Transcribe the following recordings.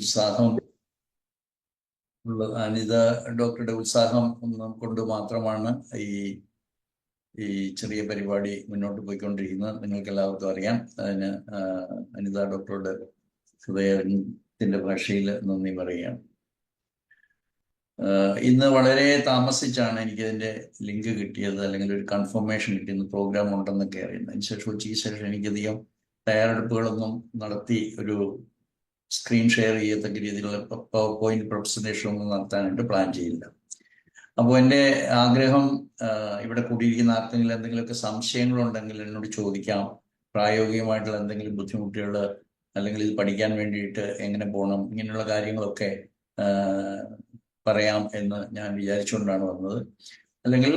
ഉത്സാഹം അനിത ഡോക്ടറുടെ ഉത്സാഹം കൊണ്ട് മാത്രമാണ് ഈ ചെറിയ പരിപാടി മുന്നോട്ട് പോയിക്കൊണ്ടിരിക്കുന്നത്. നിങ്ങൾക്ക് എല്ലാവർക്കും അറിയാം. അതിന് അനിത ഡോക്ടറുടെ ഹൃദയത്തിന്റെ ഭാഷയിൽ നന്ദി പറയുകയാണ്. ഇന്ന് വളരെ താമസിച്ചാണ് എനിക്കതിൻ്റെ ലിങ്ക് കിട്ടിയത്, അല്ലെങ്കിൽ ഒരു കൺഫർമേഷൻ കിട്ടിയത് പ്രോഗ്രാം ഉണ്ടെന്നൊക്കെ അറിയുന്നത്. അതിനുശേഷം ഉച്ചയ്ക്ക് ശേഷം എനിക്കധികം തയ്യാറെടുപ്പുകളൊന്നും നടത്തി ഒരു സ്ക്രീൻ ഷെയർ ചെയ്യത്തക്ക രീതിയിലുള്ള പവർ പോയിന്റ് പ്രസന്റേഷൻ ഒന്നും നടത്താനായിട്ട് പ്ലാൻ ചെയ്യില്ല. അപ്പോൾ എൻ്റെ ആഗ്രഹം, ഇവിടെ കൂടിയിരിക്കുന്ന ആർക്കെങ്കിലും എന്തെങ്കിലുമൊക്കെ സംശയങ്ങളുണ്ടെങ്കിൽ എന്നോട് ചോദിക്കാം. പ്രായോഗികമായിട്ടുള്ള എന്തെങ്കിലും ബുദ്ധിമുട്ടുകൾ, അല്ലെങ്കിൽ ഇത് പഠിക്കാൻ വേണ്ടിയിട്ട് എങ്ങനെ പോകണം, ഇങ്ങനെയുള്ള കാര്യങ്ങളൊക്കെ പറയാം എന്ന് ഞാൻ വിചാരിച്ചുകൊണ്ടാണ് വന്നത്. അല്ലെങ്കിൽ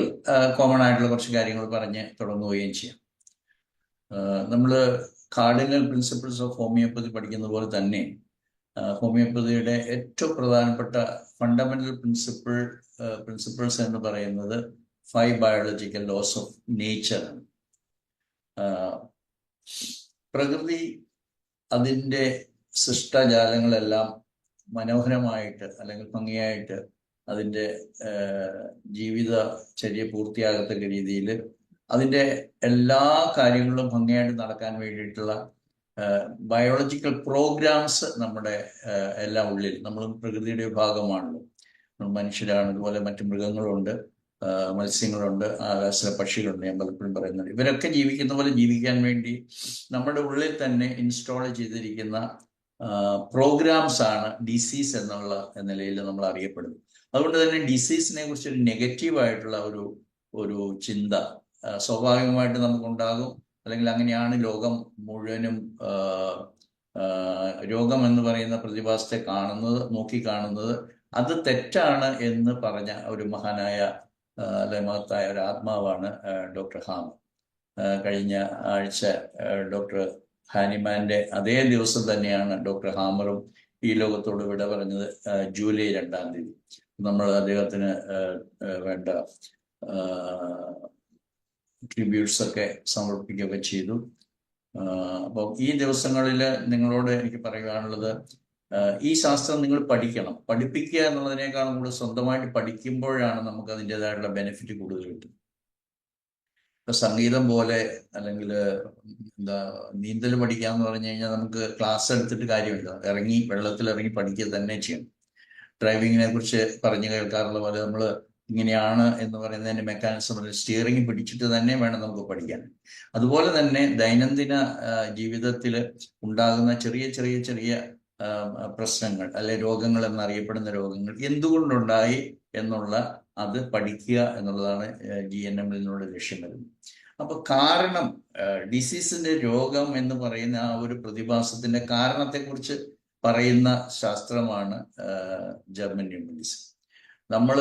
കോമൺ ആയിട്ടുള്ള കുറച്ച് കാര്യങ്ങൾ പറഞ്ഞ് തുടങ്ങുകയും ചെയ്യാം. നമ്മൾ കാർഡിനൽ പ്രിൻസിപ്പിൾസ് ഓഫ് ഹോമിയോപ്പതി പഠിക്കുന്ന പോലെ തന്നെ ഹോമിയോപ്പതിയുടെ ഏറ്റവും പ്രധാനപ്പെട്ട ഫണ്ടമെന്റൽ പ്രിൻസിപ്പിൾസ് എന്ന് പറയുന്നത് 5 ബയോളജിക്കൽ ലോസ് ഓഫ് നേച്ചർ ആണ്. പ്രകൃതി അതിൻ്റെ സൃഷ്ടജാലങ്ങളെല്ലാം മനോഹരമായിട്ട് അല്ലെങ്കിൽ ഭംഗിയായിട്ട് അതിൻ്റെ ജീവിതചര്യ പൂർത്തിയാകത്തക്ക രീതിയിൽ അതിൻ്റെ എല്ലാ കാര്യങ്ങളും ഭംഗിയായിട്ട് നടക്കാൻ വേണ്ടിയിട്ടുള്ള ബയോളജിക്കൽ പ്രോഗ്രാംസ് നമ്മുടെ എല്ലാം ഉള്ളിൽ, നമ്മളും പ്രകൃതിയുടെ ഭാഗമാണല്ലോ. മനുഷ്യരാണ്, അതുപോലെ മറ്റു മൃഗങ്ങളുണ്ട്, മത്സ്യങ്ങളുണ്ട്, ആകാശ പക്ഷികളുണ്ട്. ഞാൻ പലപ്പോഴും പറയുന്നുണ്ട്, ഇവരൊക്കെ ജീവിക്കുന്ന പോലെ ജീവിക്കാൻ വേണ്ടി നമ്മുടെ ഉള്ളിൽ തന്നെ ഇൻസ്റ്റാൾ ചെയ്തിരിക്കുന്ന പ്രോഗ്രാംസ് ആണ് ഡിസീസ് എന്നുള്ള നിലയിൽ നമ്മൾ അറിയപ്പെടുന്നത്. അതുകൊണ്ട് തന്നെ ഡിസീസിനെ കുറിച്ച് ഒരു നെഗറ്റീവായിട്ടുള്ള ഒരു ചിന്ത സ്വാഭാവികമായിട്ട് നമുക്കുണ്ടാകും. അല്ലെങ്കിൽ അങ്ങനെയാണ് ലോകം മുഴുവനും രോഗം എന്ന് പറയുന്ന പ്രതിഭാസത്തെ നോക്കിക്കാണുന്നത്. അത് തെറ്റാണ് എന്ന് പറഞ്ഞ ഒരു മഹാനായ അല്ലെങ്കിൽ മഹത്തായ ഒരു ആത്മാവാണ് ഡോക്ടർ ഹാമർ. കഴിഞ്ഞ ആഴ്ച ഡോക്ടർ ഹാനിമാന്റെ അതേ ദിവസം തന്നെയാണ് ഡോക്ടർ ഹാമറും ഈ ലോകത്തോട് വിട പറഞ്ഞത്. ജൂലൈ 2-ാം തീയതി നമ്മൾ അദ്ദേഹത്തിന് വേണ്ട ട്രിബ്യൂട്ട്സ് ഒക്കെ സമർപ്പിക്കുകയൊക്കെ ചെയ്തു. അപ്പോൾ ഈ ദിവസങ്ങളിൽ നിങ്ങളോട് എനിക്ക് പറയുവാനുള്ളത്, ഈ ശാസ്ത്രം നിങ്ങൾ പഠിക്കണം. പഠിപ്പിക്കുക എന്നുള്ളതിനേക്കാളും കൂടുതൽ സ്വന്തമായിട്ട് പഠിക്കുമ്പോഴാണ് നമുക്ക് അതിൻ്റെതായിട്ടുള്ള ബെനിഫിറ്റ് കൂടുതൽ കിട്ടുന്നത്. ഇപ്പൊ സംഗീതം പോലെ, അല്ലെങ്കിൽ നീന്തൽ പഠിക്കാന്ന് പറഞ്ഞു കഴിഞ്ഞാൽ നമുക്ക് ക്ലാസ് എടുത്തിട്ട് കാര്യമില്ല, വെള്ളത്തിൽ ഇറങ്ങി പഠിക്കുക തന്നെ ചെയ്യണം. ഡ്രൈവിങ്ങിനെ കുറിച്ച് പറഞ്ഞു കേൾക്കാറുള്ള പോലെ നമ്മൾ ഇങ്ങനെയാണ് എന്ന് പറയുന്നതിന്റെ മെക്കാനിസം, സ്റ്റിയറിംഗ് പിടിച്ചിട്ട് തന്നെ വേണം നമുക്ക് പഠിക്കാൻ. അതുപോലെ തന്നെ ദൈനംദിന ജീവിതത്തിൽ ഉണ്ടാകുന്ന ചെറിയ ചെറിയ ചെറിയ പ്രശ്നങ്ങൾ, അല്ലെ രോഗങ്ങൾ എന്നറിയപ്പെടുന്ന രോഗങ്ങൾ എന്തുകൊണ്ടുണ്ടായി എന്നുള്ള അത് പഠിക്കുക എന്നുള്ളതാണ് GNM-ലിനോട് ലക്ഷ്യം വരുന്നത്. അപ്പൊ കാരണം, ഡിസീസിന്റെ രോഗം എന്ന് പറയുന്ന ആ ഒരു പ്രതിഭാസത്തിന്റെ കാരണത്തെക്കുറിച്ച് പറയുന്ന ശാസ്ത്രമാണ് ജർമ്മൻ ന്യൂ മെഡിസിൻ. നമ്മൾ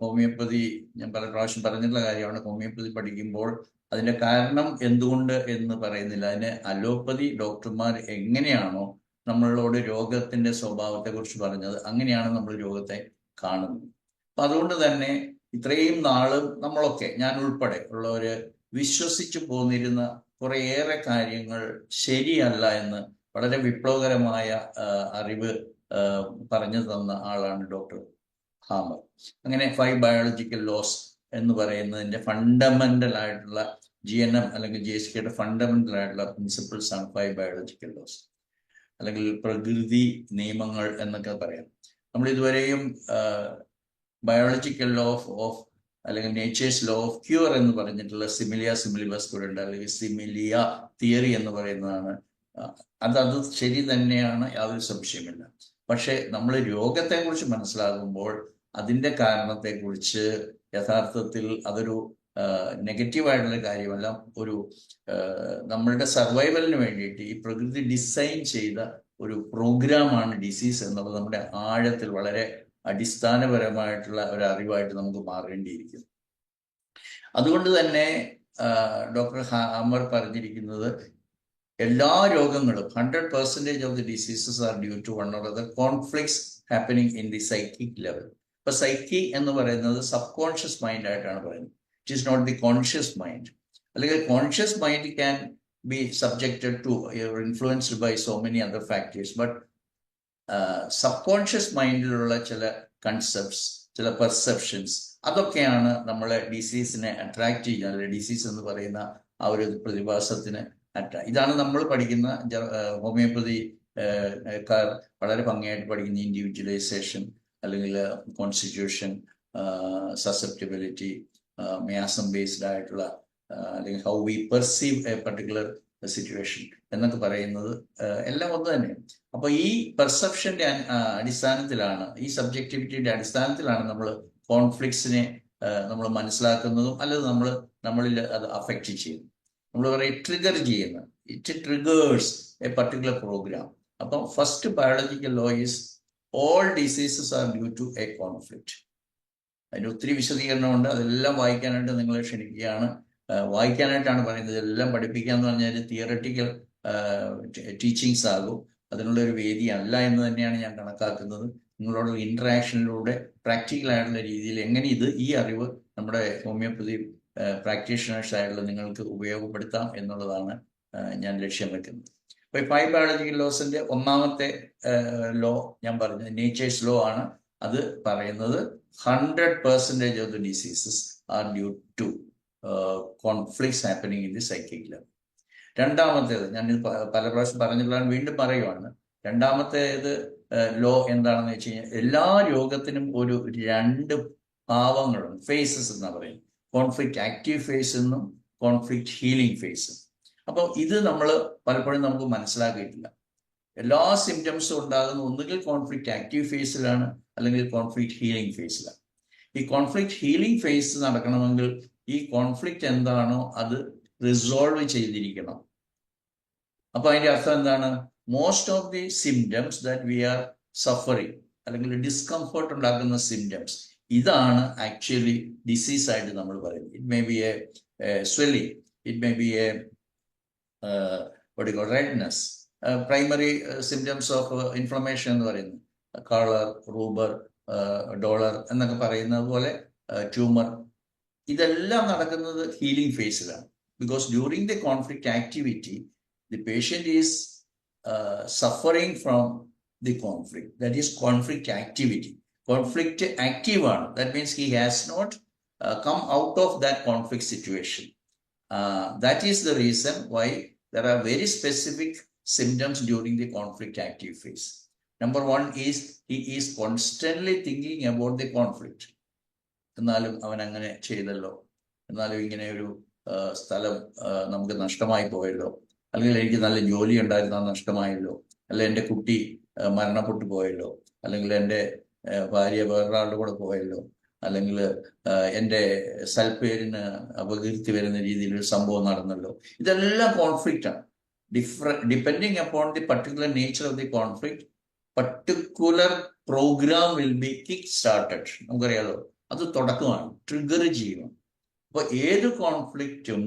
ഹോമിയോപ്പതി, ഞാൻ പല പ്രാവശ്യം പറഞ്ഞിട്ടുള്ള കാര്യമാണ്, ഹോമിയോപ്പതി പഠിക്കുമ്പോൾ അതിന്റെ കാരണം എന്തുകൊണ്ട് എന്ന് പറയുന്നില്ല. അതിന് അലോപ്പതി ഡോക്ടർമാർ എങ്ങനെയാണോ നമ്മളോട് രോഗത്തിന്റെ സ്വഭാവത്തെക്കുറിച്ച് പറഞ്ഞത്, അങ്ങനെയാണ് നമ്മൾ രോഗത്തെ കാണുന്നത്. അപ്പൊ അതുകൊണ്ട് തന്നെ ഇത്രയും നാളും നമ്മളൊക്കെ, ഞാൻ ഉൾപ്പെടെ ഉള്ളവര് വിശ്വസിച്ചു പോന്നിരുന്ന കുറേയേറെ കാര്യങ്ങൾ ശരിയല്ല എന്ന് വളരെ വിപ്ലവകരമായ അറിവ് പറഞ്ഞു തന്ന ആളാണ് ഡോക്ടർ ഹാമർ. അങ്ങനെ 5 ബയോളജിക്കൽ ലോസ് എന്ന് പറയുന്നതിന്റെ ഫണ്ടമെന്റൽ ആയിട്ടുള്ള GNM അല്ലെങ്കിൽ GSKയുടെ ഫണ്ടമെന്റൽ ആയിട്ടുള്ള പ്രിൻസിപ്പിൾസ് ആണ് 5 ബയോളജിക്കൽ ലോസ്, അല്ലെങ്കിൽ പ്രകൃതി നിയമങ്ങൾ എന്നൊക്കെ പറയാം. നമ്മൾ ഇതുവരെയും ബയോളജിക്കൽ ലോ ഓഫ് അല്ലെങ്കിൽ നേച്ചേഴ്സ് ലോ ഓഫ് ക്യൂർ എന്ന് പറഞ്ഞിട്ടുള്ള സിമിലിയ സിമിലിബസ് സ്റ്റുഡന്റ്, അല്ലെങ്കിൽ സിമിലിയ തിയറി എന്ന് പറയുന്നതാണ്. അത് ശരി തന്നെയാണ്, യാതൊരു സംശയമില്ല. പക്ഷെ നമ്മൾ രോഗത്തെക്കുറിച്ച് മനസ്സിലാകുമ്പോൾ അതിൻ്റെ കാരണത്തെക്കുറിച്ച് യഥാർത്ഥത്തിൽ അതൊരു നെഗറ്റീവായിട്ടുള്ള കാര്യമല്ല, ഒരു നമ്മളുടെ സർവൈവലിന് വേണ്ടിയിട്ട് ഈ പ്രകൃതി ഡിസൈൻ ചെയ്ത ഒരു പ്രോഗ്രാമാണ് ഡിസീസ് എന്നുള്ളത് നമ്മുടെ ആഴത്തിൽ വളരെ അടിസ്ഥാനപരമായിട്ടുള്ള ഒരു അറിവായിട്ട് നമുക്ക് മാറേണ്ടിയിരിക്കുന്നു. അതുകൊണ്ട് തന്നെ ഡോക്ടർ ഹാമർ പറഞ്ഞിരിക്കുന്നത്, എല്ലാ രോഗങ്ങളും 100% of the diseases are due to one or other conflicts happening in the psychic level. ഇപ്പൊ സൈക്കി എന്ന് പറയുന്നത് സബ് കോൺഷ്യസ് മൈൻഡ് ആയിട്ടാണ് പറയുന്നത്. It is not the conscious mind. അല്ലെങ്കിൽ conscious mind can be subjected to influenced by so many other factors, but subconscious മൈൻഡിലുള്ള ചില concepts, ചില perceptions, അതൊക്കെയാണ് നമ്മളെ ഡിസീസിനെ അട്രാക്ട് ചെയ്യുന്നത്, അല്ലെങ്കിൽ ഡിസീസ് എന്ന് പറയുന്ന ആ ഒരു പ്രതിഭാസത്തിന് ഇതാണ് നമ്മൾ പഠിക്കുന്ന ഹോമിയോപ്പതി വളരെ ഭംഗിയായിട്ട് പഠിക്കുന്ന ഇൻഡിവിജ്വലൈസേഷൻ, അല്ലെങ്കിൽ കോൺസ്റ്റിറ്റ്യൂഷൻ, സസെപ്റ്റബിലിറ്റി, മിയാസം ബേസ്ഡ് ആയിട്ടുള്ള, അല്ലെങ്കിൽ how we perceive A particular situation എന്നൊക്കെ പറയുന്നത് എല്ലാം ഒന്ന് തന്നെ. അപ്പൊ ഈ പെർസെപ്ഷന്റെ അടിസ്ഥാനത്തിലാണ്, ഈ സബ്ജക്ടിവിറ്റിയുടെ അടിസ്ഥാനത്തിലാണ് നമ്മൾ കോൺഫ്ലിക്ട്സിനെ നമ്മൾ മനസ്സിലാക്കുന്നതും, അല്ലെങ്കിൽ നമ്മളിൽ അത് അഫക്റ്റ് ചെയ്യുന്നു. നമ്മൾ പറയും ട്രിഗർ ചെയ്യുന്ന, it triggers a particular programme. അപ്പം first biological law is all diseases are due to a conflict. അതിന് ഒത്തിരി വിശദീകരണമുണ്ട്, അതെല്ലാം വായിക്കാനായിട്ട് നിങ്ങളെ ക്ഷണിക്കുകയാണ്. വായിക്കാനായിട്ടാണ് പറയുന്നത്. എല്ലാം പഠിപ്പിക്കാന്ന് പറഞ്ഞാൽ തിയററ്റിക്കൽ ടീച്ചിങ്സ് ആകും, അതിനുള്ള ഒരു വേദിയല്ല എന്ന് തന്നെയാണ് ഞാൻ കണക്കാക്കുന്നത്. നിങ്ങളോട് ഇന്ററാക്ഷനിലൂടെ പ്രാക്ടിക്കലായിട്ടുള്ള രീതിയിൽ എങ്ങനെ ഈ അറിവ് നമ്മുടെ ഹോമിയോപ്പതി പ്രാക്ടീഷണേഴ്സ് ആയിട്ടുള്ള നിങ്ങൾക്ക് ഉപയോഗപ്പെടുത്താം എന്നുള്ളതാണ് ഞാൻ ലക്ഷ്യം വെക്കുന്നത്. അപ്പോൾ ഈ 5 ബയോളജിക്കൽ ലോസിന്റെ ഒന്നാമത്തെ ലോ ഞാൻ പറഞ്ഞത് നേച്ചേഴ്സ് ലോ ആണ്. അത് പറയുന്നത് 100% of the diseases are due to conflicts happening in the psychic level. രണ്ടാമത്തേത് ഞാൻ പല പ്രാവശ്യം പറഞ്ഞിട്ടുള്ളതാണ്, വീണ്ടും പറയുവാണ്. രണ്ടാമത്തേത് ലോ എന്താണെന്ന് വെച്ച് കഴിഞ്ഞാൽ, എല്ലാ രോഗത്തിനും ഒരു 2 ഭാവങ്ങളുണ്ട്, ഫേസസ് എന്നാ പറയുന്നത്. കോൺഫ്ലിക്റ്റ് ആക്റ്റീവ് ഫേസ് എന്നും കോൺഫ്ലിക്റ്റ് ഹീലിംഗ് ഫേസും. അപ്പോൾ ഇത് നമ്മൾ പലപ്പോഴും നമുക്ക് മനസ്സിലാക്കിയിട്ടില്ല. എല്ലാ സിംറ്റംസും ഉണ്ടാകുന്ന ഒന്നുകിൽ കോൺഫ്ലിക്റ്റ് ആക്റ്റീവ് ഫേസിലാണ്, അല്ലെങ്കിൽ കോൺഫ്ലിക്റ്റ് ഹീലിംഗ് ഫേസിലാണ്. ഈ കോൺഫ്ലിക്റ്റ് ഹീലിംഗ് ഫേസ് നടക്കണമെങ്കിൽ ഈ കോൺഫ്ലിക്റ്റ് എന്താണോ അത് റിസോൾവ് ചെയ്തിരിക്കണം. അപ്പൊ അതിന്റെ അർത്ഥം എന്താണ്? Most of the symptoms that we are suffering, അല്ലെങ്കിൽ ഡിസ്കംഫർട്ട് ഉണ്ടാക്കുന്ന സിംറ്റംസ്, ഇതാണ് ആക്ച്വലി ഡിസീസ് ആയിട്ട് നമ്മൾ പറയുന്നത്. It may be A swelling, it may be A redness, primary symptoms of inflammation എന്ന് പറയുന്നത്, കളർ, റൂബർ, ഡോളർ എന്നൊക്കെ പറയുന്നത് പോലെ, ട്യൂമർ, ഇതെല്ലാം നടക്കുന്നത് ഹീലിംഗ് ഫേസിലാണ്. Because during the conflict activity the patient is suffering from the conflict. That is conflict activity. Conflict active ആണ്. That means he has not come out of that conflict situation. That is the reason why there are very specific symptoms during the conflict active phase. Number 1 is he is constantly thinking about the conflict. എന്നാലും അവൻ അങ്ങനെ ചെയ്തല്ലോ, എന്നാലും ഇങ്ങനെ ഒരു സ്ഥലം നമുക്ക് നഷ്ടമായി പോയല്ലോ, അല്ലെങ്കിൽ എനിക്ക് നല്ല ജോലി ഉണ്ടായിരുന്നു അത് നഷ്ടമായല്ലോ, അല്ലെങ്കിൽ എൻ്റെ കുട്ടി മരണപ്പെട്ടു പോയല്ലോ, അല്ലെങ്കിൽ എൻ്റെ ഭാര്യ വേറൊരാളുടെ കൂടെ പോയല്ലോ, അല്ലെങ്കിൽ എൻ്റെ സൽപ്പേരിന് അപകീർത്തി വരുന്ന രീതിയിലൊരു സംഭവം നടന്നല്ലോ. ഇതെല്ലാം കോൺഫ്ലിക്റ്റാണ്. Depending upon the particular nature of the conflict, particular programme will be kick started. നമുക്കറിയാലോ, അത് തുടക്കമാണ്, ട്രിഗർ ചെയ്യണം. അപ്പൊ ഏത് കോൺഫ്ലിക്റ്റും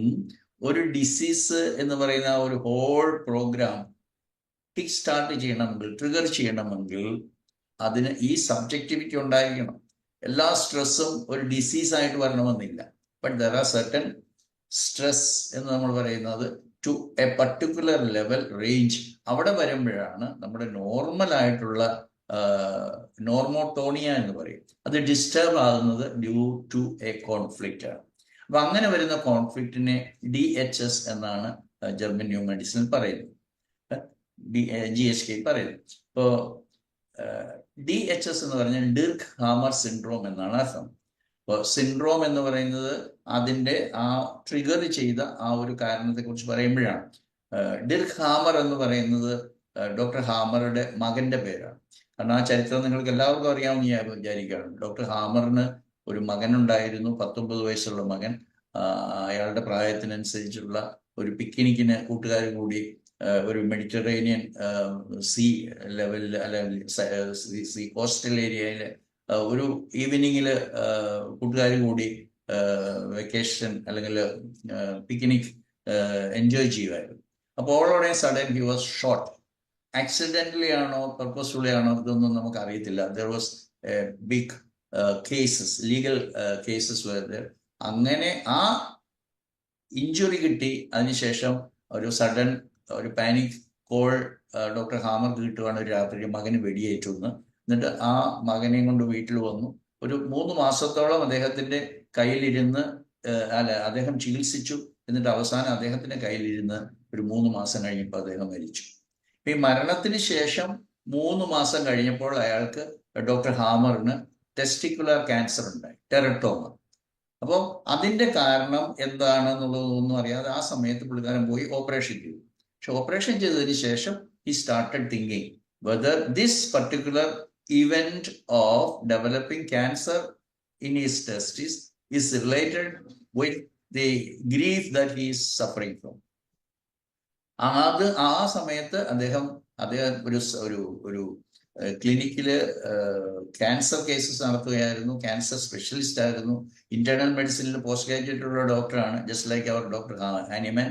ഒരു ഡിസീസ് എന്ന് പറയുന്ന ഒരു ഹോൾ പ്രോഗ്രാം കിക്ക് സ്റ്റാർട്ട് ചെയ്യണമെങ്കിൽ, ട്രിഗർ ചെയ്യണമെങ്കിൽ അതിന് ഈ സബ്ജക്റ്റിവിറ്റി ഉണ്ടായിരിക്കണം. എല്ലാ സ്ട്രെസ്സും ഒരു ഡിസീസായിട്ട് വരണമെന്നില്ല. But there are certain stress എന്ന് നമ്മൾ പറയുന്നത് to a particular level range, അവിടെ വരുമ്പോഴാണ് നമ്മുടെ നോർമലായിട്ടുള്ള നോർമോട്ടോണിയ എന്ന് പറയും, അത് ഡിസ്റ്റർബ് ആകുന്നത് ഡ്യൂ ടു എ കോൺഫ്ലിക്റ്റ് ആണ്. അപ്പൊ അങ്ങനെ വരുന്ന കോൺഫ്ലിക്റ്റിനെ DHS എന്നാണ് ജർമ്മൻ ന്യൂ മെഡിസിൻ പറയുന്നത്, GHK പറയുന്നത്. ഇപ്പോ DHS എന്ന് പറഞ്ഞാൽ ഡിർക്ക് ഹാമർ സിൻഡ്രോം എന്നാണ് അർത്ഥം. ഇപ്പോൾ സിൻഡ്രോം എന്ന് പറയുന്നത് അതിൻ്റെ ആ ട്രിഗർ ചെയ്ത ആ ഒരു കാരണത്തെക്കുറിച്ച് പറയുമ്പോഴാണ്. ഡിർക്ക് ഹാമർ എന്ന് പറയുന്നത് ഡോക്ടർ ഹാമറുടെ മകന്റെ പേരാണ്. കാരണം ആ ചരിത്രം നിങ്ങൾക്ക് എല്ലാവർക്കും അറിയാമെന്ന് ഞാൻ വിചാരിക്കുകയാണ്. ഡോക്ടർ ഹാമറിന് ഒരു മകനുണ്ടായിരുന്നു, 19 വയസ്സുള്ള മകൻ. അയാളുടെ പ്രായത്തിനനുസരിച്ചുള്ള ഒരു പിക്നിക്കിന് കൂട്ടുകാർ കൂടി ഒരു മെഡിറ്ററേനിയൻ സീ ലെവലിൽ, അല്ലെങ്കിൽ സീ കോസ്റ്റൽ ഏരിയയിൽ ഒരു ഈവനിങ്ങിൽ കൂട്ടുകാർ കൂടി വെക്കേഷൻ അല്ലെങ്കിൽ പിക്നിക് എൻജോയ് ചെയ്യുമായിരുന്നു. അപ്പോൾ all sudden he was shot. Accidentally ആണോ പർപ്പസ്ഫുള്ളി ആണോ ഇതൊന്നും നമുക്ക് അറിയത്തില്ല. There was big cases, legal cases വരുന്നത്. അങ്ങനെ ആ ഇഞ്ചുറി കിട്ടി, അതിനുശേഷം ഒരു സഡൻ ഒരു പാനിക് കോൾ ഡോക്ടർ ഹാമർക്ക് കിട്ടുകയാണ് ഒരു രാത്രി മകന് വെടിയേറ്റുന്ന്. എന്നിട്ട് ആ മകനെയും കൊണ്ട് വീട്ടിൽ വന്നു. ഒരു 3 മാസത്തോളം അദ്ദേഹത്തിന്റെ കയ്യിലിരുന്ന് അദ്ദേഹം ചികിത്സിച്ചു. എന്നിട്ട് അവസാനം അദ്ദേഹത്തിന്റെ കയ്യിലിരുന്ന് ഒരു 3 മാസം കഴിഞ്ഞപ്പോൾ അദ്ദേഹം മരിച്ചു. ഈ മരണത്തിന് ശേഷം 3 മാസം കഴിഞ്ഞപ്പോൾ അയാൾക്ക് ഡോക്ടർ ഹാമറിന് ടെസ്റ്റിക്കുലർ ക്യാൻസർ ഉണ്ടായി, ടെറട്ടോമ. അപ്പോൾ അതിന്റെ കാരണം എന്താണെന്നുള്ളതൊന്നും അറിയാതെ ആ സമയത്ത് പുള്ളിക്കാരൻ പോയി ഓപ്പറേഷൻ ചെയ്തു. പക്ഷെ ഓപ്പറേഷൻ ചെയ്തതിന് ശേഷം he started thinking whether this particular event of developing cancer in his testis is related with the grief that he is suffering from. ആ സമയത്ത് അദ്ദേഹം ഒരു ക്ലിനിക്കില് ക്യാൻസർ കേസസ് നടത്തുകയായിരുന്നു. ക്യാൻസർ സ്പെഷ്യലിസ്റ്റ് ആയിരുന്നു. ഇന്റേണൽ മെഡിസിനിൽ പോസ്റ്റ് ഗ്രാജുവേറ്റ് ഉള്ള ഡോക്ടറാണ്, ജസ്റ്റ് ലൈക്ക് അവർ doctor Hahnemann.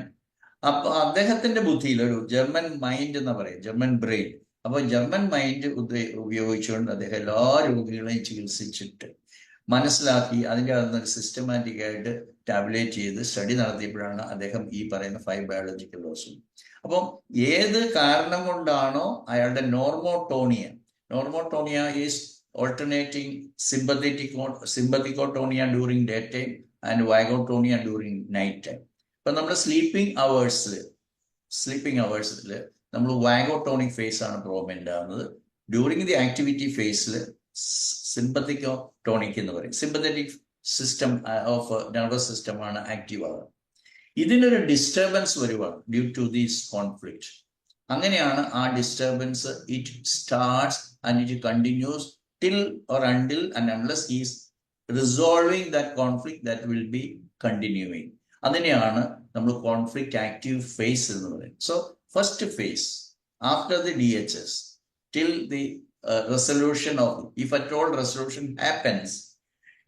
അപ്പൊ അദ്ദേഹത്തിന്റെ ബുദ്ധിയിൽ ഒരു ജർമ്മൻ മൈൻഡ് എന്ന് പറയും, ജർമ്മൻ ബ്രെയിൻ. അപ്പൊ ജർമ്മൻ മൈൻഡ് ഉപയോഗിച്ചുകൊണ്ട് അദ്ദേഹം എല്ലാ രോഗികളെയും ചികിത്സിച്ചിട്ട് മനസ്സിലാക്കി അതിൻ്റെ അകത്ത് സിസ്റ്റമാറ്റിക് ആയിട്ട് ടാബ്ലേറ്റ് ചെയ്ത് സ്റ്റഡി നടത്തിയപ്പോഴാണ് അദ്ദേഹം ഈ പറയുന്ന 5 ബയോളജിക്കൽ ലോസും. അപ്പം ഏത് കാരണം കൊണ്ടാണോ അയാളുടെ normotonia is alternating sympathicotonia during day time and vagotonia during night time. ഇപ്പൊ നമ്മുടെ സ്ലീപ്പിംഗ് അവേഴ്സിൽ നമ്മൾ വൈഗോട്ടോണിക് ഫേസ് ആണ് പ്രോബ്ലം ഉണ്ടാകുന്നത്. ഡ്യൂറിങ് ദി ആക്ടിവിറ്റി ഫേസിൽ സിമ്പത്തിക്കോട്ടോണിക് എന്ന് പറയും. Sympathetic system of nervous system ആണ് ആക്റ്റീവ് ആകുക. ഇതിനൊരു ഡിസ്റ്റർബൻസ് വരുവാണ് ഡ്യൂ ടു ദീസ് കോൺഫ്ലിക്റ്റ്. അങ്ങനെയാണ് ആ disturbance it starts and it continuous till or until and unless is resolving that conflict that will be continuing. അതിനെയാണ് നമ്മൾ കോൺഫ്ലിക്റ്റ് ആക്റ്റീവ് ഫേസ് എന്ന് പറയുന്നത്. So first phase after the DHS till the resolution of, if at all resolution happens.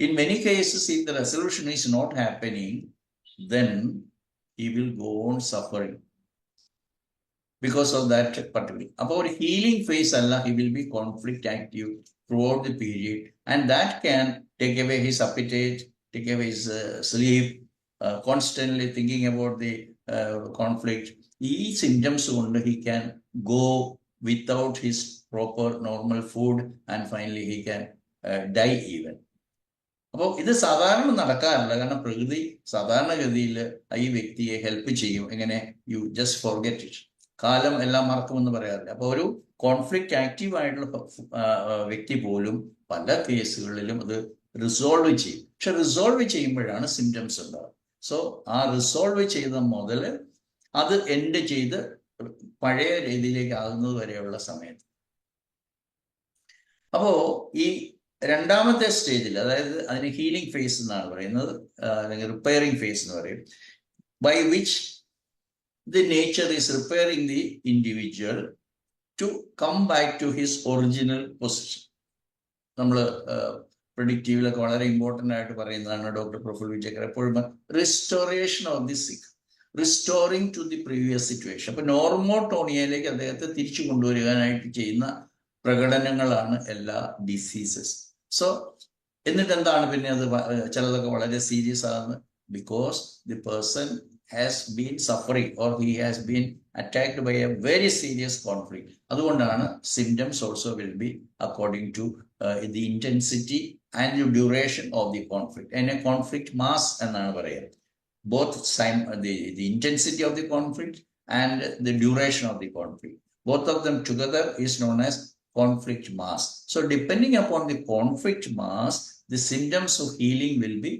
In many cases, if the resolution is not happening, then he will go on suffering because of that particular. About healing phase, Allah, he will be conflict active throughout the period, and that can take away his appetite, take away his sleep, constantly thinking about the conflict. These symptoms only he can go without his proper normal food, and finally he can die even. അപ്പോൾ ഇത് സാധാരണ നടക്കാറില്ല. കാരണം പ്രകൃതി സാധാരണഗതിയിൽ ഈ വ്യക്തിയെ help ചെയ്യും. എങ്ങനെ? യു ജസ്റ്റ് ഫോർഗെറ്റ് ഇറ്റ്, കാലം എല്ലാം മറക്കുമെന്ന് പറയാറില്ല. അപ്പോൾ ഒരു കോൺഫ്ലിക്റ്റ് ആക്റ്റീവ് ആയിട്ടുള്ള വ്യക്തി പോലും പല കേസുകളിലും അത് റിസോൾവ് ചെയ്യും. പക്ഷെ റിസോൾവ് ചെയ്യുമ്പോഴാണ് സിംറ്റംസ് ഉണ്ടാവുക. സോ ആ റിസോൾവ് ചെയ്ത മുതൽ അത് എൻഡ് ചെയ്ത് പഴയ രീതിയിലേക്ക് ആകുന്നത് വരെയുള്ള സമയത്ത്. അപ്പോ ഈ രണ്ടാമത്തെ സ്റ്റേജിൽ, അതായത് അതിന് ഹീലിംഗ് ഫേസ് എന്നാണ് പറയുന്നത്, അല്ലെങ്കിൽ റിപ്പയറിംഗ് ഫേസ് എന്ന് പറയും, by which the nature is repairing the individual to come back to his original position. നമ്മൾ പ്രെഡിക്റ്റീവിലൊക്കെ വളരെ ഇമ്പോർട്ടൻ്റ് ആയിട്ട് പറയുന്നതാണ് ഡോക്ടർ പ്രഫുൽ വിജയകർ എപ്പോഴും, restoration of the sick, restoring to the previous situation. അപ്പൊ നോർമോട്ടോണിയയിലേക്ക് അദ്ദേഹത്തെ തിരിച്ചു കൊണ്ടുവരുവാനായിട്ട് ചെയ്യുന്ന പ്രകടനങ്ങളാണ് എല്ലാ ഡിസീസസ്. സോ എന്നിട്ട് എന്താണ് പിന്നെ അത് ചിലതൊക്കെ വളരെ സീരിയസ് ആകുന്നത്? Because the person has been suffering or he has been attacked by a very serious conflict. അതുകൊണ്ടാണ് symptoms also will be according to the intensity and the duration of the conflict. അതിനെ conflict mass എന്നാണ് പറയുക. Both the intensity of the conflict and the duration of the conflict, both of them together is known as conflict mass. So depending upon the conflict mass, the symptoms of healing will be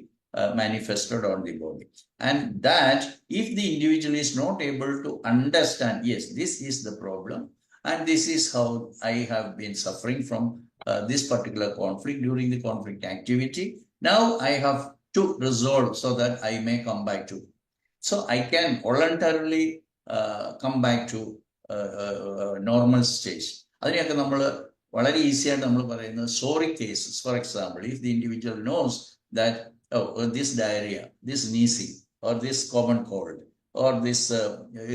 manifested on the body. And that if the individual is not able to understand, yes, this is the problem and this is how I have been suffering from this particular conflict during the conflict activity, now I have to resolve so that I may come back to. So I can voluntarily come back to normal stage. അതിനെയൊക്കെ നമ്മൾ വളരെ easy ആയിട്ട് നമ്മൾ പറയുന്നത് sorry cases. For example, if the individual knows that this diarrhoea, this sneezing or this common cold or this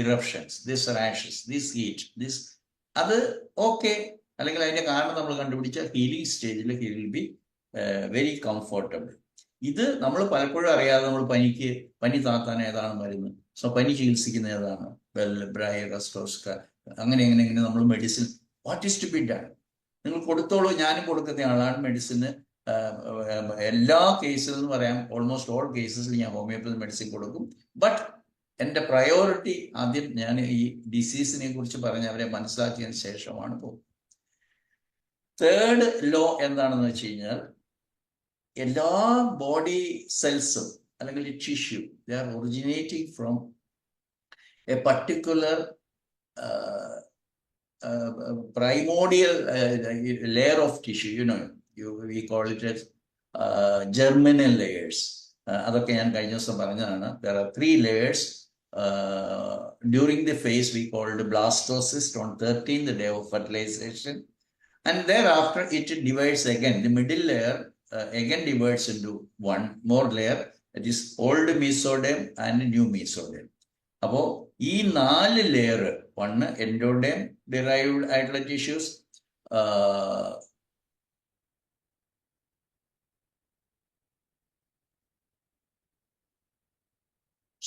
eruptions, this rashes, this heat, this, അത് okay, അല്ലെങ്കിൽ അതിന്റെ കാരണം നമ്മൾ കണ്ടുപിടിച്ച ഹീലിംഗ് സ്റ്റേജിൽ he will be very comfortable. ഇത് നമ്മൾ പലപ്പോഴും അറിയാതെ നമ്മൾ പനി താത്താൻ ഏതാണ് മരുന്ന്, സോ പനി ചികിത്സിക്കുന്ന ഏതാണ്, അങ്ങനെ നമ്മൾ medicine what is to be done? നിങ്ങൾ കൊടുത്തോളൂ, ഞാനും കൊടുക്കുന്ന ആളാണ് മെഡിസിന്. എല്ലാ കേസിൽ എന്ന് പറയാം, ഓൾമോസ്റ്റ് ഓൾ കേസസിൽ ഞാൻ ഹോമിയോപ്പതി മെഡിസിൻ കൊടുക്കും. ബട്ട് എൻ്റെ പ്രയോറിറ്റി ആദ്യം ഞാൻ ഈ ഡിസീസിനെ കുറിച്ച് പറഞ്ഞ് അവരെ മനസ്സിലാക്കിയതിന് ശേഷമാണ് പോകും. തേർഡ് ലോ എന്താണെന്ന് വെച്ച് കഴിഞ്ഞാൽ, എല്ലാ ബോഡി സെൽസും അല്ലെങ്കിൽ tissue, they are originating from A particular primordial layer of tissue, we call it as germinal layers. അതൊക്കെ ഞാൻ കഴിഞ്ഞ ദിവസം പറഞ്ഞതാണ്. There are 3 layers during the phase we called blastocyst on 13th day of fertilization, and thereafter it divides again. The middle layer again divides into one more layer, that is old mesoderm and new mesoderm. അപ്പോൾ ഈ 4 layer, 1 endoderm derived ആയിട്ടുള്ള tissues,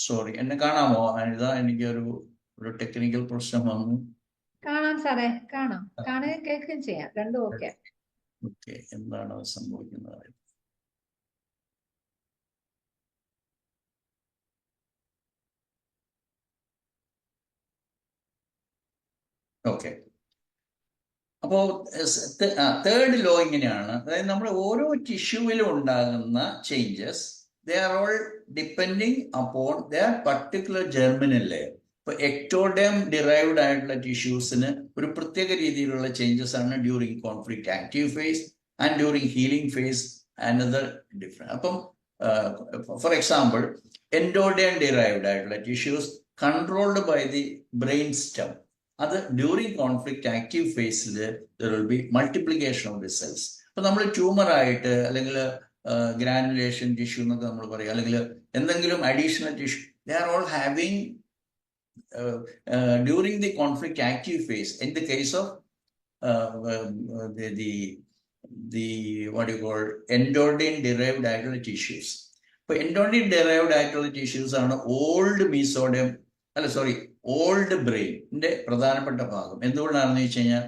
sorry എന്നെ കാണാമോ അനിത? എനിക്കൊരു technical പ്രശ്നം വന്നു. കാണാം സാറേ, കാണാം, കാണുകയും കേൾക്കുകയും ചെയ്യാം, രണ്ടും ഓക്കെ. ഓക്കെ, എന്താണ് സംഭവിക്കുന്നത്? ഓക്കെ, അപ്പോൾ തേർഡ് ലോ ഇങ്ങനെയാണ്. അതായത് നമ്മൾ ഓരോ ടിഷ്യൂവിലും ഉണ്ടാകുന്ന changes, they are all depending upon their particular germinal layer. ഇപ്പൊ എക്ടോഡേം ഡിറൈവ്ഡ് ആയിട്ടുള്ള ടിഷ്യൂസിന് ഒരു പ്രത്യേക രീതിയിലുള്ള ചേഞ്ചസ് ആണ് during conflict active phase and during healing phase another different. അപ്പം ഫോർ എക്സാമ്പിൾ, എൻഡോഡേം ഡിറൈവ്ഡ് ആയിട്ടുള്ള tissues controlled by the brain stem, അത് ഡ്യൂറിങ് കോൺഫ്ലിക്റ്റ് ആക്റ്റീവ് ഫേസിൽ there will be multiplication of the cells. അപ്പൊ നമ്മൾ ട്യൂമറായിട്ട് അല്ലെങ്കിൽ granulation tissue എന്നൊക്കെ നമ്മൾ പറയും, അല്ലെങ്കിൽ എന്തെങ്കിലും additional tissue, they are all having during the conflict active phase. In the case of the what you call endoderm derived axial tissues. So endoderm derived axial tissues are old mesoderm, old brain inde pradhanapetta bhagam. എന്തുകൊണ്ടാണെന്ന് വെച്ച് കഴിഞ്ഞാൽ,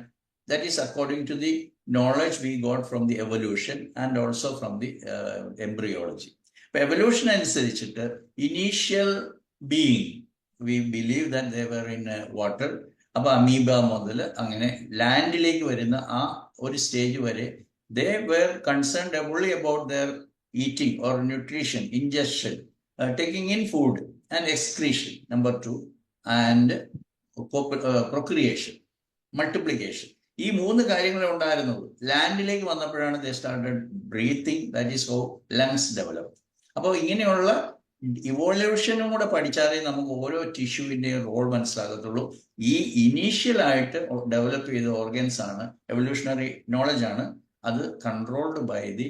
that is according to the knowledge we got from the evolution and also from the embryology. ഇപ്പൊ evolution അനുസരിച്ചിട്ട് initial being, we believe that they were in water. അപ്പൊ amoeba മുതൽ അങ്ങനെ ലാൻഡിലേക്ക് വരുന്ന ആ ഒരു സ്റ്റേജ് വരെ they were concerned only about their eating or nutrition, ingestion, taking in food and excretion, number 2, and procreation, multiplication. ഈ 3 കാര്യങ്ങളെ ഉണ്ടായിരുന്നുള്ളൂ. ലാൻഡിലേക്ക് വന്നപ്പോഴാണ് they started breathing, that is how lungs developed. അപ്പോൾ ഇങ്ങനെയുള്ള ഇവോല്യൂഷനും കൂടെ പഠിച്ചാലേ നമുക്ക് ഓരോ ടിഷ്യൂവിൻ്റെയും റോൾ മനസ്സിലാകത്തുള്ളൂ. ഈ ഇനീഷ്യലായിട്ട് ഡെവലപ്പ് ചെയ്ത ഓർഗൻസ് ആണ്, എവല്യൂഷണറി നോളജ് ആണ്, അത് controlled by the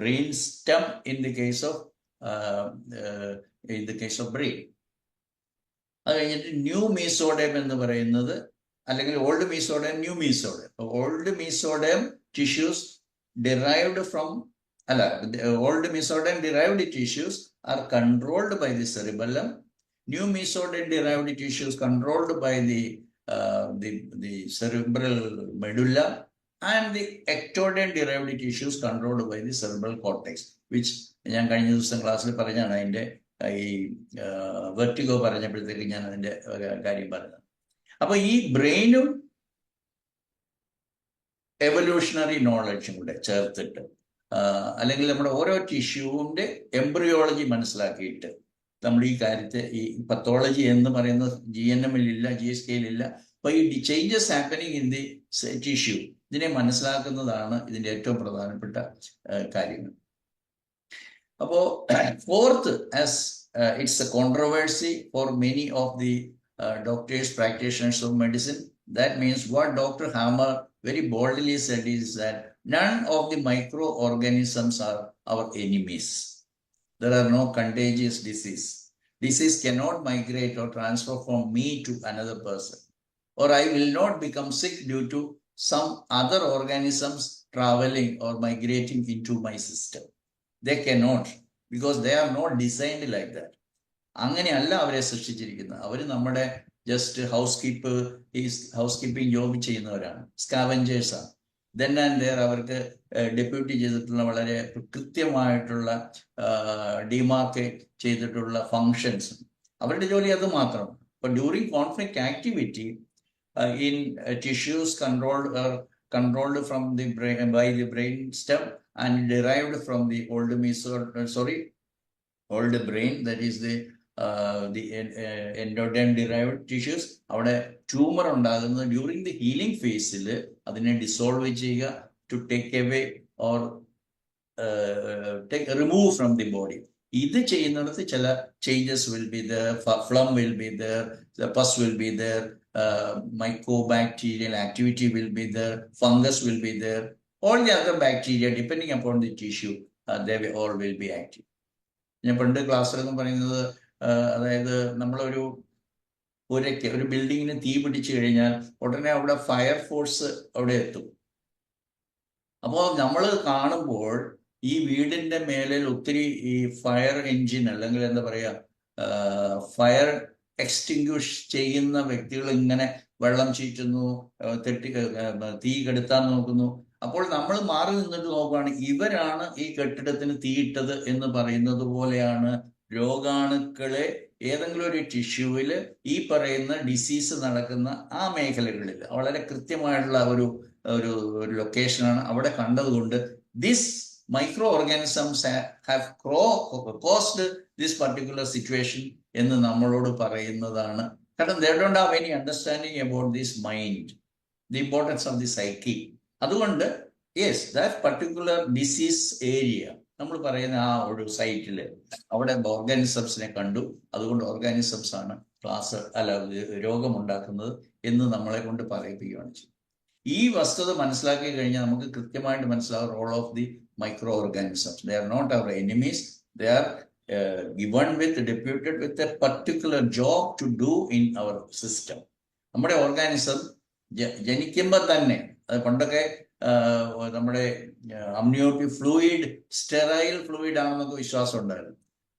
brain stem in the case of brain. അത് കഴിഞ്ഞിട്ട് ന്യൂ മീസോഡേം എന്ന് പറയുന്നത്, അല്ലെങ്കിൽ old mesoderm, new mesoderm. Old mesoderm tissues derived from old mesoderm derived tissues are controlled by the cerebellum. New mesoderm derived tissues controlled by the cerebral medulla, and the ectoderm derived tissues controlled by the cerebral cortex, which ഞാൻ കഴിഞ്ഞ ദിവസം ക്ലാസ്സിൽ പറഞ്ഞാണ്. അതിൻ്റെ ഈ vertigo പറഞ്ഞപ്പോഴത്തേക്ക് ഞാൻ അതിൻ്റെ കാര്യം പറഞ്ഞത്. അപ്പൊ ഈ ബ്രെയിനും എവല്യൂഷണറി നോളജും കൂടെ ചേർത്തിട്ട്, അല്ലെങ്കിൽ നമ്മുടെ ഓരോ ടിഷ്യൂവിൻ്റെ എംബ്രിയോളജി മനസ്സിലാക്കിയിട്ട്, നമ്മൾ ഈ കാര്യത്തെ ഈ പത്തോളജി എന്ന് പറയുന്നത് GNM ഇല്ല, GSK ഇല്ല. അപ്പൊ ഈ changes happening in the tissue, ഇതിനെ മനസ്സിലാക്കുന്നതാണ് ഇതിൻ്റെ ഏറ്റവും പ്രധാനപ്പെട്ട കാര്യങ്ങൾ. അപ്പോ fourth, as it's A controversy for many of the doctors, practitioners of medicine, that means what doctor hammer very boldly said is that none of the microorganisms are our enemies. There are no contagious disease. Disease cannot migrate or transfer from me to another person, or I will not become sick due to some other organisms traveling or migrating into my system. They cannot, because they are not designed like that. അങ്ങനെയല്ല അവരെ സൃഷ്ടിച്ചിരിക്കുന്നത്. അവർ നമ്മുടെ just ഹൗസ്കീപ്പിംഗ് job ചെയ്യുന്നവരാണ്, സ്കാവഞ്ചേഴ്സാണ്. Then and their അവർക്ക് deputy ചെയ്തിട്ടുള്ള വളരെ കൃത്യമായിട്ടുള്ള demarcate ചെയ്തിട്ടുള്ള ഫങ്ഷൻസ്, അവരുടെ ജോലി അത് മാത്രം. അപ്പൊ during conflict activity in tissues controlled from the brain by the brain stem and derived from the old brain, that is the endoderm derived tissues. അവിടെ ട്യൂമർ ഉണ്ടാകുന്നത് ഡ്യൂറിങ് ദി ഹീലിംഗ് ഫേസിൽ അതിനെ ഡിസോൾവ് ചെയ്യുക, to take away or remove from the body. ഇത് ചെയ്യുന്നിടത്ത് ചില changes will be there, phlegm will be there, pus will be there, mycobacterial activity will be there, fungus will be there, all the other bacteria depending upon the tissue, they all will be active. ഞാൻ പണ്ട് ക്ലാസ്സിലൊന്നും പറയുന്നത്, അതായത് നമ്മളൊരു ഒരു ബിൽഡിങ്ങിന് തീ പിടിച്ചു കഴിഞ്ഞാൽ ഉടനെ അവിടെ ഫയർ ഫോഴ്സ് അവിടെ എത്തും. അപ്പോൾ നമ്മൾ കാണുമ്പോൾ ഈ വീടിന്റെ മേലിൽ ഒത്തിരി ഈ ഫയർ എഞ്ചിൻ അല്ലെങ്കിൽ എന്താ പറയാ ഫയർ എക്സ്റ്റിങ്ക്വിഷ് ചെയ്യുന്ന വ്യക്തികൾ ഇങ്ങനെ വെള്ളം ചീറ്റുന്നു, തീ കെടുത്താൻ നോക്കുന്നു. അപ്പോൾ നമ്മൾ മാറി നിന്നിട്ട് നോക്കുകയാണ്, ഇവരാണ് ഈ കെട്ടിടത്തിന് തീയിട്ടത് എന്ന് പറയുന്നത് പോലെയാണ് രോഗാണുക്കളെ ഏതെങ്കിലും ഒരു ടിഷ്യൂവിൽ ഈ പറയുന്ന ഡിസീസ് നടക്കുന്ന ആ മേഖലകളിൽ വളരെ കൃത്യമായിട്ടുള്ള ഒരു ലൊക്കേഷനാണ് അവിടെ കണ്ടതുകൊണ്ട് this microorganisms have caused this particular situation എന്ന് നമ്മളോട് പറയുന്നതാണ്. കാരണം they don't have any understanding about this mind, the importance of the psyche. അതുകൊണ്ട് yes that particular disease area നമ്മൾ പറയുന്ന ആ ഒരു സൈറ്റിൽ അവിടെ ഓർഗാനിസംസിനെ കണ്ടു, അതുകൊണ്ട് ഓർഗാനിസംസ് ആണ് രോഗമുണ്ടാക്കുന്നത് എന്ന് നമ്മളെ കൊണ്ട് പറയിപ്പിക്കുകയാണ് ചെയ്യുന്നത്. ഈ വസ്തുത മനസ്സിലാക്കി കഴിഞ്ഞാൽ നമുക്ക് കൃത്യമായിട്ട് മനസ്സിലാവും role of the microorganisms. They are not our enemies, they are given with deputed with a particular job to do in our system. നമ്മുടെ ഓർഗാനിസം ജനിക്കുമ്പോൾ തന്നെ, അത് പണ്ടൊക്കെ നമ്മുടെ അമ്നിയോട്ടിക് ഫ്ലൂയിഡ് സ്റ്റെറൈൽ ഫ്ലൂയിഡ് ആണെന്നൊക്കെ വിശ്വാസം ഉണ്ടായിരുന്നു.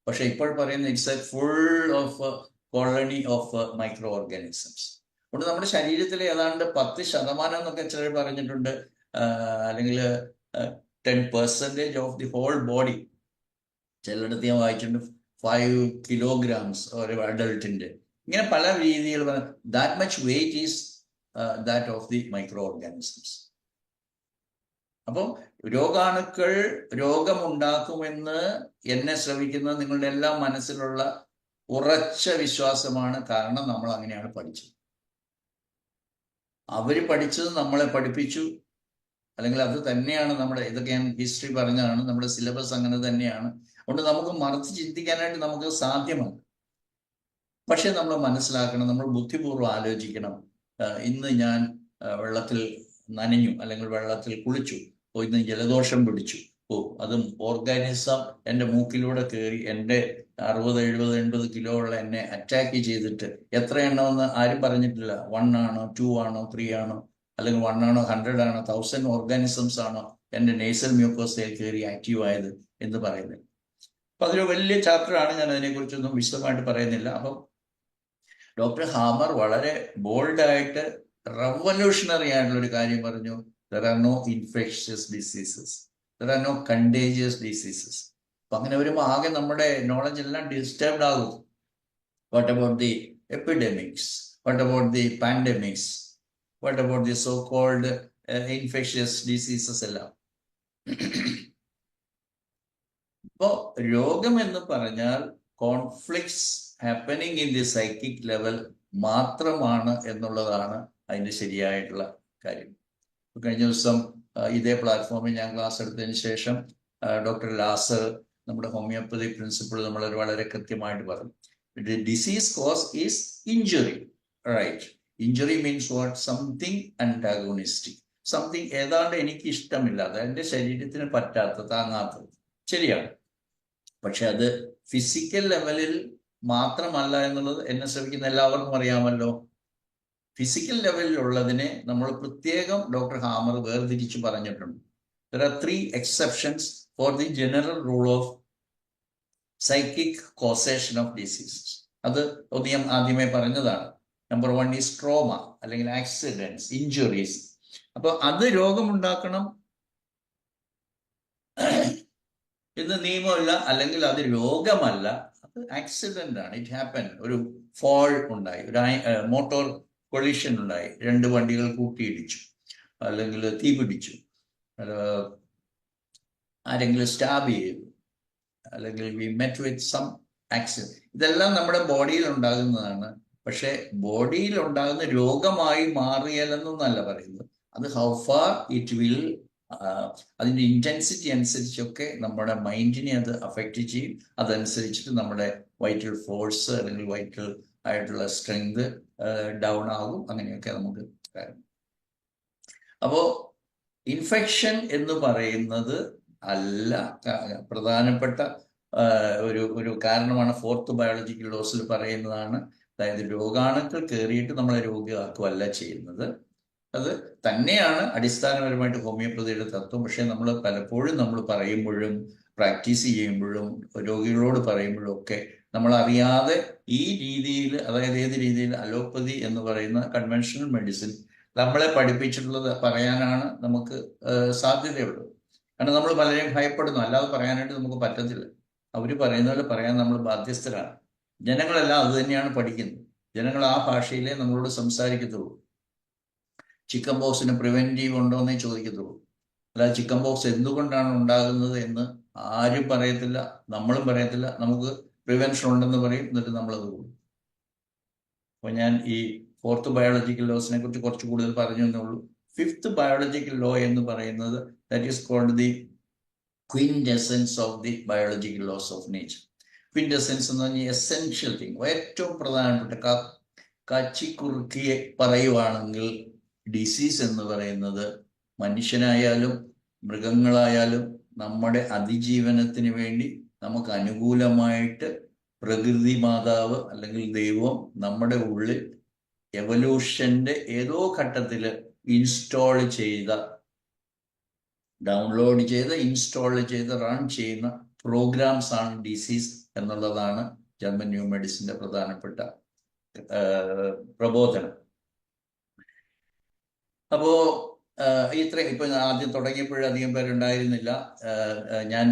പക്ഷെ ഇപ്പോൾ പറയുന്ന it's A full of colony of micro organisms. അതുകൊണ്ട് നമ്മുടെ ശരീരത്തിലെ ഏതാണ്ട് 10% എന്നൊക്കെ ചിലർ പറഞ്ഞിട്ടുണ്ട്, അല്ലെങ്കിൽ 10% ഓഫ് ദി ഹോൾ ബോഡി. ചിലയിടത്ത് ഞാൻ വായിച്ചിട്ടുണ്ട് 5 kilograms ഒരു അഡൾട്ടിന്റെ. ഇങ്ങനെ പല രീതിയിൽ that much wait is that of the micro organisms. അപ്പം രോഗാണുക്കൾ രോഗമുണ്ടാക്കുമെന്ന് എന്നെ ശ്രമിക്കുന്ന നിങ്ങളുടെ എല്ലാം മനസ്സിലുള്ള ഉറച്ച വിശ്വാസമാണ്. കാരണം നമ്മൾ അങ്ങനെയാണ് പഠിച്ചത്. അവര് പഠിച്ചത് നമ്മളെ പഠിപ്പിച്ചു, അല്ലെങ്കിൽ അത് തന്നെയാണ് നമ്മുടെ, ഇതൊക്കെ ഞാൻ ഹിസ്റ്ററി പറഞ്ഞതാണ്, നമ്മുടെ സിലബസ് അങ്ങനെ തന്നെയാണ്. അതുകൊണ്ട് നമുക്ക് മറിച്ച് ചിന്തിക്കാനായിട്ട് നമുക്ക് സാധ്യമാണ്. പക്ഷെ നമ്മൾ മനസ്സിലാക്കണം, നമ്മൾ ബുദ്ധിപൂർവ്വം ആലോചിക്കണം. ഇന്ന് ഞാൻ വെള്ളത്തിൽ നനഞ്ഞു അല്ലെങ്കിൽ വെള്ളത്തിൽ കുളിച്ചു, ഇന്ന് ജലദോഷം പിടിച്ചു, അതും ഓർഗാനിസം എൻ്റെ മൂക്കിലൂടെ കയറി എൻ്റെ 60, 70, 80 കിലോ ഉള്ള എന്നെ അറ്റാക്ക് ചെയ്തിട്ട് എത്ര എണ്ണമെന്ന് ആരും പറഞ്ഞിട്ടില്ല. 1 ആണോ 2 ആണോ 3 ആണോ അല്ലെങ്കിൽ 1 ആണോ 100 ആണോ 1000 ഓർഗാനിസംസ് ആണോ എൻ്റെ നേസൽ മ്യൂക്കോസയിൽ കയറി ആക്റ്റീവ് ആയത് എന്ന് പറയുന്നത്. അപ്പൊ അതൊരു വലിയ ചാപ്റ്ററാണ്, ഞാൻ അതിനെക്കുറിച്ചൊന്നും വിശദമായിട്ട് പറയുന്നില്ല. അപ്പം ഡോക്ടർ ഹാമർ വളരെ ബോൾഡായിട്ട് റവല്യൂഷണറി ആയിട്ടുള്ള ഒരു കാര്യം പറഞ്ഞു. There are no infectious diseases. There are no contagious diseases. അപ്പൊ അങ്ങനെ വരുമ്പോൾ ആകെ നമ്മുടെ നോളജ് എല്ലാം ഡിസ്റ്റർബ്ഡ് ആകും. What about the epidemics, what about the pandemics, what about the so called infectious diseases എല്ലാം. ഇപ്പോ രോഗം എന്ന് പറഞ്ഞാൽ conflicts happening in the psychic level മാത്രമാണ് എന്നുള്ളതാണ് അതിന്റെ ശരിയായിട്ടുള്ള കാര്യം. കഴിഞ്ഞ ദിവസം ഇതേ പ്ലാറ്റ്ഫോമിൽ ഞാൻ ക്ലാസ് എടുത്തതിന് ശേഷം ഡോക്ടർ ലാസർ, നമ്മുടെ ഹോമിയോപ്പതി പ്രിൻസിപ്പിൾ, നമ്മൾ വളരെ കൃത്യമായിട്ട് പറഞ്ഞു. Disease cause is injury, right? Injury means what? Something antagonistic, something ഏതാണ്ട് എനിക്ക് ഇഷ്ടമില്ലാത്ത, എൻ്റെ ശരീരത്തിന് പറ്റാത്ത, താങ്ങാത്തത്. ശരിയാണ്. പക്ഷെ അത് ഫിസിക്കൽ ലെവലിൽ മാത്രമല്ല എന്നുള്ളത് എന്നെ ശ്രമിക്കുന്ന എല്ലാവർക്കും അറിയാമല്ലോ. ഫിസിക്കൽ ലെവലിലുള്ളതിനെ നമ്മൾ പ്രത്യേകം ഡോക്ടർ ഹാമർ വേർതിരിച്ച് പറഞ്ഞിട്ടുണ്ട്. There are 3 exceptions for the general rule of psychic causation of diseases. അത് ഞാൻ ആദ്യമേ പറഞ്ഞതാണ്. നമ്പർ 1 ഈസ് ട്രോമ അല്ലെങ്കിൽ ആക്സിഡൻസ്, ഇഞ്ചുറീസ്. അപ്പൊ അത് രോഗമുണ്ടാക്കണം എന്ന് നിയമമില്ല, അല്ലെങ്കിൽ അത് രോഗമല്ല, അത് ആക്സിഡന്റ് ആണ്. It happen. ഒരു ഫോൾ ഉണ്ടായി, ഒരു മോട്ടോർ കൊളിഷൻ ഉണ്ടായി, 2 വണ്ടികൾ കൂട്ടിയിടിച്ചു, അല്ലെങ്കിൽ തീ പിടിച്ചു, ആരെങ്കിലും സ്റ്റാബ് ചെയ്തു, അല്ലെങ്കിൽ we met with some accident. ഇതെല്ലാം നമ്മുടെ ബോഡിയിൽ ഉണ്ടാകുന്നതാണ്. പക്ഷെ ബോഡിയിൽ ഉണ്ടാകുന്ന രോഗമായി മാറിയാലെന്നൊന്നല്ല പറയുന്നത്. അത് ഹൗ ഫാർ ഇറ്റ് വിൽ, അതിൻ്റെ ഇന്റൻസിറ്റി അനുസരിച്ചൊക്കെ നമ്മുടെ മൈൻഡിനെ അത് അഫക്റ്റ് ചെയ്യും. അതനുസരിച്ചിട്ട് നമ്മുടെ വൈറ്റൽ ഫോഴ്സ് അല്ലെങ്കിൽ വൈറ്റൽ ആയിട്ടുള്ള സ്ട്രെങ്ത് ഡൗൺ ആകും. അങ്ങനെയൊക്കെ നമുക്ക് പറയാം. അപ്പോ ഇൻഫെക്ഷൻ എന്ന് പറയുന്നത് അല്ല പ്രധാനപ്പെട്ട ഒരു കാരണമാണ്. 4th ബയോളജിക്കൽ ലോസിൽ പറയുന്നതാണ്. അതായത് രോഗാണുക്കൾ കയറിയിട്ട് നമ്മളെ രോഗിയാക്കുകയല്ല ചെയ്യുന്നത്. അത് തന്നെയാണ് അടിസ്ഥാനപരമായിട്ട് ഹോമിയോപ്പതിയുടെ തത്വം. പക്ഷെ നമ്മൾ പലപ്പോഴും നമ്മൾ പറയുമ്പോഴും പ്രാക്ടീസ് ചെയ്യുമ്പോഴും രോഗികളോട് പറയുമ്പോഴും ഒക്കെ നമ്മൾ അറിയാതെ ഈ രീതിയിൽ, അതായത് ഏത് രീതിയിൽ, അലോപ്പതി എന്ന് പറയുന്ന കൺവെൻഷണൽ മെഡിസിൻ നമ്മളെ പഠിപ്പിച്ചിട്ടുള്ളത് പറയാനാണ് നമുക്ക് സാധ്യതയുള്ളത്. കാരണം നമ്മൾ പലരെയും ഭയപ്പെടുന്നു, അല്ലാതെ പറയാനായിട്ട് നമുക്ക് പറ്റത്തില്ല. അവർ പറയുന്ന പോലെ പറയാൻ നമ്മൾ ബാധ്യസ്ഥരാണ്. ജനങ്ങളെല്ലാം അത് തന്നെയാണ് പഠിക്കുന്നത്. ജനങ്ങൾ ആ ഭാഷയിലേ നമ്മളോട് സംസാരിക്കത്തുള്ളൂ. ചിക്കൻ ബോക്സിന് പ്രിവെന്റീവ് ഉണ്ടോ എന്നേ ചോദിക്കത്തുള്ളൂ. അല്ലാതെ ചിക്കൻ ബോക്സ് എന്തുകൊണ്ടാണ് ഉണ്ടാകുന്നത് എന്ന് ആരും പറയത്തില്ല, നമ്മളും പറയത്തില്ല. നമുക്ക് പ്രിവെൻഷൻ ഉണ്ടെന്ന് പറയും, എന്നിട്ട് നമ്മളത് കൊടുക്കും. അപ്പോൾ ഞാൻ ഈ 4th ബയോളജിക്കൽ ലോസിനെ കുറിച്ച് കുറച്ച് കൂടുതൽ പറഞ്ഞു എന്നുള്ളൂ. 5th ബയോളജിക്കൽ ലോ എന്ന് പറയുന്നത് that is called the quintessence of the biological laws of nature. Quintessence എന്ന് പറഞ്ഞാൽ എസെൻഷ്യൽ തിങ്, ഏറ്റവും പ്രധാനപ്പെട്ട, കാച്ചിക്കുറുക്കിയെ പറയുവാണെങ്കിൽ ഡിസീസ് എന്ന് പറയുന്നത് മനുഷ്യനായാലും മൃഗങ്ങളായാലും നമ്മുടെ അതിജീവനത്തിന് വേണ്ടി നമുക്ക് അനുകൂലമായിട്ട് പ്രകൃതി മാതാവ് അല്ലെങ്കിൽ ദൈവം നമ്മുടെ ഉള്ളിൽ എവല്യൂഷന്റെ ഏതോ ഘട്ടത്തിൽ ഇൻസ്റ്റാൾ ചെയ്ത, ഡൗൺലോഡ് ചെയ്ത് ഇൻസ്റ്റാൾ ചെയ്ത് റൺ ചെയ്യുന്ന പ്രോഗ്രാംസ് ആണ് ഡിസീസ് എന്നുള്ളതാണ് ജർമ്മൻ ന്യൂ മെഡിസിന്റെ പ്രധാനപ്പെട്ട പ്രബോധനം. അപ്പോ ഇപ്പൊ ആദ്യം തുടങ്ങിയപ്പോഴധികം പേരുണ്ടായിരുന്നില്ല. ഞാൻ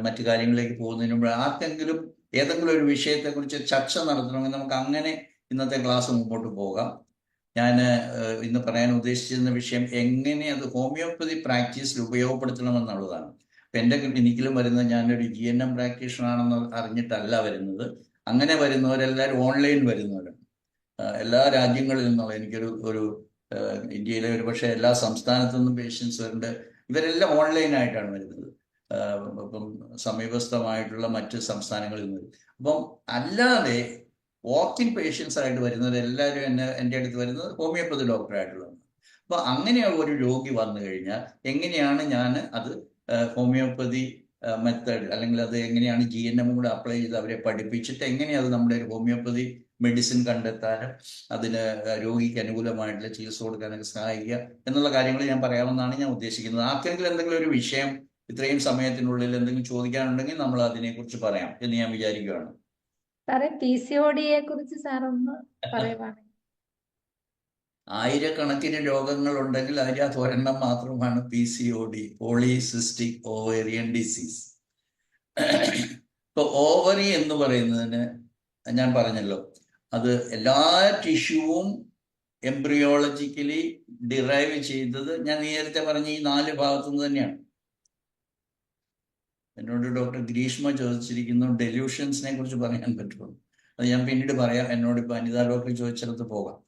മറ്റു കാര്യങ്ങളിലേക്ക് പോകുന്നതിന് മുമ്പ് ആർക്കെങ്കിലും ഏതെങ്കിലും ഒരു വിഷയത്തെക്കുറിച്ച് ചർച്ച നടത്തണമെങ്കിൽ നമുക്ക് അങ്ങനെ ഇന്നത്തെ ക്ലാസ് മുമ്പോട്ട് പോകാം. ഞാൻ ഇന്ന് പറയാൻ ഉദ്ദേശിച്ചിരുന്ന വിഷയം എങ്ങനെ അത് ഹോമിയോപ്പതി പ്രാക്ടീസിൽ ഉപയോഗപ്പെടുത്തണമെന്നുള്ളതാണ്. അപ്പൊ എനിക്കിലും വരുന്നത്, ഞാനൊരു GNM പ്രാക്ടീഷണറാണെന്ന് അറിഞ്ഞിട്ടല്ല വരുന്നത്. അങ്ങനെ വരുന്നവരെല്ലാവരും ഓൺലൈൻ വരുന്നവരാണ്. എല്ലാ രാജ്യങ്ങളിൽ നിന്നുള്ള, എനിക്കൊരു ഇന്ത്യയിലെ ഒരു പക്ഷേ എല്ലാ സംസ്ഥാനത്തു നിന്നും പേഷ്യൻസ് വരുന്നുണ്ട്. ഇവരെല്ലാം ഓൺലൈനായിട്ടാണ് വരുന്നത്. ഇപ്പം സമീപസ്ഥമായിട്ടുള്ള മറ്റ് സംസ്ഥാനങ്ങളിൽ നിന്ന്. അപ്പം അല്ലാതെ വാക്കിൻ പേഷ്യൻസ് ആയിട്ട് വരുന്നത് എല്ലാവരും എൻ്റെ അടുത്ത് വരുന്നത് ഹോമിയോപ്പതി ഡോക്ടറായിട്ടുള്ളതാണ്. അപ്പൊ അങ്ങനെ ഒരു രോഗി വന്നു കഴിഞ്ഞാൽ എങ്ങനെയാണ് ഞാൻ അത് ഹോമിയോപ്പതി മെത്തേഡ്, അല്ലെങ്കിൽ അത് എങ്ങനെയാണ് GNM കൂടെ അപ്ലൈ ചെയ്ത് അവരെ പഠിപ്പിച്ചിട്ട് എങ്ങനെയത് നമ്മുടെ ഒരു ഹോമിയോപ്പതി മെഡിസിൻ കണ്ടെത്താനും അതിന് രോഗിക്ക് അനുകൂലമായിട്ടുള്ള ചികിത്സ കൊടുക്കാനൊക്കെ സഹായിക്കുക എന്നുള്ള കാര്യങ്ങൾ ഞാൻ പറയാമെന്നാണ് ഞാൻ ഉദ്ദേശിക്കുന്നത്. ആർക്കെങ്കിലും എന്തെങ്കിലും ഒരു വിഷയം ഇത്രയും സമയത്തിനുള്ളിൽ എന്തെങ്കിലും ചോദിക്കാനുണ്ടെങ്കിൽ നമ്മൾ അതിനെക്കുറിച്ച് പറയാം എന്ന് ഞാൻ വിചാരിക്കുകയാണ്. സാറേ, PCODയെ കുറിച്ച് സാർ ഒന്ന് പറയുവാണെങ്കിൽ. ആയിരക്കണക്കിന് രോഗങ്ങൾ ഉണ്ടെങ്കിൽ അതിനകത്ത് ഒരെണ്ണം മാത്രമാണ് PCOD, പോളിസിസ്റ്റിക് ഓവേറിയൻ ഡിസീസ്. ഇപ്പൊ ഓവറി എന്ന് പറയുന്നതിന് ഞാൻ പറഞ്ഞല്ലോ, അത് എല്ലാ ടിഷ്യൂവും എംബ്രിയോളജിക്കലി ഡിറൈവ് ചെയ്തത് ഞാൻ നേരത്തെ പറഞ്ഞ ഈ 4 ഭാഗത്തു നിന്ന് തന്നെയാണ്. എന്നോട് ഡോക്ടർ ഗ്രീഷ്മ ചോദിച്ചിരിക്കുന്നു ഡെലൂഷൻസിനെ കുറിച്ച് പറയാൻ പറ്റുമോ. അത് ഞാൻ പിന്നീട് പറയാം. എന്നോട് ഇപ്പൊ അനിത ഡോക്ടർ ചോദിച്ചിടത്ത് പോകാം.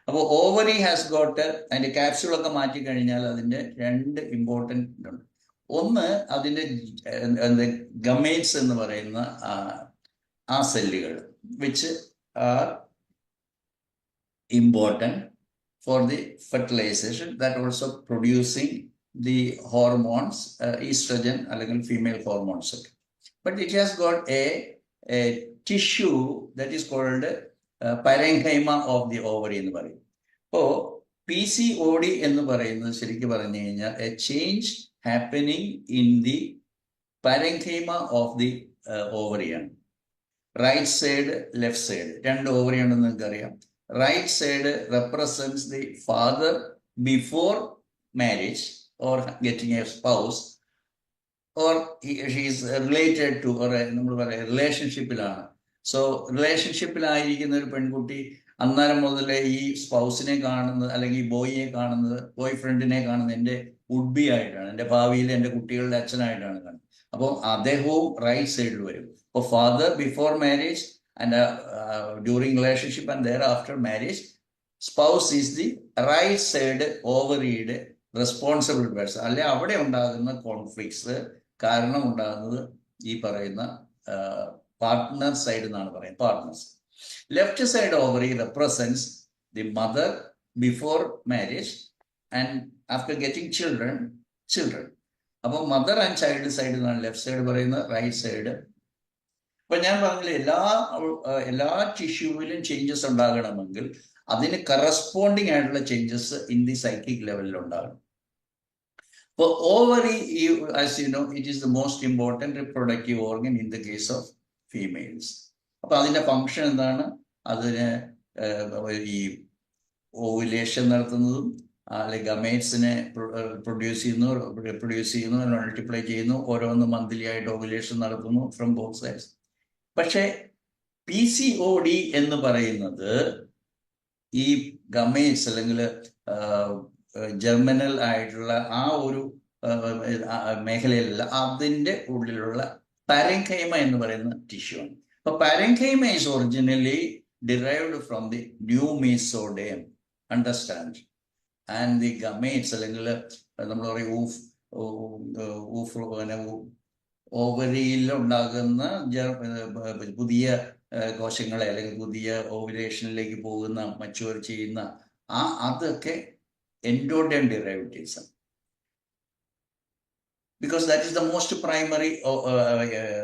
അപ്പോൾ ഓവറി ഹാസ് ഗോട്ട്, അതിന്റെ ക്യാപ്സ്യൂളൊക്കെ മാറ്റി കഴിഞ്ഞാൽ അതിന്റെ 2 ഇമ്പോർട്ടൻ്റ് ഉണ്ട്. ഒന്ന്, അതിന്റെ ഗമേറ്റ്സ് എന്ന് പറയുന്ന ആ സെല്ലുകൾ which are important for the fertilization, that also producing the hormones, estrogen അല്ലെങ്കിൽ female hormones. But it has got a tissue that is called parenchyma of the ovary എന്ന് പറയും. അപ്പോൾ PCOD എന്ന് പറയുന്നത് ശരിക്കും പറഞ്ഞു കഴിഞ്ഞാൽ a change happening in the parenchyma of the ovary ആണ്. Right side, left side 2 ovary ഉണ്ടെന്ന് നിങ്ങൾക്ക് അറിയാം. right side represents the father before marriage or getting a spouse, or she is related to, or നമ്മൾ പറയാം റിലേഷൻഷിപ്പിലാണ്. So റിലേഷൻഷിപ്പിലായിരിക്കുന്ന ഒരു പെൺകുട്ടി അന്നേരം മുതലേ ഈ സ്പൗസിനെ കാണുന്നത്, അല്ലെങ്കിൽ ബോയിയെ കാണുന്നത്, ബോയ് ഫ്രണ്ടിനെ കാണുന്നത് എൻ്റെ വുഡ് ബി ആയിട്ടാണ്, എൻ്റെ ഭാവിയിൽ എൻ്റെ കുട്ടികളുടെ അച്ഛനായിട്ടാണ് കാണുന്നത്. അപ്പോൾ അദ്ദേഹവും റൈറ്റ് സൈഡിൽ വരും. അപ്പോൾ father before marriage and during relationship and there after marriage, spouse is the right side ഓവറിയുടെ റെസ്പോൺസിബിൾ പേഴ്സൺ. അല്ലെ അവിടെ ഉണ്ടാകുന്ന കോൺഫ്ലിക്ട്സ് കാരണം ഉണ്ടാകുന്നത് ഈ പറയുന്ന പാർട്ട്ണർ സൈഡ് എന്നാണ് പറയുന്നത്, partners. Left side ovary represents the mother before marriage and after getting children. അപ്പൊ മദർ ആൻഡ് ചൈൽഡ് സൈഡ് എന്നാണ് ലെഫ്റ്റ് സൈഡ് പറയുന്നത്, റൈറ്റ് സൈഡ്. അപ്പൊ ഞാൻ പറഞ്ഞില്ല, എല്ലാ ടിഷ്യൂവിലും ചേഞ്ചസ് ഉണ്ടാകണമെങ്കിൽ അതിന് കറസ്പോണ്ടിങ് ആയിട്ടുള്ള ചേഞ്ചസ് ഇൻ ദി സൈക്കിക് ലെവലിൽ ഉണ്ടാകണം. For ovary, as you know, it is the most important reproductive organ in the case of females. അപ്പൊ അതിന്റെ ഫങ്ഷൻ എന്താണ്? അതിന് ഈ ഓവുലേഷൻ നടത്തുന്നതും, അല്ലെങ്കിൽ ഗമേറ്റ്സിനെ പ്രൊഡ്യൂസ് ചെയ്യുന്നു, മൾട്ടിപ്ലൈ ചെയ്യുന്നു, ഓരോന്ന് മന്ത്ലി ആയിട്ട് ഓവുലേഷൻ നടത്തുന്നു ഫ്രം ബോത്ത് സൈഡ്സ്. പക്ഷെ PCOD എന്ന് പറയുന്നത് ഈ ഗമേറ്റ്സ് അല്ലെങ്കിൽ ജെർമിനൽ ആയിട്ടുള്ള ആ ഒരു മേഖലയിലല്ല, അതിൻ്റെ ഉള്ളിലുള്ള പാരൻകൈമ എന്ന് പറയുന്ന ടിഷ്യൂ ആണ്. അപ്പൊ parenchyma is originally derived from the new mesoderm, understand. And the gametes അല്ലെങ്കിൽ നമ്മൾ പറയും ഓവറിയിൽ ഉണ്ടാകുന്ന പുതിയ കോശങ്ങളെ, അല്ലെങ്കിൽ പുതിയ ഓവുലേഷനിലേക്ക് പോകുന്ന, മച്ചുവർ ചെയ്യുന്ന അതൊക്കെ endoderm derivatives, because that is the most primary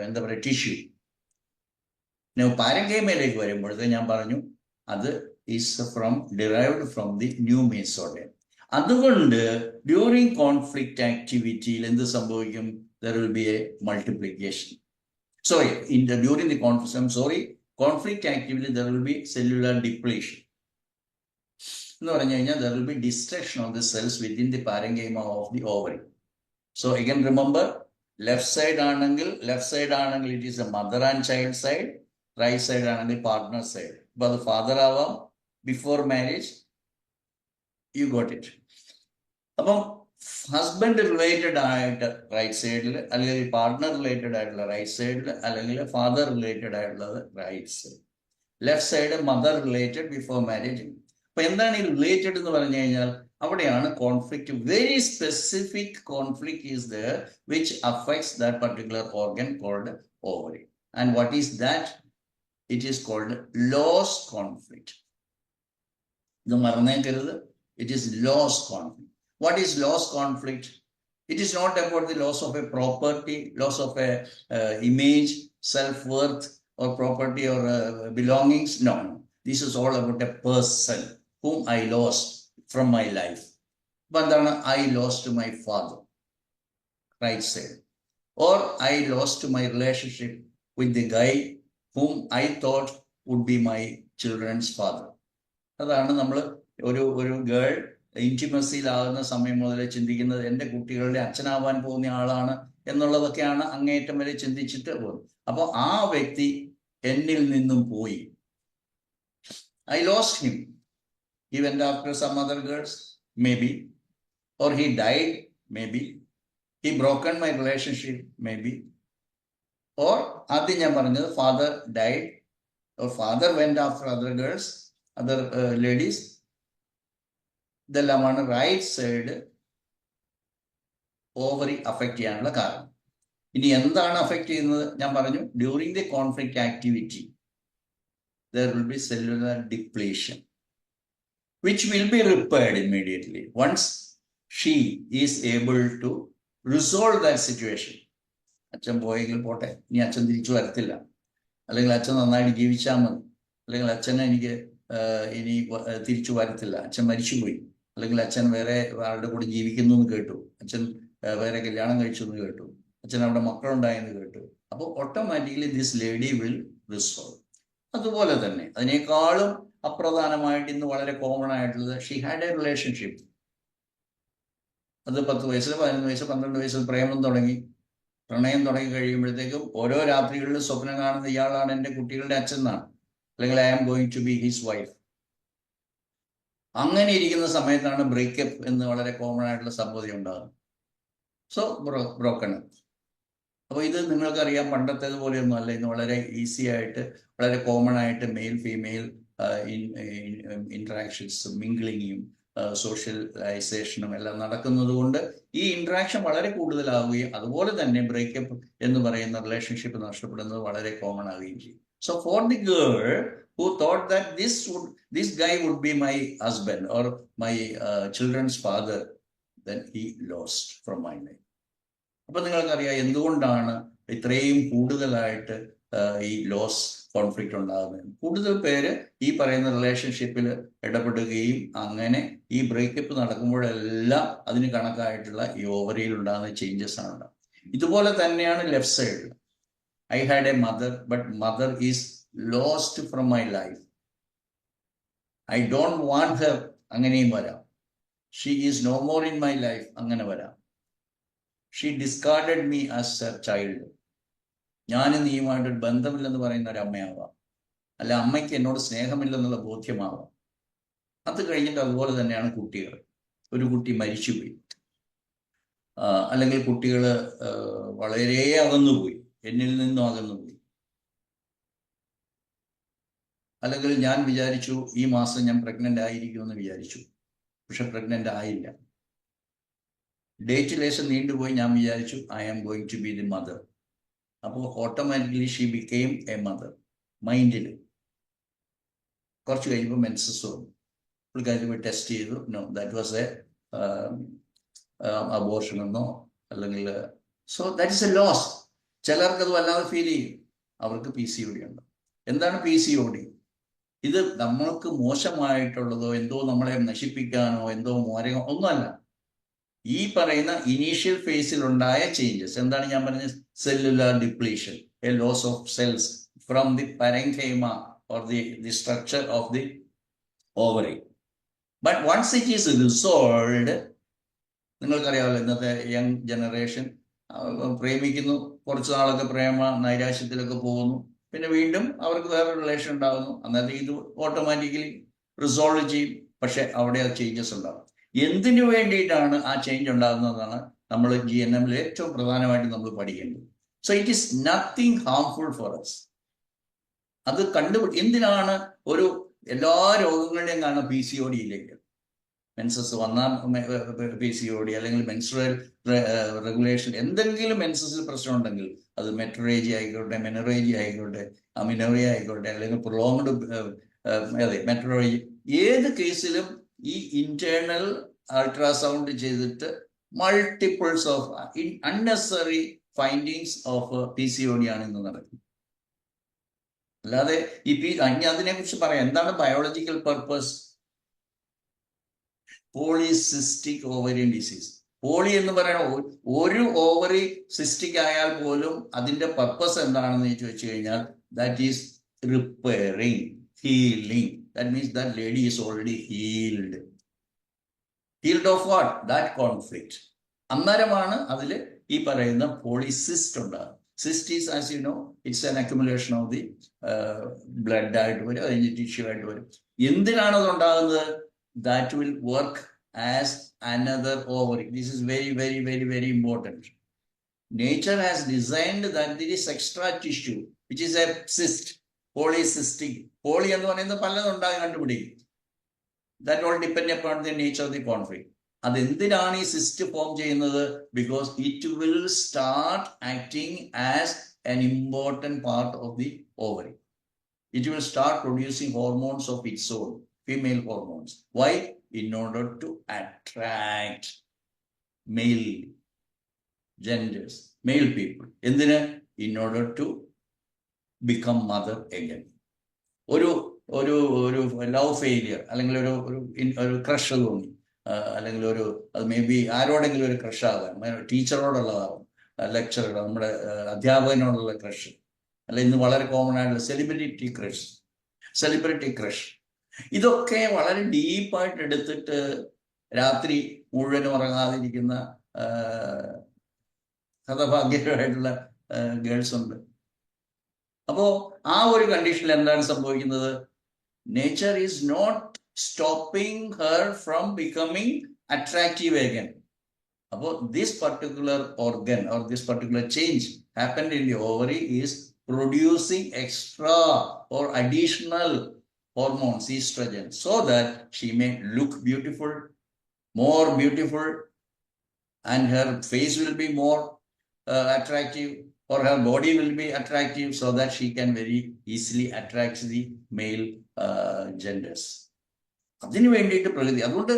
എന്താ പറയുക ടിഷ്യൂ. പാരൻകൈമയിലേക്ക് വരുമ്പോഴത്തെ ഞാൻ പറഞ്ഞു അത് is derived from the new mesoderm. അതുകൊണ്ട് ഡ്യൂറിങ് കോൺഫ്ലിക്റ്റ് ആക്ടിവിറ്റിയിൽ എന്ത് സംഭവിക്കും? there will be a multiplication. During the conflict activity there will be cellular depletion. എന്ന് പറഞ്ഞു കഴിഞ്ഞാൽ there will be destruction of the cells within the parenchyma of the ovary. So again remember, left side ആണെങ്കിൽ it is the mother and child side, right side ആണെങ്കിൽ partner side. അപ്പോൾ അത് father ആവാം, before marriage, you got it. അപ്പം husband related ആയിട്ട് right സൈഡിൽ, അല്ലെങ്കിൽ partner related ആയിട്ടുള്ള റൈറ്റ് സൈഡിൽ, അല്ലെങ്കിൽ ഫാദർ റിലേറ്റഡ് ആയിട്ടുള്ളത് right side. Left side mother related before marriage. അപ്പൊ എന്താണ് ഈ റിലേറ്റഡ് എന്ന് പറഞ്ഞു കഴിഞ്ഞാൽ അവിടെയാണ് conflict. Very specific conflict is there which affects that particular organ called ovary. And what is that? It is called loss conflict. ഇത് മറന്നേക്കരുത്, it is loss conflict. What is loss conflict? It is not about the loss of a property, loss of a image, self-worth, or property, or belongings. No. This is all about a person whom I lost from my life. But then I lost my father, right side. Or I lost my relationship with the guy whom I thought would be my children's father. അതാണ് നമ്മൾ ഒരു girl ഇൻറ്റിമസിയിലാകുന്ന സമയം മുതലേ ചിന്തിക്കുന്നത് എൻ്റെ കുട്ടികളുടെ അച്ഛനാവാൻ പോകുന്ന ആളാണ് എന്നുള്ളതൊക്കെയാണ് അങ്ങേയറ്റം വരെ ചിന്തിച്ചിട്ട് പോകും. അപ്പോൾ ആ വ്യക്തി എന്നിൽ നിന്നും പോയി. I lost him. He went after some other girls, maybe. Or he died, maybe. He broken my relationship, maybe. Or ആദ്യം ഞാൻ പറഞ്ഞത് father died, or father went after other girls, other ladies. ഇതെല്ലാമാണ് റൈറ്റ് സൈഡ് ഓവറി അഫക്റ്റ് ചെയ്യാനുള്ള കാരണം. ഇനി എന്താണ് affect ചെയ്യുന്നത്? ഞാൻ പറഞ്ഞു, during the conflict activity there will be cellular depletion, which will be repaired immediately once she is able to resolve that situation. അച്ഛൻ പോയെങ്കിൽ പോട്ടെ, ഇനി അച്ഛൻ തിരിച്ചു വരത്തില്ല, അല്ലെങ്കിൽ അച്ഛൻ നന്നായിട്ട് ജീവിച്ചാൽ മതി, അല്ലെങ്കിൽ അച്ഛനെ എനിക്ക് ഇനി തിരിച്ചു വരത്തില്ല, അച്ഛൻ മരിച്ചുപോയി, അല്ലെങ്കിൽ അച്ഛൻ വേറെ ആളുടെ കൂടെ ജീവിക്കുന്നു എന്ന് കേട്ടു, അച്ഛൻ വേറെ കല്യാണം കഴിച്ചു എന്ന് കേട്ടു, അച്ഛൻ അവിടെ മക്കളുണ്ടായെന്ന് കേട്ടു. അപ്പോൾ automatically this lady will resolve. അതുപോലെ തന്നെ അതിനേക്കാളും അപ്രധാനമായിട്ട് ഇന്ന് വളരെ കോമൺ ആയിട്ടുള്ളത് ഷീ ഹാഡ് എ റിലേഷൻഷിപ്പ്. അത് 10 വയസ്സിൽ 11 വയസ്സ് 12 വയസ്സിൽ പ്രേമം തുടങ്ങി, പ്രണയം തുടങ്ങി കഴിയുമ്പോഴത്തേക്കും ഓരോ രാത്രികളിലും സ്വപ്നം കാണുന്ന ഇയാളാണ് എൻ്റെ കുട്ടികളുടെ അച്ഛൻ എന്നാണ്, അല്ലെങ്കിൽ I am going to be his wife. അങ്ങനെ ഇരിക്കുന്ന സമയത്താണ് ബ്രേക്കപ്പ് എന്ന് വളരെ കോമൺ ആയിട്ടുള്ള സംഭവം ഉണ്ടാകുന്നത്. So broken. അപ്പോൾ ഇത് നിങ്ങൾക്കറിയാം, പണ്ടത്തേതുപോലെയൊന്നും അല്ല. ഇന്ന് വളരെ ഈസി ആയിട്ട്, വളരെ കോമൺ ആയിട്ട് മെയിൽ ഫീമെയിൽ ഇന്ററാക്ഷൻസും മിംഗ്ലിങ്ങും സോഷ്യലൈസേഷനും എല്ലാം നടക്കുന്നത് കൊണ്ട് ഈ ഇന്ററാക്ഷൻ വളരെ കൂടുതലാവുകയും അതുപോലെ തന്നെ ബ്രേക്കപ്പ് എന്ന് പറയുന്ന റിലേഷൻഷിപ്പ് നഷ്ടപ്പെടുന്നത് വളരെ കോമൺ ആവുകയും ചെയ്യും. So for the girl who thought that this guy would be my husband or my children's father, then he lost from my life. അപ്പൊ നിങ്ങൾക്കറിയാം എന്തുകൊണ്ടാണ് ഇത്രയും കൂടുതലായിട്ട് ഈ ലോസ് കോൺഫ്ലിക്റ്റ് ഉണ്ടാകുന്നത്. കൂടുതൽ പേര് ഈ പറയുന്ന റിലേഷൻഷിപ്പിൽ ഇടപെടുകയും അങ്ങനെ ഈ ബ്രേക്കപ്പ് നടക്കുമ്പോഴെല്ലാം അതിന് കണക്കായിട്ടുള്ള ഈ ഓവറിയിൽ ഉണ്ടാകുന്ന ചേഞ്ചസ് ആണ് ഉണ്ടാകുന്നത്. ഇതുപോലെ തന്നെയാണ് ലെഫ്റ്റ് സൈഡിൽ. I had a mother, but mother is lost from my life. I don't want her, അങ്ങനെയും വരാം. She is no more in my life, അങ്ങനെ വരാം. She discarded me as a child. ഞാനും നീയുമായിട്ടൊരു ബന്ധമില്ലെന്ന് പറയുന്ന ഒരു അമ്മയാവാം, അല്ല അമ്മയ്ക്ക് എന്നോട് സ്നേഹമില്ലെന്നുള്ള ബോധ്യമാവാം. അത് കഴിഞ്ഞിട്ട് അതുപോലെ തന്നെയാണ് കുട്ടികൾ. ഒരു കുട്ടി മരിച്ചുപോയി, അല്ലെങ്കിൽ കുട്ടികൾ വളരെ അകന്നുപോയി, എന്നിൽ നിന്നും അകന്നുപോയി. അല്ലെങ്കിൽ ഞാൻ വിചാരിച്ചു ഈ മാസം ഞാൻ പ്രഗ്നന്റ് ആയിരിക്കുമെന്ന് വിചാരിച്ചു, പക്ഷെ പ്രഗ്നന്റ് ആയില്ല. ഡേറ്റ് ലേശം നീണ്ടുപോയി, ഞാൻ വിചാരിച്ചു I am going to be the mother. അപ്പോൾ automatically she became a mother മൈൻഡിൽ. കുറച്ച് കഴിയുമ്പോൾ മെൻസസ് വന്നു. പുള്ളിക്കാരി പോയി ടെസ്റ്റ് ചെയ്തു, no that was a abortion എന്നോ അല്ലെങ്കിൽ. So that is a loss. ചിലർക്ക് അത് വല്ലാതെ ഫീൽ ചെയ്യും, അവർക്ക് PCOD ഉണ്ട്. എന്താണ് PCOD? ഇത് നമ്മൾക്ക് മോശമായിട്ടുള്ളതോ എന്തോ നമ്മളെ നശിപ്പിക്കാനോ എന്തോ മോരോ ഒന്നുമല്ല. ഈ പറയുന്ന ഇനീഷ്യൽ ഫേസിൽ ഉണ്ടായ ചേഞ്ചസ് എന്താണ് ഞാൻ പറഞ്ഞത്? Cellular depletion, a loss of cells from the parenchyma or the structure of the ovary. But once it is resolved, നിങ്ങൾക്കറിയാമല്ലോ ഇന്നത്തെ യങ് ജനറേഷൻ പ്രേമിക്കുന്നു, കുറച്ച് നാളൊക്കെ പ്രേമ നൈരാശ്യത്തിലൊക്കെ പോകുന്നു, പിന്നെ വീണ്ടും അവർക്ക് വേറെ റിലേഷൻ ഉണ്ടാകുന്നു. അന്നേരം ഇത് ഓട്ടോമാറ്റിക്കലി റിസോൾവ് ചെയ്യും. പക്ഷെ അവിടെ ആ ചേഞ്ചസ് ഉണ്ടാകും. എന്തിനു വേണ്ടിയിട്ടാണ് ആ ചേഞ്ച് ഉണ്ടാകുന്നതാണ് നമ്മൾ GNM ഏറ്റവും പ്രധാനമായിട്ട് നമ്മൾ പഠിക്കേണ്ടത്. So it is nothing harmful for us. അത് എന്തിനാണ് ഒരു എല്ലാ രോഗങ്ങളുടെയും കാരണം PCOD ഇല്ലെങ്കിൽ, മെൻസസ് വന്നാൽ PCOD അല്ലെങ്കിൽ മെൻസ്ട്രുവൽ റെഗുലേഷൻ, എന്തെങ്കിലും മെൻസസിൽ പ്രശ്നം ഉണ്ടെങ്കിൽ അത് മെട്രേജി ആയിക്കോട്ടെ, മെനറേജി ആയിക്കോട്ടെ, അമിനോറിയ ആയിക്കോട്ടെ, അല്ലെങ്കിൽ പ്രൊലോങ്ഡ് മെട്രോളജി, ഏത് കേസിലും ഈ ഇന്റേണൽ അൾട്രാസൗണ്ട് ചെയ്തിട്ട് multiples of unnecessary findings of PCOD ആണ് ഇന്ന് നടക്കുന്നത്. അല്ലാതെ അതിനെ കുറിച്ച് പറയാം. എന്താണ് biological purpose? Polycystic ovarian disease. Poly എന്ന് പറയുന്ന ഒരു ഓവറി സിസ്റ്റിക് ആയാൽ പോലും അതിന്റെ പർപ്പസ് എന്താണെന്ന് ചോദിച്ചു കഴിഞ്ഞാൽ that is repairing, healing. That means that lady is already healed. Healed of what? That conflict. അന്നേരമാണ് അതിൽ ഈ പറയുന്ന പോളിസിസ്റ്റ് ഉണ്ടാകുന്നത്. Cyst is, as you know, it's an accumulation of the blood ആയിട്ട് വരും, അതിന് ടിഷ്യൂ ആയിട്ട് വരും. എന്തിനാണ് അത് ഉണ്ടാകുന്നത്? That will work as another ovary. This is very, very, very, very important. Nature has designed that there is extra tissue, which is a cyst, polycystic. Poly എന്ന് പറയുന്നത് പലതും ഉണ്ടാകാൻ കണ്ടുപിടിക്കും. That all depend upon the nature of the conflict. അതെന്തിനാണ് ഈ cyst form ചെയ്യുന്നത്? Because it will start acting as an important part of the ovary. It will start producing hormones of its own, female hormones. Why? In order to attract male genders, male people. എന്തിന്? In order to become mother again. ഒരു love failure അല്ലെങ്കിൽ ഒരു crush തോന്നി, അല്ലെങ്കിൽ അത് may be ആരോടെങ്കിലും ഒരു crush ആകാം, ടീച്ചറോടുള്ളതാവും, ലെക്ചറർ, നമ്മുടെ അധ്യാപകനോടുള്ള ക്രഷ്, അല്ല ഇന്ന് വളരെ കോമൺ ആയിട്ടുള്ള സെലിബ്രിറ്റി ക്രഷ്. Celebrity crush. ഇതൊക്കെ വളരെ ഡീപ്പായിട്ട് എടുത്തിട്ട് രാത്രി മുഴുവനും ഉറങ്ങാതിരിക്കുന്ന ഹതഭാഗ്യരായിട്ടുള്ള ഗേൾസ് ഉണ്ട്. അപ്പോ ആ ഒരു കണ്ടീഷനിൽ എന്താണ് സംഭവിക്കുന്നത്? Nature is not stopping her from becoming attractive again. അപ്പോൾ this particular organ or this particular change happened in the ovary is producing extra or additional hormones, estrogen, so that she may look beautiful, more beautiful, and her face will be more attractive, or her body will be attractive, so that she can very easily attract the male genders. അതിനു വേണ്ടിയിട്ട് പ്രകൃതി. അതുകൊണ്ട്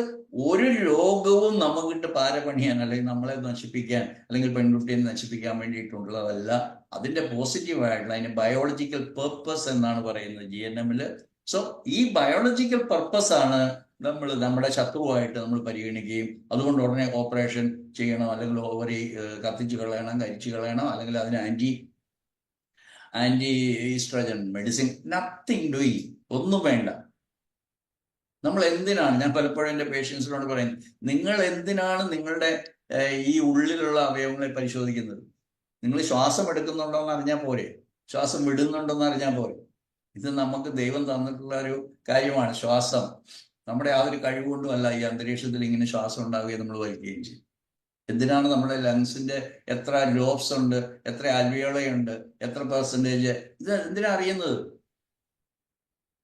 ഒരു രോഗവും നമുക്കിട്ട് പാരപണിയാൻ അല്ലെങ്കിൽ നമ്മളെ നശിപ്പിക്കാൻ അല്ലെങ്കിൽ പെൺകുട്ടിയെ നശിപ്പിക്കാൻ വേണ്ടിയിട്ടുള്ളതല്ല. അതിന്റെ പോസിറ്റീവായിട്ടുള്ള അതിന് ബയോളജിക്കൽ പർപ്പസ് എന്നാണ് പറയുന്നത് GNM-ല്. സോ ഈ ബയോളജിക്കൽ പർപ്പസ് ആണ് നമ്മൾ നമ്മുടെ ശത്രുവായിട്ട് നമ്മൾ പരിഗണിക്കുകയും അതുകൊണ്ട് ഉടനെ ഓപ്പറേഷൻ ചെയ്യണം, അല്ലെങ്കിൽ ഓവറി കത്തിച്ചു കളയണം, കരിച്ചു കളയണം, അല്ലെങ്കിൽ അതിന് anti estrogen medicine, nothing doing, ഒന്നും വേണ്ട. നമ്മൾ എന്തിനാണ്, ഞാൻ പലപ്പോഴും എൻ്റെ പേഷ്യൻസിനോട് പറയുന്നത്, നിങ്ങൾ എന്തിനാണ് നിങ്ങളുടെ ഈ ഉള്ളിലുള്ള അവയവങ്ങളെ പരിശോധിക്കുന്നത്? നിങ്ങൾ ശ്വാസം എടുക്കുന്നുണ്ടോ എന്ന് അറിഞ്ഞാൽ പോരെ, ശ്വാസം വിടുന്നുണ്ടോ എന്ന് അറിഞ്ഞാൽ പോരെ. ഇത് നമുക്ക് ദൈവം തന്നിട്ടുള്ള ഒരു കാര്യമാണ്. ശ്വാസം നമ്മുടെ യാതൊരു കഴിവുകൊണ്ടും അല്ല ഈ അന്തരീക്ഷത്തിൽ ഇങ്ങനെ ശ്വാസം ഉണ്ടാവുകയും നമ്മൾ വലിക്കുകയും ചെയ്യും. എന്തിനാണ് നമ്മുടെ ലങ്സിന്റെ എത്ര ലോബ്സ് ഉണ്ട്, എത്ര ആൽവിയോളയുണ്ട്, എത്ര പെർസെൻറ്റേജ്, ഇത് എന്തിനാ അറിയുന്നത്?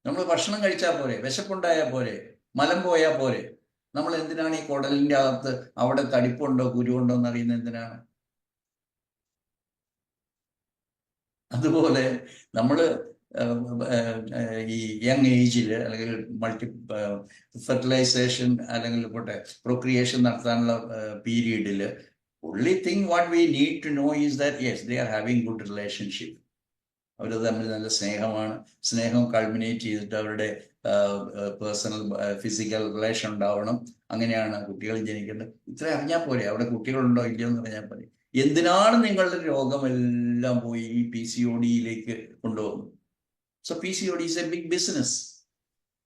നമ്മൾ ഭക്ഷണം കഴിച്ചാൽ പോരെ, വിശപ്പുണ്ടായാൽ പോരെ, മലം പോയാൽ പോരെ. നമ്മൾ എന്തിനാണ് ഈ കുടലിന്റെ അകത്ത് അവിടെ തടിപ്പുണ്ടോ കുരുവുണ്ടോ എന്ന് അറിയുന്നത് എന്തിനാണ്? അതുപോലെ നമ്മൾ ഈ യങ് ഏജിൽ അല്ലെങ്കിൽ ഫെർട്ടിലൈസേഷൻ അല്ലെങ്കിൽ പോട്ടെ പ്രൊക്രിയേഷൻ നടത്താനുള്ള പീരീഡിൽ only thing what we need to know is that yes, they are having good relationship. അവർ തമ്മിൽ നല്ല സ്നേഹമാണ്. സ്നേഹം കൾമിനേറ്റ് ചെയ്തിട്ട് അവരുടെ പേഴ്സണൽ ഫിസിക്കൽ റിലേഷൻ ഉണ്ടാവണം. അങ്ങനെയാണ് കുട്ടികൾ ജനിക്കേണ്ടത്. ഇത്ര അറിഞ്ഞാൽ പോരെ, അവിടെ കുട്ടികളുണ്ടോ ഇല്ലയോ എന്ന് അറിഞ്ഞാൽ പോരെ. എന്തിനാണ് നിങ്ങളുടെ രോഗമെല്ലാം പോയി ഈ PCOD-യിലേക്ക് കൊണ്ടുപോകുന്നത്? So PCOD is a big business.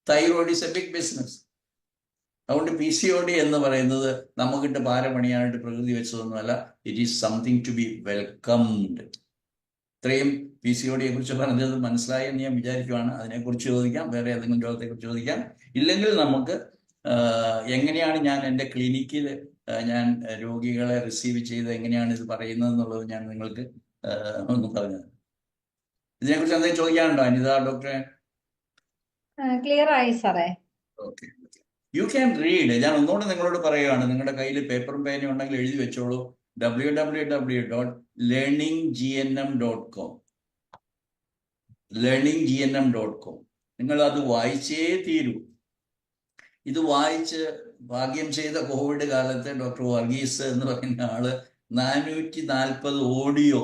Thyroid is a big business. അതുകൊണ്ട് PCOD എന്ന് പറയുന്നത് നമുക്കിട്ട് പാരപണിയാനായിട്ട് പ്രകൃതി വെച്ചതൊന്നുമല്ല. It is something to be welcomed. ഇത്രയും PCOD-യെ കുറിച്ച് പറഞ്ഞത് മനസ്സിലായി എന്ന് ഞാൻ വിചാരിക്കുവാണ്. അതിനെക്കുറിച്ച് ചോദിക്കാം, വേറെ ഏതെങ്കിലും രോഗത്തെക്കുറിച്ച് ചോദിക്കാം. ഇല്ലെങ്കിൽ നമുക്ക് എങ്ങനെയാണ് ഞാൻ എൻ്റെ ക്ലിനിക്കിൽ ഞാൻ രോഗികളെ റിസീവ് ചെയ്ത് എങ്ങനെയാണ് ഇത് പറയുന്നത് എന്നുള്ളത് ഞാൻ നിങ്ങൾക്ക് ഒന്ന് പറഞ്ഞത്. ഇതിനെക്കുറിച്ച് എന്തെങ്കിലും ചോദിക്കാനുണ്ടോ അനിത ഡോക്ടറെ? ക്ലിയർ ആയി സാറേ. Okay, you can read. ഞാൻ ഒന്നുകൂടെ നിങ്ങളോട് പറയുകയാണ്, നിങ്ങളുടെ കയ്യിൽ പേപ്പറും പേനയും ഉണ്ടെങ്കിൽ എഴുതി വെച്ചോളൂ. www.learninggnm.com learninggnm.com. നിങ്ങൾ അത് വായിച്ചേ തീരൂ. ഇത് വായിച്ച് ഭാഗ്യം ചെയ്ത കോവിഡ് കാലത്ത് ഡോക്ടർ വർഗീസ് എന്ന് പറയുന്ന ആള് 440 ഓഡിയോ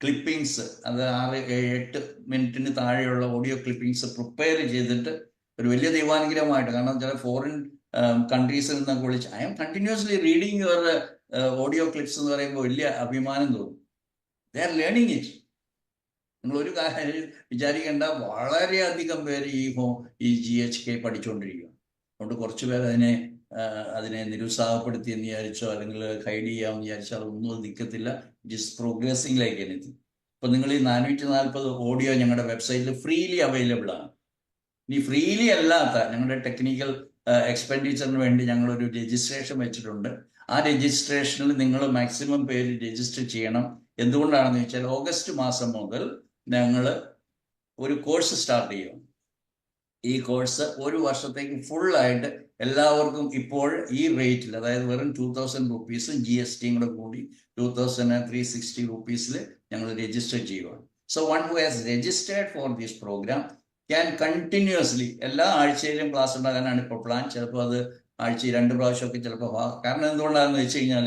ക്ലിപ്പിങ്സ്, അത് 6-8 മിനിറ്റിന് താഴെയുള്ള ഓഡിയോ ക്ലിപ്പിങ്സ് പ്രിപ്പയർ ചെയ്തിട്ട് ഒരു വലിയ ദൈവാനുഗ്രഹമായിട്ട്, കാരണം ചില ഫോറിൻ കൺട്രീസിൽ നിന്നൊക്കെ വിളിച്ച് I am continuously reading your audio clips എന്ന് പറയുമ്പോൾ വലിയ അഭിമാനം തോന്നും. They are learning it. നിങ്ങൾ ഒരു കാര്യം വിചാരിക്കേണ്ട, വളരെയധികം പേര് ഈ GHK പഠിച്ചുകൊണ്ടിരിക്കുക. അതുകൊണ്ട് കുറച്ച് പേർ അതിനെ നിരുത്സാഹപ്പെടുത്തി എന്ന് വിചാരിച്ചോ അല്ലെങ്കിൽ ഹൈഡ് ചെയ്യാമെന്ന് വിചാരിച്ചോ അതൊന്നും നിൽക്കത്തില്ല. It is progressing like anything. ഇപ്പം നിങ്ങൾ ഈ 440 ഓഡിയോ ഞങ്ങളുടെ വെബ്സൈറ്റിൽ ഫ്രീലി അവൈലബിൾ ആണ്. ഇനി ഫ്രീലി അല്ലാത്ത ഞങ്ങളുടെ ടെക്നിക്കൽ എക്സ്പെൻഡിച്ചറിന് വേണ്ടി ഞങ്ങളൊരു രജിസ്ട്രേഷൻ വെച്ചിട്ടുണ്ട്. ആ രജിസ്ട്രേഷനിൽ നിങ്ങൾ മാക്സിമം പേര് രജിസ്റ്റർ ചെയ്യണം. എന്തുകൊണ്ടാണെന്ന് വെച്ചാൽ ഓഗസ്റ്റ് മാസം മുതൽ ഞങ്ങൾ ഒരു കോഴ്സ് സ്റ്റാർട്ട് ചെയ്യും. ഈ കോഴ്സ് ഒരു വർഷത്തേക്ക് ഫുള്ളായിട്ട് എല്ലാവർക്കും ഇപ്പോൾ ഈ റേറ്റിൽ, അതായത് വെറും 2000 റുപ്പീസും GST കൂടെ കൂടി 2360 റുപ്പീസിൽ ഞങ്ങൾ രജിസ്റ്റർ ചെയ്യുകയാണ്. So one who has registered for this programme can continuously എല്ലാ ആഴ്ചയിലും ക്ലാസ് ഉണ്ടാകാനാണ് ഇപ്പോൾ പ്ലാൻ. ചിലപ്പോൾ അത് ആഴ്ചയിൽ 2 പ്രാവശ്യമൊക്കെ ചിലപ്പോൾ. കാരണം എന്തുകൊണ്ടാണെന്ന് വെച്ച് കഴിഞ്ഞാൽ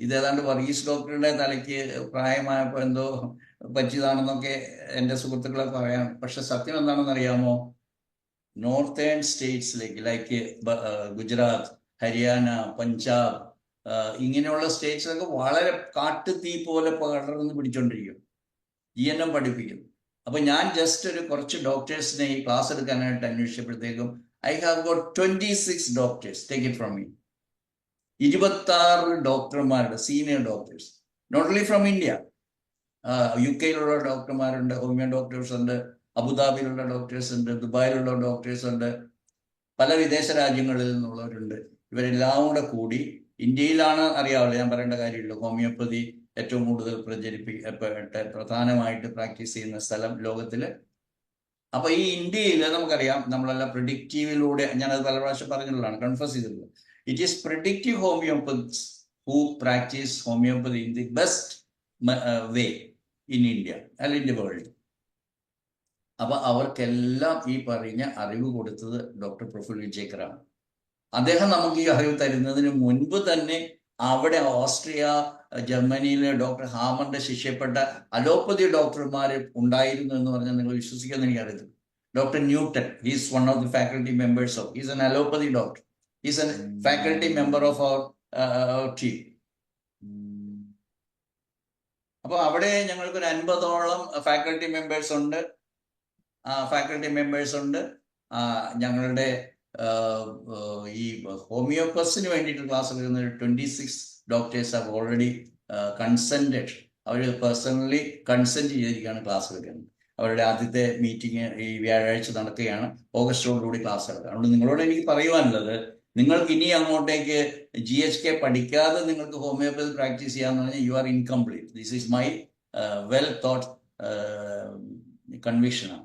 ഇതേതാണ്ട് വർഗീസ് ഡോക്ടറുടെ തലയ്ക്ക് പ്രായമായപ്പോൾ എന്തോ പറ്റിയതാണെന്നൊക്കെ എൻ്റെ സുഹൃത്തുക്കളെ പറയാം. പക്ഷെ സത്യം എന്താണെന്ന് അറിയാമോ? നോർത്തേൺ സ്റ്റേറ്റ്സിലേക്ക്, ലൈക്ക് ഗുജറാത്ത്, ഹരിയാന, പഞ്ചാബ്, ഇങ്ങനെയുള്ള സ്റ്റേറ്റ്സിലൊക്കെ വളരെ കാട്ടുതീ പോലെ പടർന്ന് പിടിച്ചോണ്ടിരിക്കും GNM പഠിപ്പിക്കുന്നു. അപ്പൊ ഞാൻ ജസ്റ്റ് ഒരു കുറച്ച് ഡോക്ടേഴ്സിനെ ഈ ക്ലാസ് എടുക്കാനായിട്ട് അന്വേഷിച്ചപ്പോഴത്തേക്കും I have got 26 doctors, take it from me. 26 ഡോക്ടർമാരുടെ senior doctors, not only from India. UK ഡോക്ടർമാരുണ്ട്, ഹോമിയോ ഡോക്ടേഴ്സ് ഉണ്ട്, അബുദാബിയിലുള്ള ഡോക്ടേഴ്സ് ഉണ്ട്, ദുബായിലുള്ള ഡോക്ടേഴ്സ് ഉണ്ട്, പല വിദേശ രാജ്യങ്ങളിൽ നിന്നുള്ളവരുണ്ട്. ഇവരെല്ലാം കൂടി ഇന്ത്യയിലാണ്, അറിയാമല്ലോ, ഞാൻ പറയേണ്ട കാര്യമില്ല, ഹോമിയോപ്പതി ഏറ്റവും കൂടുതൽ പ്രചരിപ്പിക്കപ്പെട്ട് പ്രധാനമായിട്ട് പ്രാക്ടീസ് ചെയ്യുന്ന സ്ഥലം ലോകത്തില്. അപ്പൊ ഈ ഇന്ത്യയിൽ നമുക്കറിയാം, നമ്മളെല്ലാം പ്രിഡിക്റ്റീവിലൂടെ, ഞാനത് പല പ്രാവശ്യം പറഞ്ഞിട്ടുള്ളതാണ്, കൺഫസ് ചെയ്തിട്ടുള്ളത്. It is predictive homoeopaths who practise homoeopathy in the best way in India അല്ല ഇൻ ദി വേൾഡ്. അപ്പൊ അവർക്കെല്ലാം ഈ പറഞ്ഞ അറിവ് കൊടുത്തത് ഡോക്ടർ പ്രഫുൽ വിജേക്കറാണ്. അദ്ദേഹം നമുക്ക് ഈ അറിവ് തരുന്നതിന് മുൻപ് തന്നെ അവിടെ ഓസ്ട്രിയ, ജർമ്മനിയിലെ ഡോക്ടർ ഹാമറിന്റെ ശിഷ്യപ്പെട്ട അലോപ്പതി ഡോക്ടർമാർ ഉണ്ടായിരുന്നു എന്ന് പറഞ്ഞാൽ നിങ്ങൾ വിശ്വസിക്കുമെന്ന് എനിക്കറിയത്തില്ല. Doctor Newton, he's one of the faculty members of, he's an allopathy doctor, he's an faculty member of our team. അപ്പൊ അവിടെ ഞങ്ങൾക്ക് ഒരു 50ഓളം ഫാക്കൽറ്റി മെമ്പേഴ്സ് ഉണ്ട്. ഫാക്കൽറ്റി മെമ്പേഴ്സ് ഉണ്ട്. ഞങ്ങളുടെ ഈ ഹോമിയോപ്പസിന് വേണ്ടിയിട്ട് ക്ലാസ് എടുക്കുന്ന 26 ഡോക്ടേഴ്സ് ഹാവ് ഓൾറെഡി കൺസെന്റഡ്. അവർ പേഴ്സണലി കൺസെന്റ് ചെയ്തിരിക്കുകയാണ് ക്ലാസ് എടുക്കുന്നത്. അവരുടെ ആദ്യത്തെ മീറ്റിംഗ് ഈ വ്യാഴാഴ്ച നടക്കുകയാണ്. ഓഗസ്റ്റോടുകൂടി ക്ലാസ് എടുക്കുക. അതുകൊണ്ട് നിങ്ങളോട് എനിക്ക് പറയുവാനുള്ളത്, നിങ്ങൾക്ക് ഇനി അങ്ങോട്ടേക്ക് GHK പഠിക്കാതെ നിങ്ങൾക്ക് ഹോമിയോപ്പതി പ്രാക്ടീസ് ചെയ്യാന്ന് പറഞ്ഞാൽ you are incomplete. This is my well thought കൺവിക്ഷനാണ്.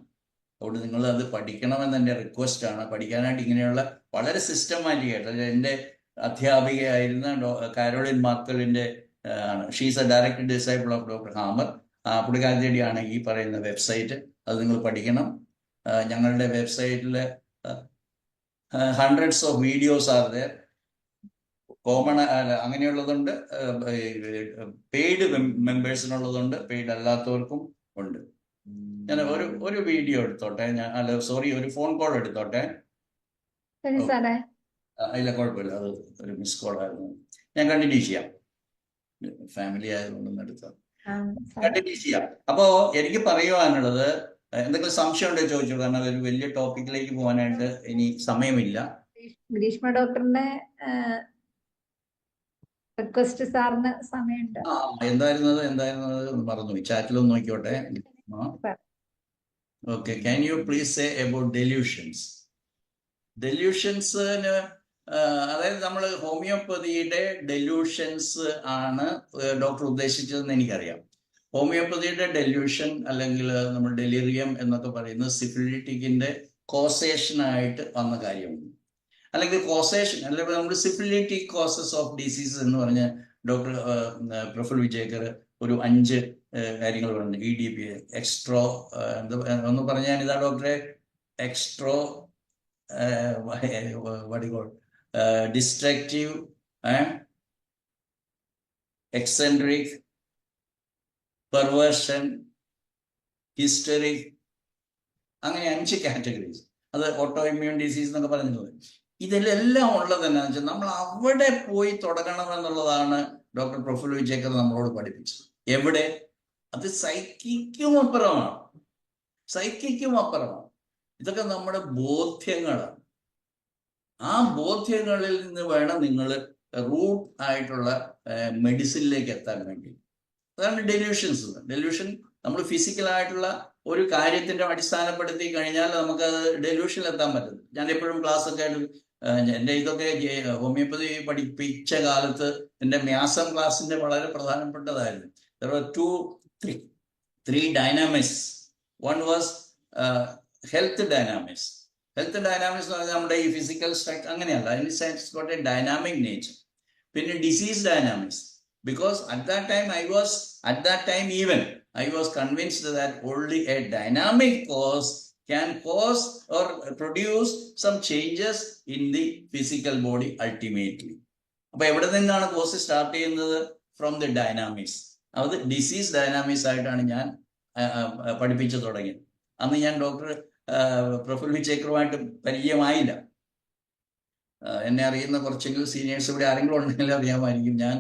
അതുകൊണ്ട് നിങ്ങൾ അത് പഠിക്കണമെന്ന് എൻ്റെ റിക്വസ്റ്റ് ആണ്. പഠിക്കാനായിട്ട് ഇങ്ങനെയുള്ള വളരെ സിസ്റ്റമാറ്റിക് ആയിട്ട്, എൻ്റെ അധ്യാപികയായിരുന്ന കാരോളിൻ മാർക്കലിൻ്റെ ആണ്, she's a direct disciple of doctor Hammer. പുള്ളിക്കാരിയുടെയാണ് ഈ പറയുന്ന വെബ്സൈറ്റ്. അത് നിങ്ങൾ പഠിക്കണം. ഞങ്ങളുടെ വെബ്സൈറ്റിൽ hundreds of videos are there. Common അങ്ങനെയുള്ളതുണ്ട്, പെയ്ഡ് മെമ്പേഴ്സിനുള്ളതുണ്ട്, പെയ്ഡ് അല്ലാത്തവർക്കും ഉണ്ട്. ഞാൻ ഒരു വീഡിയോ എടുത്തോട്ടെ, ഒരു ഫോൺ കോൾ എടുത്തോട്ടെ. ഇല്ല, കുഴപ്പമില്ല, അത് ഒരു മിസ് കോൾ ആയിരുന്നു. ഞാൻ കണ്ടിന്യൂ ചെയ്യാം, ഫാമിലി ആയതുകൊണ്ടൊന്നും എടുത്താൽ കണ്ടിന്യൂ ചെയ്യാം. അപ്പോ എനിക്ക് പറയുവാനുള്ളത്, എന്തെങ്കിലും സംശയം ഉണ്ടോ ചോദിച്ചു, കാരണം അതൊരു വലിയ ടോപ്പിക്കിലേക്ക് പോകാനായിട്ട് ഇനി സമയമില്ല. ഗ്രീഷ്മ ഡോക്ടറിന്റെ റിക്വസ്റ്റ് സാറിന് സമയമുണ്ട്. എന്തായിരുന്നത് മറന്നു, ചാറ്റിലൊന്ന് നോക്കിയോട്ടെ. Okay, can you please say about delusions? ഡെല്യൂഷൻസിന് അതായത് നമ്മൾ ഹോമിയോപ്പതിയുടെ ഡെല്യൂഷൻസ് ആണ് ഡോക്ടർ ഉദ്ദേശിച്ചതെന്ന് എനിക്കറിയാം. ഹോമിയോപ്പതിയുടെ ഡെല്യൂഷൻ അല്ലെങ്കിൽ നമ്മൾ ഡെലിറിയം എന്നൊക്കെ പറയുന്നത് സിഫിലിറ്റിക്കിന്റെ കോസേഷനായിട്ട് വന്ന കാര്യമാണ്. അല്ലെങ്കിൽ കോസേഷൻ അല്ലെങ്കിൽ നമ്മൾ സിഫിലിറ്റിക് കോസസ് ഓഫ് ഡിസീസ് എന്ന് പറഞ്ഞ ഡോക്ടർ പ്രഫുൽ വിജേക്കർ ഒരു 5 കാര്യങ്ങൾ പറഞ്ഞു. EDP, എക്സ്ട്രോ ഒന്ന് പറഞ്ഞാൽ ഇതാ ഡോക്ടറെ, extra destructive, eccentric, perversion, historic, അങ്ങനെ 5 കാറ്റഗറീസ്. അത് ഓട്ടോ ഇമ്മ്യൂൺ ഡിസീസ് എന്നൊക്കെ പറയുന്നത്. ഇതിലെല്ലാം ഉള്ളത് എന്നാന്ന് വെച്ചാൽ നമ്മൾ അവിടെ പോയി തുടങ്ങണമെന്നുള്ളതാണ് ഡോക്ടർ പ്രഫുൽ വിജേക്കർ നമ്മളോട് പഠിപ്പിച്ചത്. എവിടെ? അത് സൈക്കിക്കും അപ്പുറമാണ്. ഇതൊക്കെ നമ്മുടെ ബോധ്യങ്ങളാണ്. ആ ബോധ്യങ്ങളിൽ നിന്ന് വേണം നിങ്ങൾ റൂട്ട് ആയിട്ടുള്ള മെഡിസിനിലേക്ക് എത്താൻ വേണ്ടി. അതാണ് ഡെല്യൂഷൻസ്. ഡെല്യൂഷൻ നമ്മൾ ഫിസിക്കലായിട്ടുള്ള ഒരു കാര്യത്തിന്റെ അടിസ്ഥാനപ്പെടുത്തി കഴിഞ്ഞാൽ നമുക്കത് ഡെല്യൂഷനിൽ എത്താൻ പറ്റും. ഞാൻ എപ്പോഴും ക്ലാസ് ഒക്കെ ആയിട്ട് എൻ്റെ ഇതൊക്കെ ഹോമിയോപ്പതി പഠിപ്പിച്ച കാലത്ത് എൻ്റെ മ്യാസം ക്ലാസ്സിന്റെ വളരെ പ്രധാനപ്പെട്ടതായിരുന്നു. There were three dynamics. One was health dynamics. Health dynamics എന്ന് പറഞ്ഞാൽ നമ്മുടെ ഈ ഫിസിക്കൽ സ്ട്രക്ചർ അങ്ങനെയല്ല. It science got a dynamic nature. പിന്നെ disease dynamics. Because at that time even I was convinced that only a dynamic cause can cause or produce some changes in the physical body ultimately. അപ്പൊ എവിടെ നിന്നാണ് cos start ചെയ്യുന്നത്? From the dynamics. അത് disease dynamics ആയിട്ടാണ് ഞാൻ പഠിപ്പിച്ചു തുടങ്ങിയത്. അന്ന് ഞാൻ ഡോക്ടർ പ്രഫുൽ വിജേക്കറുമായിട്ട് പരിചയമായില്ല. എന്നെ അറിയുന്ന കുറച്ചെങ്കിലും സീനിയേഴ്സ് ഇവിടെ ആരെങ്കിലും ഉണ്ടെങ്കിലും അറിയാമായിരിക്കും. ഞാൻ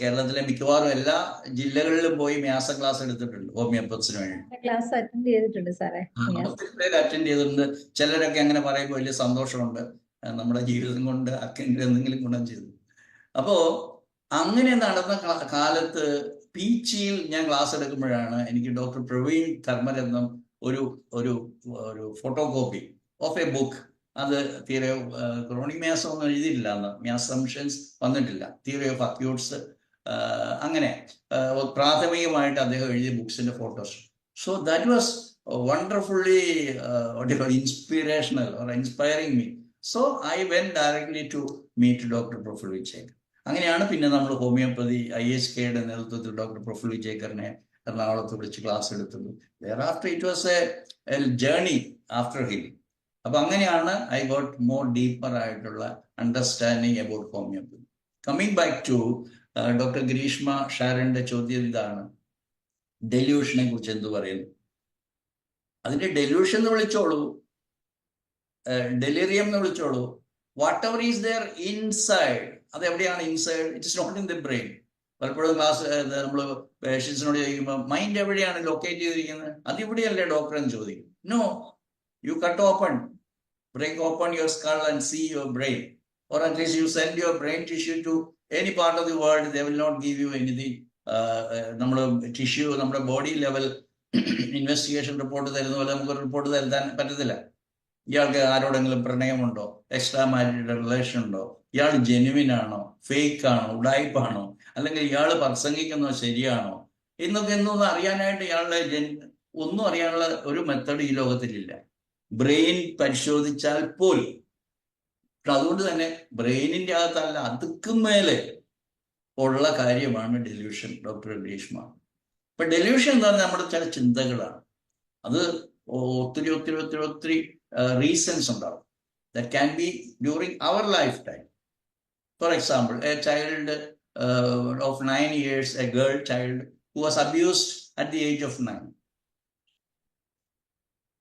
കേരളത്തിലെ മിക്കവാറും എല്ലാ ജില്ലകളിലും പോയി മ്യാസ ക്ലാസ് എടുത്തിട്ടുണ്ട് ഹോമിയോപ്പത്സിന് വേണ്ടി. ക്ലാസ് അറ്റൻഡ് ചെയ്തിട്ടുണ്ട് സാറേ. ഒത്തിരി പേര് അറ്റൻഡ് ചെയ്തിട്ടുണ്ട്. ചിലരൊക്കെ അങ്ങനെ പറയുമ്പോൾ വലിയ സന്തോഷമുണ്ട്, നമ്മുടെ ജീവിതം കൊണ്ട് എന്തെങ്കിലും ഗുണം ചെയ്തു. അപ്പോ അങ്ങനെ നടന്ന കാലത്ത് പീച്ചിയിൽ ഞാൻ ക്ലാസ് എടുക്കുമ്പോഴാണ് എനിക്ക് ഡോക്ടർ പ്രവീൺ ധർമ്മരത്നം ഒരു ഒരു ഒരു ഫോട്ടോകോപ്പി ഓഫ് എ ബുക്ക്, അത് തിയറി ഓഫ് ക്രോണിക് മ്യാസം ഒന്നും എഴുതിയിട്ടില്ല അന്ന്, മ്യാസംഷൻസ് വന്നിട്ടില്ല, തിയറി ഓഫ് അക്യൂട്ട്സ്, അങ്ങനെ പ്രാഥമികമായിട്ട് അദ്ദേഹം എഴുതിയ ബുക്സിന്റെ photos. So that was wonderfully inspirational or inspiring me. So I went directly to meet Dr. Praful Vijaykar. അങ്ങനെയാണ് പിന്നെ നമ്മൾ ഹോമിയോപ്പതി IHKയുടെ നേതൃത്വത്തിൽ ഡോക്ടർ പ്രഫുൽ വിജേക്കറിനെ എറണാകുളത്ത് വിളിച്ച് ക്ലാസ് എടുത്തത്. thereafter it was a journey after him. അപ്പൊ അങ്ങനെയാണ് I got more deeper ആയിട്ടുള്ള understanding about homeopathy. Coming back to doctor Greeshma ഷാരന്റെ ചോദ്യം ഇതാണ്, ഡെല്യൂഷനെ കുറിച്ച് എന്ത് പറയുന്നു? അതിന്റെ ഡെല്യൂഷൻ എന്ന് വിളിച്ചോളൂ, ഡെലിറിയം എന്ന് വിളിച്ചോളൂ, whatever is there inside. അത് എവിടെയാണ് inside? It is not in the brain. പലപ്പോഴും ക്ലാസ് നമ്മൾ പേഷ്യൻസിനോട് ചോദിക്കുമ്പോൾ മൈൻഡ് എവിടെയാണ് ലൊക്കേറ്റ് ചെയ്തിരിക്കുന്നത്, അതിവിടെയല്ലേ ഡോക്ടർ എന്ന് ചോദിക്കും. No, you cut open, break open your skull and see your brain, or at least you send your brain tissue to any part of the world, they will not give you anything. നമ്മൾ tissue നമ്മുടെ body level investigation report തരുന്ന പോലെ നമുക്കൊരു report തരുത്താൻ പറ്റത്തില്ല. ഇയാൾക്ക് ആരോടെങ്കിലും പ്രണയമുണ്ടോ, extra marital relation ഉണ്ടോ, ഇയാൾ ജെനുവിൻ ആണോ, ഫേക്ക് ആണോ, ഉടായ്പാണോ, അല്ലെങ്കിൽ ഇയാൾ പ്രസംഗിക്കുന്നോ ശരിയാണോ എന്നൊന്നും അറിയാനായിട്ട് ഇയാളുടെ ഒന്നും അറിയാനുള്ള ഒരു മെത്തഡ് ഈ ലോകത്തിലില്ല, ബ്രെയിൻ പരിശോധിച്ചാൽ പോലും. അതുകൊണ്ട് തന്നെ ബ്രെയിനിന്റെ അകത്തല്ല, അതുക്കും മേലെ ഉള്ള കാര്യമാണ് ഡെല്യൂഷൻ. ഡോക്ടർ ഗ്രീഷ്മ, ഇപ്പൊ ഡെല്യൂഷൻ എന്ന് പറഞ്ഞാൽ നമ്മുടെ ചില ചിന്തകളാണ്. അത് ഒത്തിരി ഒത്തിരി ഒത്തിരി ഒത്തിരി റീസൺസ് ഉണ്ടാവും. That can be during our lifetime. For example, a child of 9 years, a girl child who was abused at the age of 9.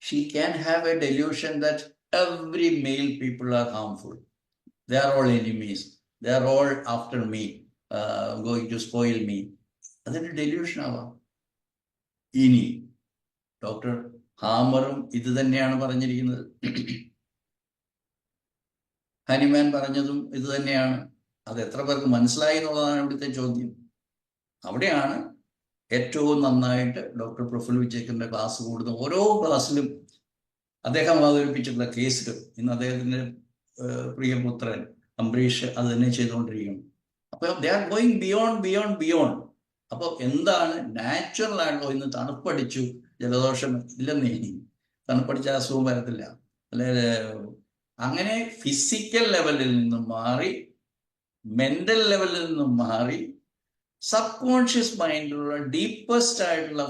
She can have a delusion that every male people are harmful. They are all enemies. They are all after me, going to spoil me. അതൊരു delusion ആവാം. ഇനി doctor ഹാമറും ഇത് തന്നെയാണ് പറഞ്ഞിരിക്കുന്നത്, Hahnemann പറഞ്ഞതും ഇത് തന്നെയാണ്. അത് എത്ര പേർക്ക് മനസ്സിലായി എന്നുള്ളതാണ് ഇവിടുത്തെ ചോദ്യം. അവിടെയാണ് ഏറ്റവും നന്നായിട്ട് ഡോക്ടർ പ്രഫുൽ വിജേക്കറിന്റെ ക്ലാസ് കൂടുന്ന. ഓരോ ക്ലാസ്സിലും അദ്ദേഹം അവതരിപ്പിച്ചിട്ടുള്ള കേസുകൾ, ഇന്ന് അദ്ദേഹത്തിന്റെ പ്രിയപുത്രൻ അംബരീഷ് അത് തന്നെ ചെയ്തുകൊണ്ടിരിക്കുന്നു. അപ്പൊ ദേ ആർ ഗോയിങ് ബിയോണ്ട്. അപ്പൊ എന്താണ് നാച്ചുറൽ ആണല്ലോ, ഇന്ന് തണുപ്പടിച്ചു ജലദോഷം ഇല്ലെന്നേ, തണുപ്പടിച്ച അസുഖം വരത്തില്ല അല്ലെ. അങ്ങനെ ഫിസിക്കൽ ലെവലിൽ നിന്നും മാറി, മെന്റൽ ലെവലിൽ നിന്നും മാറി, സബ് കോൺഷ്യസ് മൈൻഡിലുള്ള ഡീപ്പസ്റ്റ് ആയിട്ടുള്ള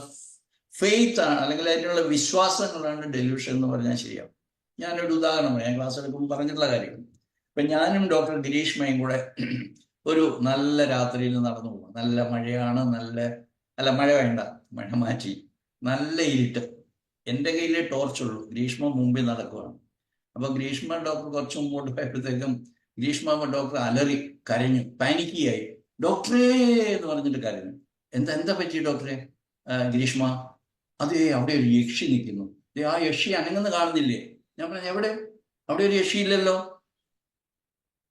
ഫെയ്ത്ത് ആണ്, അല്ലെങ്കിൽ അതിനുള്ള വിശ്വാസങ്ങളാണ് ഡെല്യൂഷൻ എന്ന് പറഞ്ഞാൽ ശരിയാവും. ഞാനൊരു ഉദാഹരണം പറയാം, ക്ലാസ് എടുക്കുമ്പോൾ പറഞ്ഞിട്ടുള്ള കാര്യം. ഇപ്പൊ ഞാനും ഡോക്ടർ ഗിരീഷ്മയും കൂടെ ഒരു നല്ല രാത്രിയിൽ നടന്നു പോകും. നല്ല മഴയാണ്, മഴ വേണ്ട, മഴ മാറ്റി, നല്ല ഇരുട്ട്. എൻ്റെ കയ്യിലെ ടോർച്ചുള്ളൂ, ഗ്രീഷ്മ മുമ്പിൽ നടക്കുകയാണ്. അപ്പൊ ഗ്രീഷ്മ ഡോക്ടർ കുറച്ച് മുമ്പോട്ട് പോയപ്പോഴത്തേക്കും ഗ്രീഷ്മ ഡോക്ടർ അലറി കരഞ്ഞു, പാനിക്കായി. ഡോക്ടറേ എന്ന് പറഞ്ഞിട്ട് കരഞ്ഞു. എന്താ പറ്റി ഡോക്ടറെ? ഗ്രീഷ്മ, അതേ അവിടെ ഒരു യക്ഷി നിൽക്കുന്നു, ആ യക്ഷി അനങ്ങുന്ന കാണുന്നില്ലേ? ഞാൻ പറഞ്ഞു, എവിടെ? അവിടെ ഒരു യക്ഷി ഇല്ലല്ലോ.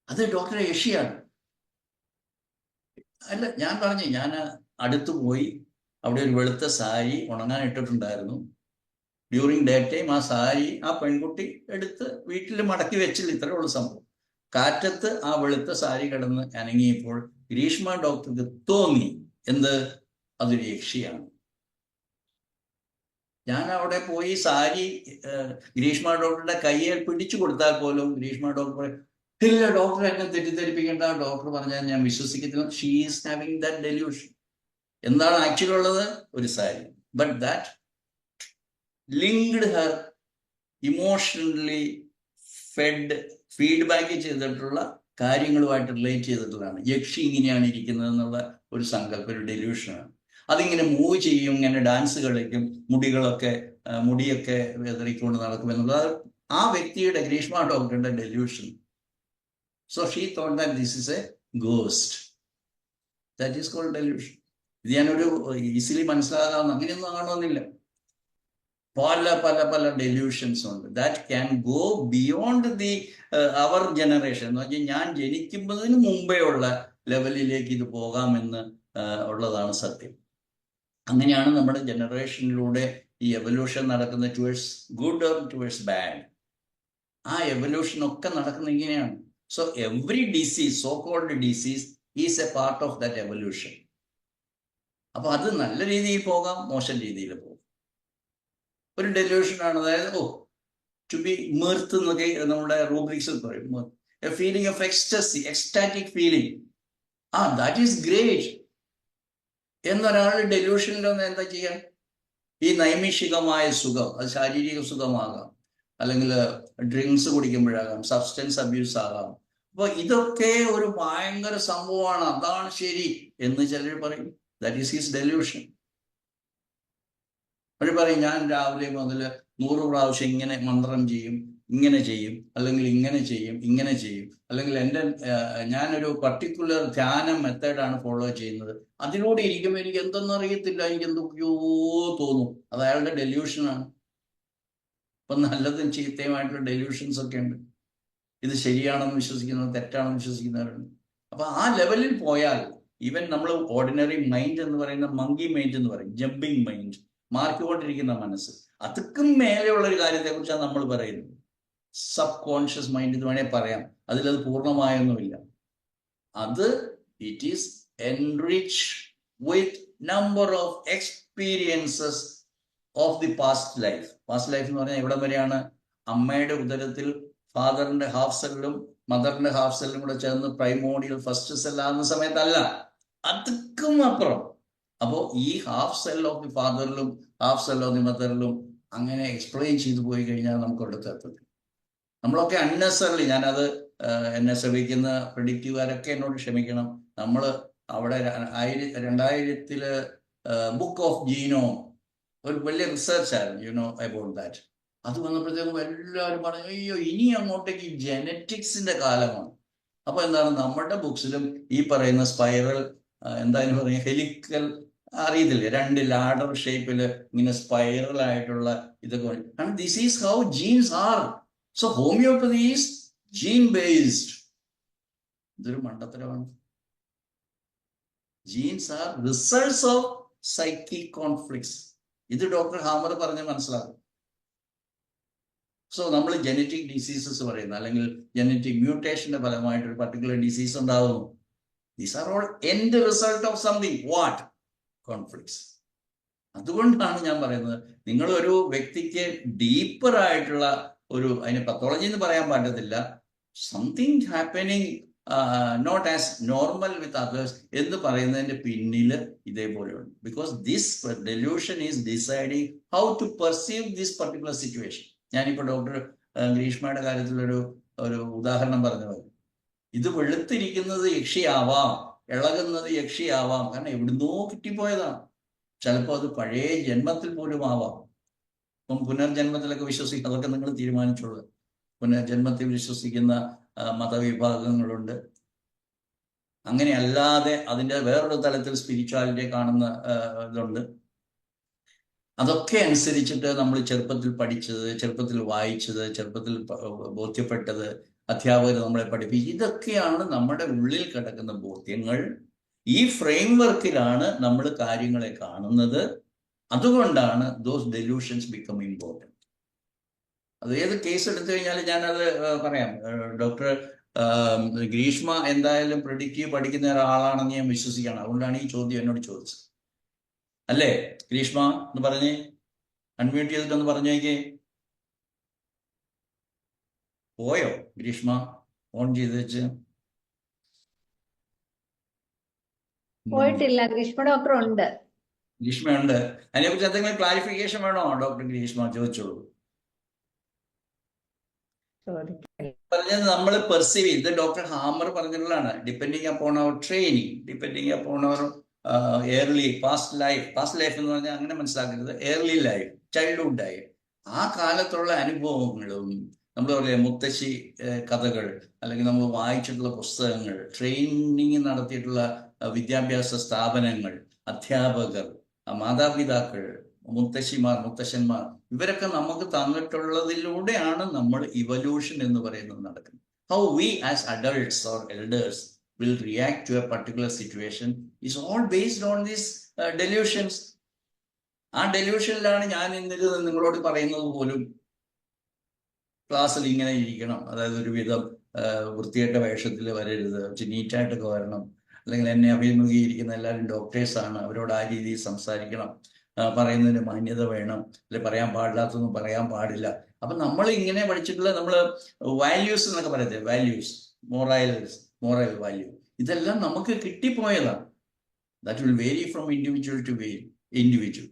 അത് ഡോക്ടറെ യക്ഷിയാണ്. അല്ല, ഞാൻ പറഞ്ഞു, ഞാൻ അടുത്ത് പോയി, അവിടെ ഒരു വെളുത്ത സാരി ഉണങ്ങാൻ ഇട്ടിട്ടുണ്ടായിരുന്നു. ഡ്യൂറിങ് ഡേ ടൈം ആ സാരി ആ പെൺകുട്ടി എടുത്ത് വീട്ടിൽ മടക്കി വെച്ചില്ല. ഇത്രേ ഉള്ളൂ സംഭവം. കാറ്റത്ത് ആ വെളുത്ത സാരി കിടന്ന് അനങ്ങിയപ്പോൾ ഗ്രീഷ്മ ഡോക്ടർക്ക് തോന്നി എന്ത്, അതൊരു യക്ഷിയാണ്. ഞാൻ അവിടെ പോയി സാരി ഗ്രീഷ്മ ഡോക്ടറുടെ കയ്യിൽ പിടിച്ചു കൊടുത്താൽ പോലും ഗ്രീഷ്മ ഡോക്ടർ, ഇല്ല ഡോക്ടർ എന്നെ തെറ്റിദ്ധരിപ്പിക്കേണ്ട, ഡോക്ടർ പറഞ്ഞാൽ ഞാൻ വിശ്വസിക്കത്തില്ല. She is having that delusion. എന്താണ് ആക്ച്വലി ഉള്ളത്? ഒരു sari. But that linked her emotionally feedback ചെയ്തിട്ടുള്ള കാര്യങ്ങളുമായിട്ട് റിലേറ്റ് ചെയ്തിട്ടുള്ളതാണ്. യക്ഷി ഇങ്ങനെയാണ് ഇരിക്കുന്നത് എന്നുള്ള ഒരു സങ്കല്പം, ഒരു ഡെല്യൂഷനാണ്. അതിങ്ങനെ മൂവ് ചെയ്യും, ഇങ്ങനെ ഡാൻസ് കളിക്കും, മുടിയൊക്കെ വെതറിക്കൊണ്ട് നടക്കും എന്നുള്ളത് ആ വ്യക്തിയുടെ, ഗ്രീഷ്മ ഡോക്ടറുടെ delusion. So she thought that this is a ghost. That is called delusion. ഇത് ഞാനൊരു ഈസിലി മനസ്സിലാകാവുന്ന അങ്ങനെയൊന്നും കാണുമെന്നില്ല. പല പല പല ഡെല്യൂഷൻസ് ഉണ്ട് that can go beyond the our generation. എന്ന് പറഞ്ഞാൽ ഞാൻ ജനിക്കുന്നതിന് മുമ്പേ ഉള്ള ലെവലിലേക്ക് ഇത് പോകാമെന്ന് ഉള്ളതാണ് സത്യം. അങ്ങനെയാണ് നമ്മുടെ ജനറേഷനിലൂടെ ഈ എവല്യൂഷൻ നടക്കുന്ന towards good or towards bad. ആ എവല്യൂഷൻ ഒക്കെ നടക്കുന്ന ഇങ്ങനെയാണ്. So every disease, so called disease, is a part of that evolution. അപ്പൊ അത് നല്ല രീതിയിൽ പോകാം, മോശം രീതിയിൽ പോകും. ഒരു ഡെല്യൂഷനാണ്. അതായത് ടു ബി മിർത്ത് എന്നൊക്കെ നമ്മുടെ റൂബ്രിക്സിൽ പറയും, A feeling of ecstasy, ecstatic feeling. That is great എന്നൊരാൾ ഡെല്യൂഷനിലൊന്ന് എന്താ ചെയ്യാൻ? ഈ നൈമിഷികമായ സുഖം, അത് ശാരീരിക സുഖമാകാം, അല്ലെങ്കിൽ ഡ്രിങ്ക്സ് കുടിക്കുമ്പോഴാകാം, സബ്സ്റ്റൻസ് അബ്യൂസ് ആകാം. അപ്പൊ ഇതൊക്കെ ഒരു ഭയങ്കര സംഭവമാണ്, അതാണ് ശരി എന്ന് ചിലർ പറയും. That is his delusion. അവർ പറയും, ഞാൻ രാവിലെ മുതൽ 100 പ്രാവശ്യം ഇങ്ങനെ മന്ത്രം ചെയ്യും, ഇങ്ങനെ ചെയ്യും, അല്ലെങ്കിൽ ഇങ്ങനെ ചെയ്യും, ഇങ്ങനെ ചെയ്യും, അല്ലെങ്കിൽ ഞാനൊരു പർട്ടിക്കുലർ ധ്യാന മെത്തേഡാണ് ഫോളോ ചെയ്യുന്നത്. അതിലൂടെ ഇരിക്കുമ്പോൾ എനിക്ക് എന്തെന്ന് അറിയത്തില്ല, എനിക്ക് എന്തൊക്കെയോ തോന്നും. അത് അയാളുടെ ഡെല്യൂഷനാണ്. അപ്പൊ നല്ലതും ചീത്തയുമായിട്ടുള്ള ഡെല്യൂഷൻസ് ഒക്കെ ഉണ്ട്. ഇത് ശരിയാണെന്ന് വിശ്വസിക്കുന്നവർ, തെറ്റാണെന്ന് വിശ്വസിക്കുന്നവരുണ്ട്. അപ്പൊ ആ ലെവലിൽ പോയാൽ ഈവൻ നമ്മൾ ഓർഡിനറി മൈൻഡ് എന്ന് പറയുന്ന മങ്കി മൈൻഡ് എന്ന് പറയും, ജമ്പിങ് മൈൻഡ്, മാർക്കൊണ്ടിരിക്കുന്ന മനസ്സ്, അതൊക്കെ മേലെയുള്ള ഒരു കാര്യത്തെക്കുറിച്ചാണ് നമ്മൾ പറയുന്നത്. സബ് കോൺഷ്യസ് മൈൻഡ് എന്ന് വേണേൽ പറയാം. അതിലത് പൂർണ്ണമായൊന്നുമില്ല. അത് it is enrich with number of experiences of the past life. Past life എന്ന് പറഞ്ഞാൽ എവിടം വരെയാണ്? അമ്മയുടെ ഉദരത്തിൽ ഫാദറിന്റെ ഹാഫ് സെല്ലും മദറിന്റെ ഹാഫ് സെല്ലും കൂടെ ചേർന്ന് പ്രൈമോഡിയൽ ഫസ്റ്റ് സെല്ലാകുന്ന സമയത്തല്ല, അതുക്കും അപ്പുറം. അപ്പോൾ ഈ ഹാഫ് സെൽ ഓഫ് ദി ഫാദറിലും ഹാഫ് സെൽ ഓഫ് ദി മദറിലും അങ്ങനെ എക്സ്പ്ലെയിൻ ചെയ്തു പോയി കഴിഞ്ഞാൽ നമുക്ക് അവിടുത്തെ എത്തത്തില്ല. നമ്മളൊക്കെ അൺനെസറലി, ഞാനത് എന്നെ ശ്രമിക്കുന്ന പ്രെഡിക്റ്റീവുകാരൊക്കെ എന്നോട് ക്ഷമിക്കണം, നമ്മൾ അവിടെ 2000 ബുക്ക് ഓഫ് ജീനോം ഒരു വലിയ റിസർച്ച് ആയിരുന്നു, അബൌട്ട് ദാറ്റ്. അത് വന്നപ്പോഴത്തേക്കും എല്ലാവരും പറഞ്ഞു, അയ്യോ ഇനി അങ്ങോട്ടേക്ക് ജെനറ്റിക്സിന്റെ കാലമാണ്. അപ്പൊ എന്താണ്, നമ്മുടെ ബുക്സിലും ഈ പറയുന്ന സ്പൈറൽ, എന്തായാലും പറയുക, ഹെലിക്കൽ, അറിയത്തില്ലേ, 2 ലാഡർ ഷേപ്പിൽ ഇങ്ങനെ സ്പൈറൽ ആയിട്ടുള്ള ഇതൊക്കെ. And this is how genes are. So homeopathy is gene based. ഇതൊരു മണ്ടത്തരമാണ്. Genes are results of psychic conflicts. ഇത് ഡോക്ടർ ഹാമർ പറഞ്ഞ് മനസ്സിലാക്കും. സോ നമ്മൾ ജനറ്റിക് ഡിസീസസ് പറയുന്ന, അല്ലെങ്കിൽ ജനറ്റിക് മ്യൂട്ടേഷന്റെ ഫലമായിട്ട് ഒരു പർട്ടിക്കുലർ ഡിസീസ് ഉണ്ടാകുന്നു. These are all end result of something. What? Conflicts. അതുകൊണ്ടാണ് ഞാൻ പറയുന്നത്, നിങ്ങൾ ഒരു വ്യക്തിക്ക് ഡീപ്പർ ആയിട്ടുള്ള ഒരു, അതിന് പത്തോളജി എന്ന് പറയാൻ പറ്റത്തില്ല, something happening not as normal with others എന്ന് പറയുന്നതിന്റെ പിന്നിൽ ഇതേപോലെയുണ്ട്. Because this delusion is deciding how to perceive this particular situation. ഞാനിപ്പോൾ ഡോക്ടർ ഗ്രീഷ്മയുടെ കാര്യത്തിലൊരു ഉദാഹരണം പറഞ്ഞു. ഇത് വെളുത്തിരിക്കുന്നത് യക്ഷിയാവാം, ഇളകുന്നത് യക്ഷിയാവാം, കാരണം എവിടുന്നോ കിട്ടിപ്പോയതാണ്. ചിലപ്പോൾ അത് പഴയ ജന്മത്തിൽ പോലും ആവാം. ഇപ്പം പുനർജന്മത്തിലൊക്കെ വിശ്വസിക്കും, അതൊക്കെ നിങ്ങൾ തീരുമാനിച്ചോളൂ. പുനർജന്മത്തിൽ വിശ്വസിക്കുന്ന മതവിഭാഗങ്ങളുണ്ട്. അങ്ങനെയല്ലാതെ അതിൻ്റെ വേറൊരു തലത്തിൽ സ്പിരിച്വാലിറ്റി കാണുന്ന ഇതുണ്ട്. അതൊക്കെ അനുസരിച്ചിട്ട് നമ്മൾ ചെറുപ്പത്തിൽ പഠിച്ചത്, ചെറുപ്പത്തിൽ വായിച്ചത്, ചെറുപ്പത്തിൽ ബോധ്യപ്പെട്ടത്, അധ്യാപകർ നമ്മളെ പഠിപ്പിച്ചു, ഇതൊക്കെയാണ് നമ്മുടെ ഉള്ളിൽ കിടക്കുന്ന ബോധ്യങ്ങൾ. ഈ ഫ്രെയിം വർക്കിലാണ് നമ്മൾ കാര്യങ്ങളെ കാണുന്നത്. അതുകൊണ്ടാണ് ദോസ് ഡെലൂഷൻസ് ബിക്കം ഇമ്പോർട്ടൻറ്റ്. അത് ഏത് കേസ് എടുത്തു കഴിഞ്ഞാൽ ഞാനത് പറയാം. ഡോക്ടർ ഗ്രീഷ്മ എന്തായാലും പ്രെഡിക്റ്റീവ് പഠിക്കുന്ന ഒരാളാണെന്ന് ഞാൻ വിശ്വസിക്കണം. അതുകൊണ്ടാണ് ഈ ചോദ്യം എന്നോട് ചോദിച്ചത്. അല്ലേ ഗ്രീഷ്മ? എന്ന് പറഞ്ഞേ, അൺമ്യൂട്ട് ചെയ്തിട്ടൊന്ന് പറഞ്ഞേക്കേ. പോയോ ഗ്രീഷ്മ? ഓൺ ചെയ്ത് വെച്ച് പോയിട്ടില്ല. ഗ്രീഷ്മ ഡോക്ടർ ഉണ്ട്. ഗ്രീഷ്മയുണ്ട്. അതിനെക്കുറിച്ച് എന്തെങ്കിലും ക്ലാരിഫിക്കേഷൻ വേണോ ഡോക്ടർ ഗ്രീഷ്മ? ചോദിച്ചോളൂ. പറഞ്ഞത് നമ്മൾ പെർസീവ് ചെയ്ത് ഡോക്ടർ ഹാമർ പറഞ്ഞിട്ടുള്ളതാണ്. Depending upon our training, depending upon our early past life എന്ന് പറഞ്ഞാൽ അങ്ങനെ മനസ്സിലാക്കരുത്. ഏർലി ലൈഫ്, ചൈൽഡ്ഹുഡ് ലൈഫ്, ആ കാലത്തുള്ള അനുഭവങ്ങളും, നമ്മൾ പറയാം മുത്തശ്ശി കഥകൾ, അല്ലെങ്കിൽ നമ്മൾ വായിച്ചിട്ടുള്ള പുസ്തകങ്ങൾ, ട്രെയിനിങ് നടത്തിയിട്ടുള്ള വിദ്യാഭ്യാസ സ്ഥാപനങ്ങൾ, അധ്യാപകർ, മാതാപിതാക്കൾ, മുത്തശ്ശിമാർ, മുത്തശ്ശന്മാർ, ഇവരൊക്കെ നമുക്ക് തന്നിട്ടുള്ളതിലൂടെയാണ് നമ്മൾ ഇവല്യൂഷൻ എന്ന് പറയുന്നത് നടക്കുന്നത്. How we as adults or elders will react to a particular situation is all based on these delusions. ആ ഡെല്യൂഷനിലാണ് ഞാൻ ഇന്നലെ നിങ്ങളോട് പറയുന്നത് പോലും. ക്ലാസ്സിൽ ഇങ്ങനെ ഇരിക്കണം, അതായത് ഒരുവിധം വൃത്തിയായിട്ട വേഷത്തിൽ വരരുത്, നീറ്റായിട്ടൊക്കെ വരണം, അല്ലെങ്കിൽ എന്നെ അഭിമുഖീകരിക്കുന്ന എല്ലാവരും ഡോക്ടേഴ്സാണ്, അവരോട് ആ രീതിയിൽ സംസാരിക്കണം, പറയുന്നതിന് മാന്യത വേണം, അല്ലെ പറയാൻ പാടില്ലാത്തൊന്നും പറയാൻ പാടില്ല. അപ്പൊ നമ്മൾ ഇങ്ങനെ പഠിച്ചിട്ടുള്ള നമ്മൾ വാല്യൂസ് എന്നൊക്കെ പറയത്തില്ല, വാല്യൂസ്, മോറൽ വാല്യൂ, ഇതെല്ലാം നമുക്ക് കിട്ടിപ്പോയതാണ്. That will vary from individual to individual.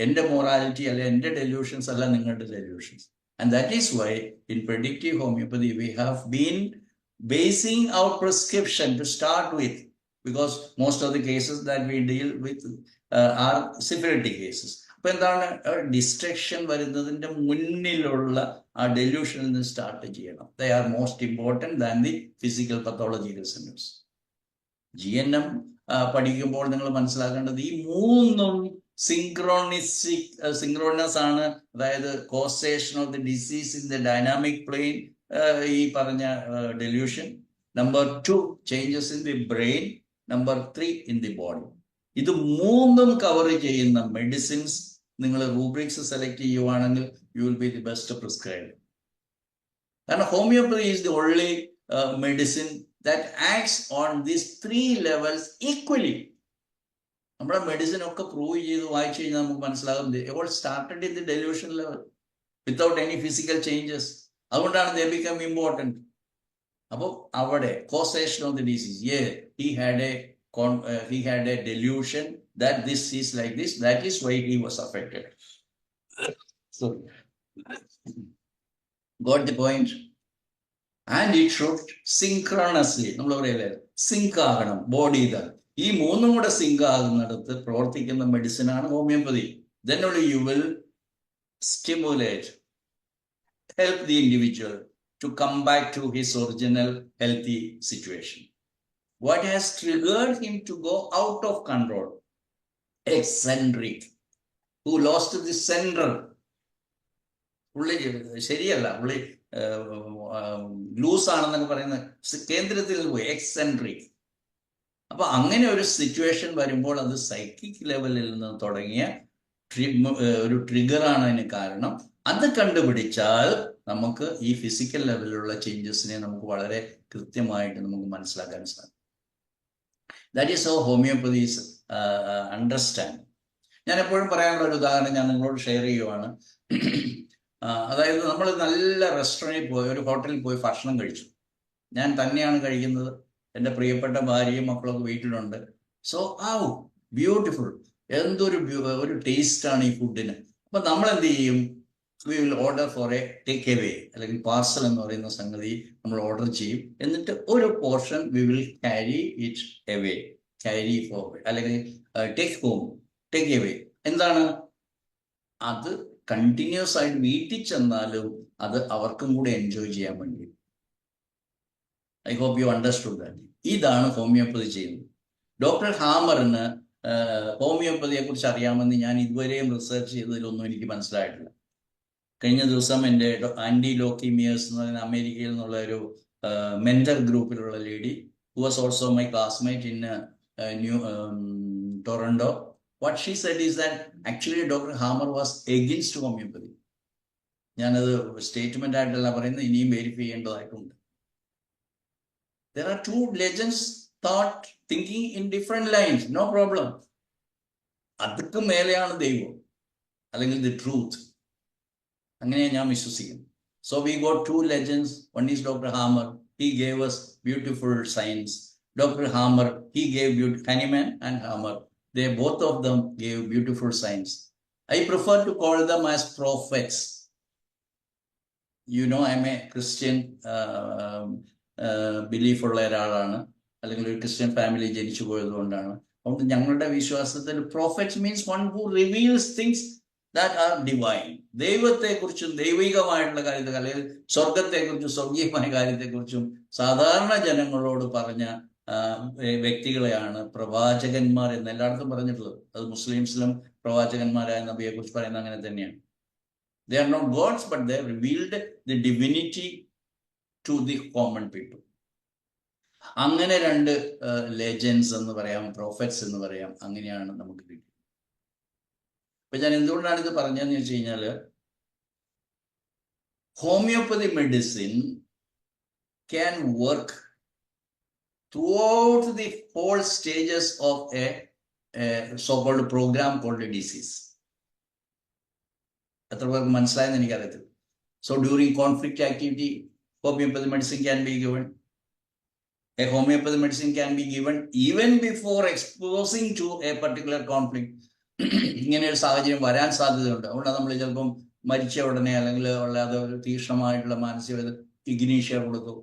എൻ്റെ മൊറാലിറ്റി അല്ലെ എൻ്റെ ഡെല്യൂഷൻസ് അല്ല നിങ്ങളുടെ delusions. And that is why in predictive homeopathy we have been basing our prescription to start with, because most of the cases that we deal with are syphilitic cases. അപ്പൊ എന്താണ് destruction വരുന്നതിന്റെ മുന്നിലുള്ള ആ ഡെല്യൂഷനിൽ നിന്ന് start ചെയ്യണം. They are most important than the physical pathological symptoms. GNM പഠിക്കുമ്പോൾ നിങ്ങൾ മനസ്സിലാക്കേണ്ടത് ഈ മൂന്നും സിങ്ക്രോണസ് ആണ്. അതായത് causation of the disease in the dynamic plane, ഈ പറഞ്ഞ ഡെല്യൂഷൻ. Number 2 changes in the brain. Number 3 in the body. ഇത് മൂന്നും കവർ ചെയ്യുന്ന മെഡിസിൻസ് നിങ്ങൾ റൂബ്രിക്സ് സെലക്ട് ചെയ്യുവാണെങ്കിൽ you will be the best prescriber. കാരണം homeopathy is the only medicine that acts on these 3 levels equally. നമ്മുടെ മെഡിസിൻ ഒക്കെ prove ചെയ്ത് വായിച്ചു കഴിഞ്ഞാൽ നമുക്ക് മനസ്സിലാകും all started in the delusion level without any physical changes. അതുകൊണ്ടാണ് ദേ ബിക്കം ഇമ്പോർട്ടൻറ്റ്. അപ്പോൾ അവിടെ causation of the disease, he had a delusion that this is like this, that is why he was affected. So got the point? And it should synchronously, നമ്മൾ പറയല്ലേ, zinc ആകണം body. ഈ മൂന്നും കൂടെ zinc ആകുന്നിടത്ത് പ്രവർത്തിക്കുന്ന മെഡിസിനാണ് homeopathy. Then only you will stimulate, help the individual to come back to his original healthy situation. What has triggered him to go out of control? Eccentric, who lost the center. പുള്ളി ശരിയല്ല, പുള്ളി loose ആണെന്നൊക്കെ പറയുന്ന കേന്ദ്രത്തിൽ പോയി, eccentric. അപ്പൊ അങ്ങനെ ഒരു സിറ്റുവേഷൻ വരുമ്പോൾ അത് സൈക്കിക് ലെവലിൽ നിന്ന് തുടങ്ങിയ ഒരു ട്രിഗറാണ് അതിന് കാരണം. അത് കണ്ടുപിടിച്ചാൽ നമുക്ക് ഈ ഫിസിക്കൽ ലെവലിലുള്ള ചേഞ്ചസിനെ നമുക്ക് വളരെ കൃത്യമായിട്ട് നമുക്ക് മനസ്സിലാക്കാൻ സാധിക്കും. That is how homeopathy is understand. ഞാൻ എപ്പോഴും പറയാനുള്ള ഒരു ഉദാഹരണം ഞാൻ നിങ്ങളോട് ഷെയർ ചെയ്യുവാണ്. അതായത് നമ്മൾ നല്ല റെസ്റ്റോറൻറ്റിൽ പോയി, ഒരു ഹോട്ടലിൽ പോയി ഭക്ഷണം കഴിച്ചു. ഞാൻ തന്നെയാണ് കഴിക്കുന്നത്, എൻ്റെ പ്രിയപ്പെട്ട ഭാര്യയും മക്കളൊക്കെ വീട്ടിലുണ്ട്. സോ ബ്യൂട്ടിഫുൾ, ഒരു ടേസ്റ്റാണ് ഈ ഫുഡിന്. അപ്പം നമ്മൾ എന്ത് ചെയ്യും? We will order for A take away, അല്ലെങ്കിൽ പാർസൽ എന്ന് പറയുന്ന സംഗതി നമ്മൾ ഓർഡർ ചെയ്യും. എന്നിട്ട് ഒരു portion we will carry it away, carry forward, അല്ലെങ്കിൽ ടേക്ക് ഹോം, ടേക്ക് എവേ. എന്താണ് അത്? കണ്ടിന്യൂസ് ആയിട്ട് വീട്ടിൽ ചെന്നാലും അത് അവർക്കും കൂടെ എൻജോയ് ചെയ്യാൻ വേണ്ടി. I hope you understood that. ഇതാണ് ഹോമിയോപ്പതി ചെയ്യുന്നത്. ഡോക്ടർ ഹാമറിന് ഹോമിയോപ്പതിയെ കുറിച്ച് അറിയാമെന്ന് ഞാൻ ഇതുവരെയും റിസർച്ച് ചെയ്തതിലൊന്നും എനിക്ക് മനസ്സിലായിട്ടില്ല. കഴിഞ്ഞ ദിവസം എൻ്റെ ആൻറ്റി ലോക്കീമിയേഴ്സ് എന്ന് പറയുന്ന അമേരിക്കയിൽ നിന്നുള്ള ഒരു മെന്റർ ഗ്രൂപ്പിലുള്ള lady, who was also my classmate in Toronto, what she said is that actually Dr. Hammer was against homeopathy. ഞാനത് സ്റ്റേറ്റ്മെന്റ് ആയിട്ടല്ല പറയുന്നത്, ഇനിയും വെരിഫൈ ചെയ്യേണ്ടതായിട്ടുണ്ട്. There are 2 legends thinking in different lines, no problem. അതൊക്കെ മേലെയാണ് ദൈവം, അല്ലെങ്കിൽ the truth. അങ്ങനെ ഞാൻ വിശ്വസിക്കുന്നു. So we got 2 legends. One is Dr. Hammer. He gave us beautiful science. Dr. Hammer, he gave Kahneman and Hammer. They both of them gave beautiful science. I prefer to call them as prophets. You know, I'm a Christian belief ഉള്ള ഒരാളാണ്, അല്ലെങ്കിൽ ഒരു Christian family ജനിച്ചു പോയതുകൊണ്ടാണ്. അതുകൊണ്ട് ഞങ്ങളുടെ വിശ്വാസത്തിൽ prophets means one who reveals things that are divine. ദൈവത്തെക്കുറിച്ചും ദൈവികമായിട്ടുള്ള കാര്യത്തെ, അല്ലെങ്കിൽ സ്വർഗത്തെക്കുറിച്ചും സ്വർഗീയമായ കാര്യത്തെക്കുറിച്ചും സാധാരണ ജനങ്ങളോട് പറഞ്ഞ വ്യക്തികളെയാണ് പ്രവാചകന്മാർ എന്ന് എല്ലായിടത്തും പറഞ്ഞിട്ടുള്ളത്. അത് മുസ്ലിംസിലും പ്രവാചകന്മാരായ നബിയെ കുറിച്ച് പറയുന്നത് അങ്ങനെ തന്നെയാണ്. They are not gods, but they have revealed the divinity to the common people. അങ്ങനെ രണ്ട് ലെജൻസ് എന്ന് പറയാം, പ്രോഫറ്റ്സ് എന്ന് പറയാം, അങ്ങനെയാണ് നമുക്ക് കിട്ടിയത്. അപ്പൊ ഞാൻ എന്തുകൊണ്ടാണ് ഇത് പറഞ്ഞതെന്ന് വെച്ച് കഴിഞ്ഞാല് homeopathy medicine can work throughout the whole stages of a so-called program called a disease. എത്ര പേർക്ക് മനസ്സിലായെന്ന് എനിക്കറിയത്തില്ല. So during conflict activity, homeopathy medicine can be given. A homeopathy medicine can be given even before exposing to a particular conflict. ഇങ്ങനെ ഒരു സാഹചര്യം വരാൻ സാധ്യതയുണ്ട്. അതുകൊണ്ട് നമ്മൾ ചിലപ്പം മരിച്ച ഉടനെ അല്ലെങ്കിൽ അല്ലാതെ ഒരു തീക്ഷ്ണമായിട്ടുള്ള മാനസിക ഇഗ്നീഷ്യ കൊടുത്തു,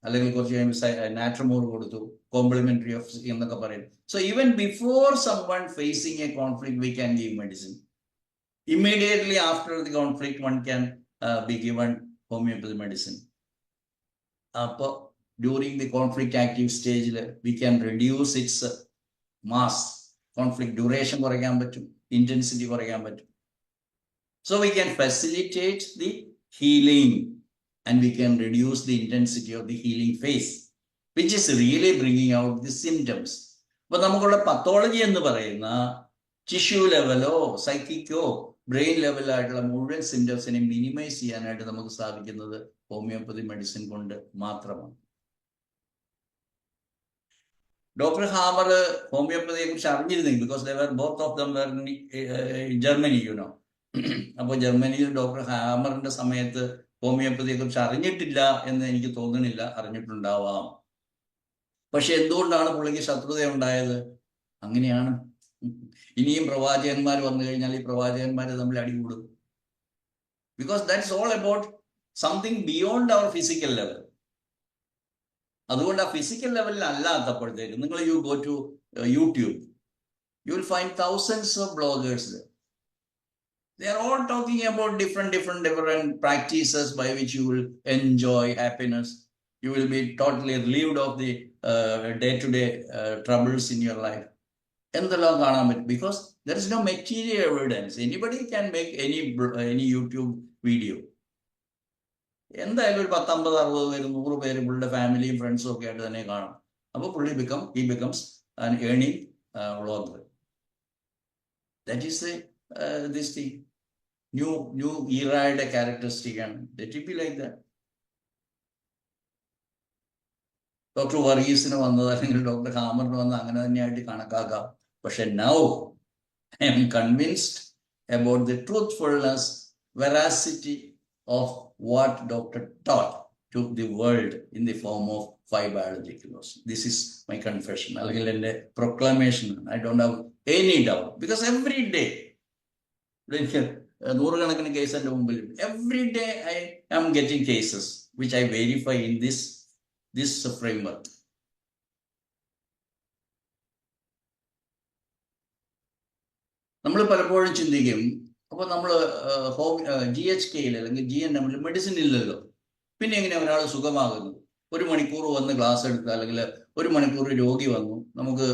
അല്ലെങ്കിൽ കുറച്ച് കഴിയുമ്പോൾ നാട്രമോർ കൊടുത്തു, കോംപ്ലിമെന്ററി ഓഫ് എന്നൊക്കെ പറയുന്നു. So even before someone facing a conflict we can give medicine. Immediately after the conflict, one can be given homeopathy medicine. Appo during the conflict active stage, we can reduce its mass, conflict duration കുറയ്ക്കാൻ പറ്റും, intensity കുറയ്ക്കാൻ പറ്റും. So we can facilitate the healing and we can reduce the intensity of the healing phase, which is really bringing out the symptoms. അപ്പോൾ നമുക്കുള്ള pathology എന്ന് പറയുന്ന tissue ലെവലോ സൈക്കിക്കോ brain ലെവലായിട്ടുള്ള മുഴുവൻ സിംറ്റംസിനെ minimise ചെയ്യാനായിട്ട് നമുക്ക് സാധിക്കുന്നത് ഹോമിയോപ്പതി മെഡിസിൻ കൊണ്ട് മാത്രമാണ്. ഡോക്ടർ ഹാമർ ഹോമിയോപ്പതിയെ കുറിച്ച് അറിഞ്ഞിരുന്നെങ്കിൽ, because they were both of them were in Germany, you know. അപ്പോൾ ജർമ്മനിയിൽ ഡോക്ടർ ഹാമറിന്റെ സമയത്ത് ഹോമിയോപ്പതിയെ കുറിച്ച് അറിഞ്ഞിട്ടില്ല എന്ന് എനിക്ക് തോന്നുന്നില്ല. അറിഞ്ഞിട്ടുണ്ടാവാം. പക്ഷെ എന്തുകൊണ്ടാണ് പുള്ളിക്ക് ശത്രുത ഉണ്ടായത്? അങ്ങനെയാണ്. ഇനിയും പ്രവാചകന്മാർ വന്നു കഴിഞ്ഞാൽ ഈ പ്രവാചകന്മാരെ തമ്മിൽ അടികൂടും. Because that's all about something beyond our physical level. അതുകൊണ്ട് ആ ഫിസിക്കൽ ലെവലിൽ അല്ലാത്തപ്പോഴത്തേക്ക് നിങ്ങൾ you go to YouTube, you will find thousands of bloggers there. They are all talking about different practices by which you will enjoy happiness. You will be totally relieved of the day-to-day troubles in your life. എന്തെല്ലാം കാണാൻ പറ്റും? Because there is no material evidence. Anybody can make any YouTube video. എന്തായാലും ഒരു 10, 50, 60 പേര്, 100 പേര് പുള്ളിയുടെ ഫാമിലിയും ഫ്രണ്ട്സും ഒക്കെ ആയിട്ട് തന്നെ കാണാം. അപ്പോൾ he becomes an earning vlogger. That is this thing. New era-യുടെ characteristic ആണ്. Let it be like that. Doctor വർഗീസിന് വന്നത് അല്ലെങ്കിൽ ഡോക്ടർ ഹാമറിന് വന്നത് അങ്ങനെ തന്നെയായിട്ട് കണക്കാക്കാം. പക്ഷെ now I am convinced about the truthfulness, veracity of what doctor taught to the world in the form of 5 biological laws. This is my confession, അല്ലെങ്കിൽ എൻ്റെ proclamation. I don't have any doubt, because every day എനിക്ക് 100 case എൻ്റെ മുമ്പിൽ, every day I am getting cases which I verify in this framework. നമ്മൾ പലപ്പോഴും ചിന്തിക്കും, അപ്പോൾ നമ്മൾ GHKയിൽ അല്ലെങ്കിൽ GNMൽ മെഡിസിൻ ഇല്ലല്ലോ, പിന്നെ എങ്ങനെയാണ് ഒരാൾ സുഖമാകുന്നത്? 1 മണിക്കൂർ വന്ന് ക്ലാസ് എടുക്കുക, അല്ലെങ്കിൽ 1 മണിക്കൂർ രോഗി വന്നു, നമുക്ക്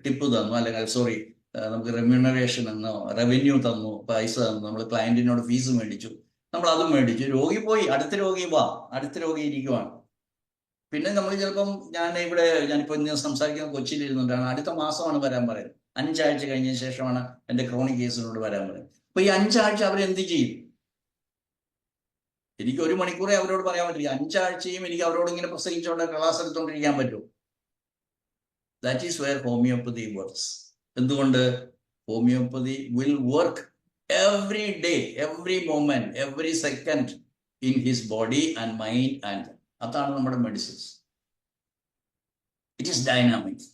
ടിപ്പ് തന്നു, അല്ലെങ്കിൽ നമുക്ക് റെമ്യൂണറേഷൻ എന്നോ റവന്യൂ തന്നു, പൈസ തന്നു, നമ്മൾ ക്ലയന്റിനോട് ഫീസ് മേടിച്ചു, നമ്മൾ അതും മേടിച്ചു, രോഗി പോയി, അടുത്ത രോഗി ഇരിക്കുവാണ്. പിന്നെ നമ്മൾ ചിലപ്പം ഞാനിപ്പോൾ ഇന്ന് സംസാരിക്കുന്ന കൊച്ചിയിലിരുന്നുകൊണ്ടാണ്, അടുത്ത മാസമാണ് വരാൻ പറയുന്നത്. 5 ആഴ്ച കഴിഞ്ഞ ശേഷമാണ് എൻ്റെ ക്രോണിക് കേസിനോട് വരാൻ പറയുന്നത്. അപ്പൊ ഈ 5 ആഴ്ച അവരെന്ത് ചെയ്യും? എനിക്ക് 1 മണിക്കൂറേ അവരോട് പറയാൻ പറ്റില്ല. 5 ആഴ്ചയും എനിക്ക് അവരോട് ഇങ്ങനെ പ്രസംഗിച്ചുകൊണ്ട് ക്ലാസ് എടുത്തുകൊണ്ടിരിക്കാൻ പറ്റും. That is where homeopathy works. എന്തുകൊണ്ട്? Homeopathy will work every day, every moment, every second in his body and mind and. അതാണ് നമ്മുടെ മെഡിസിൻസ്. It is dynamic.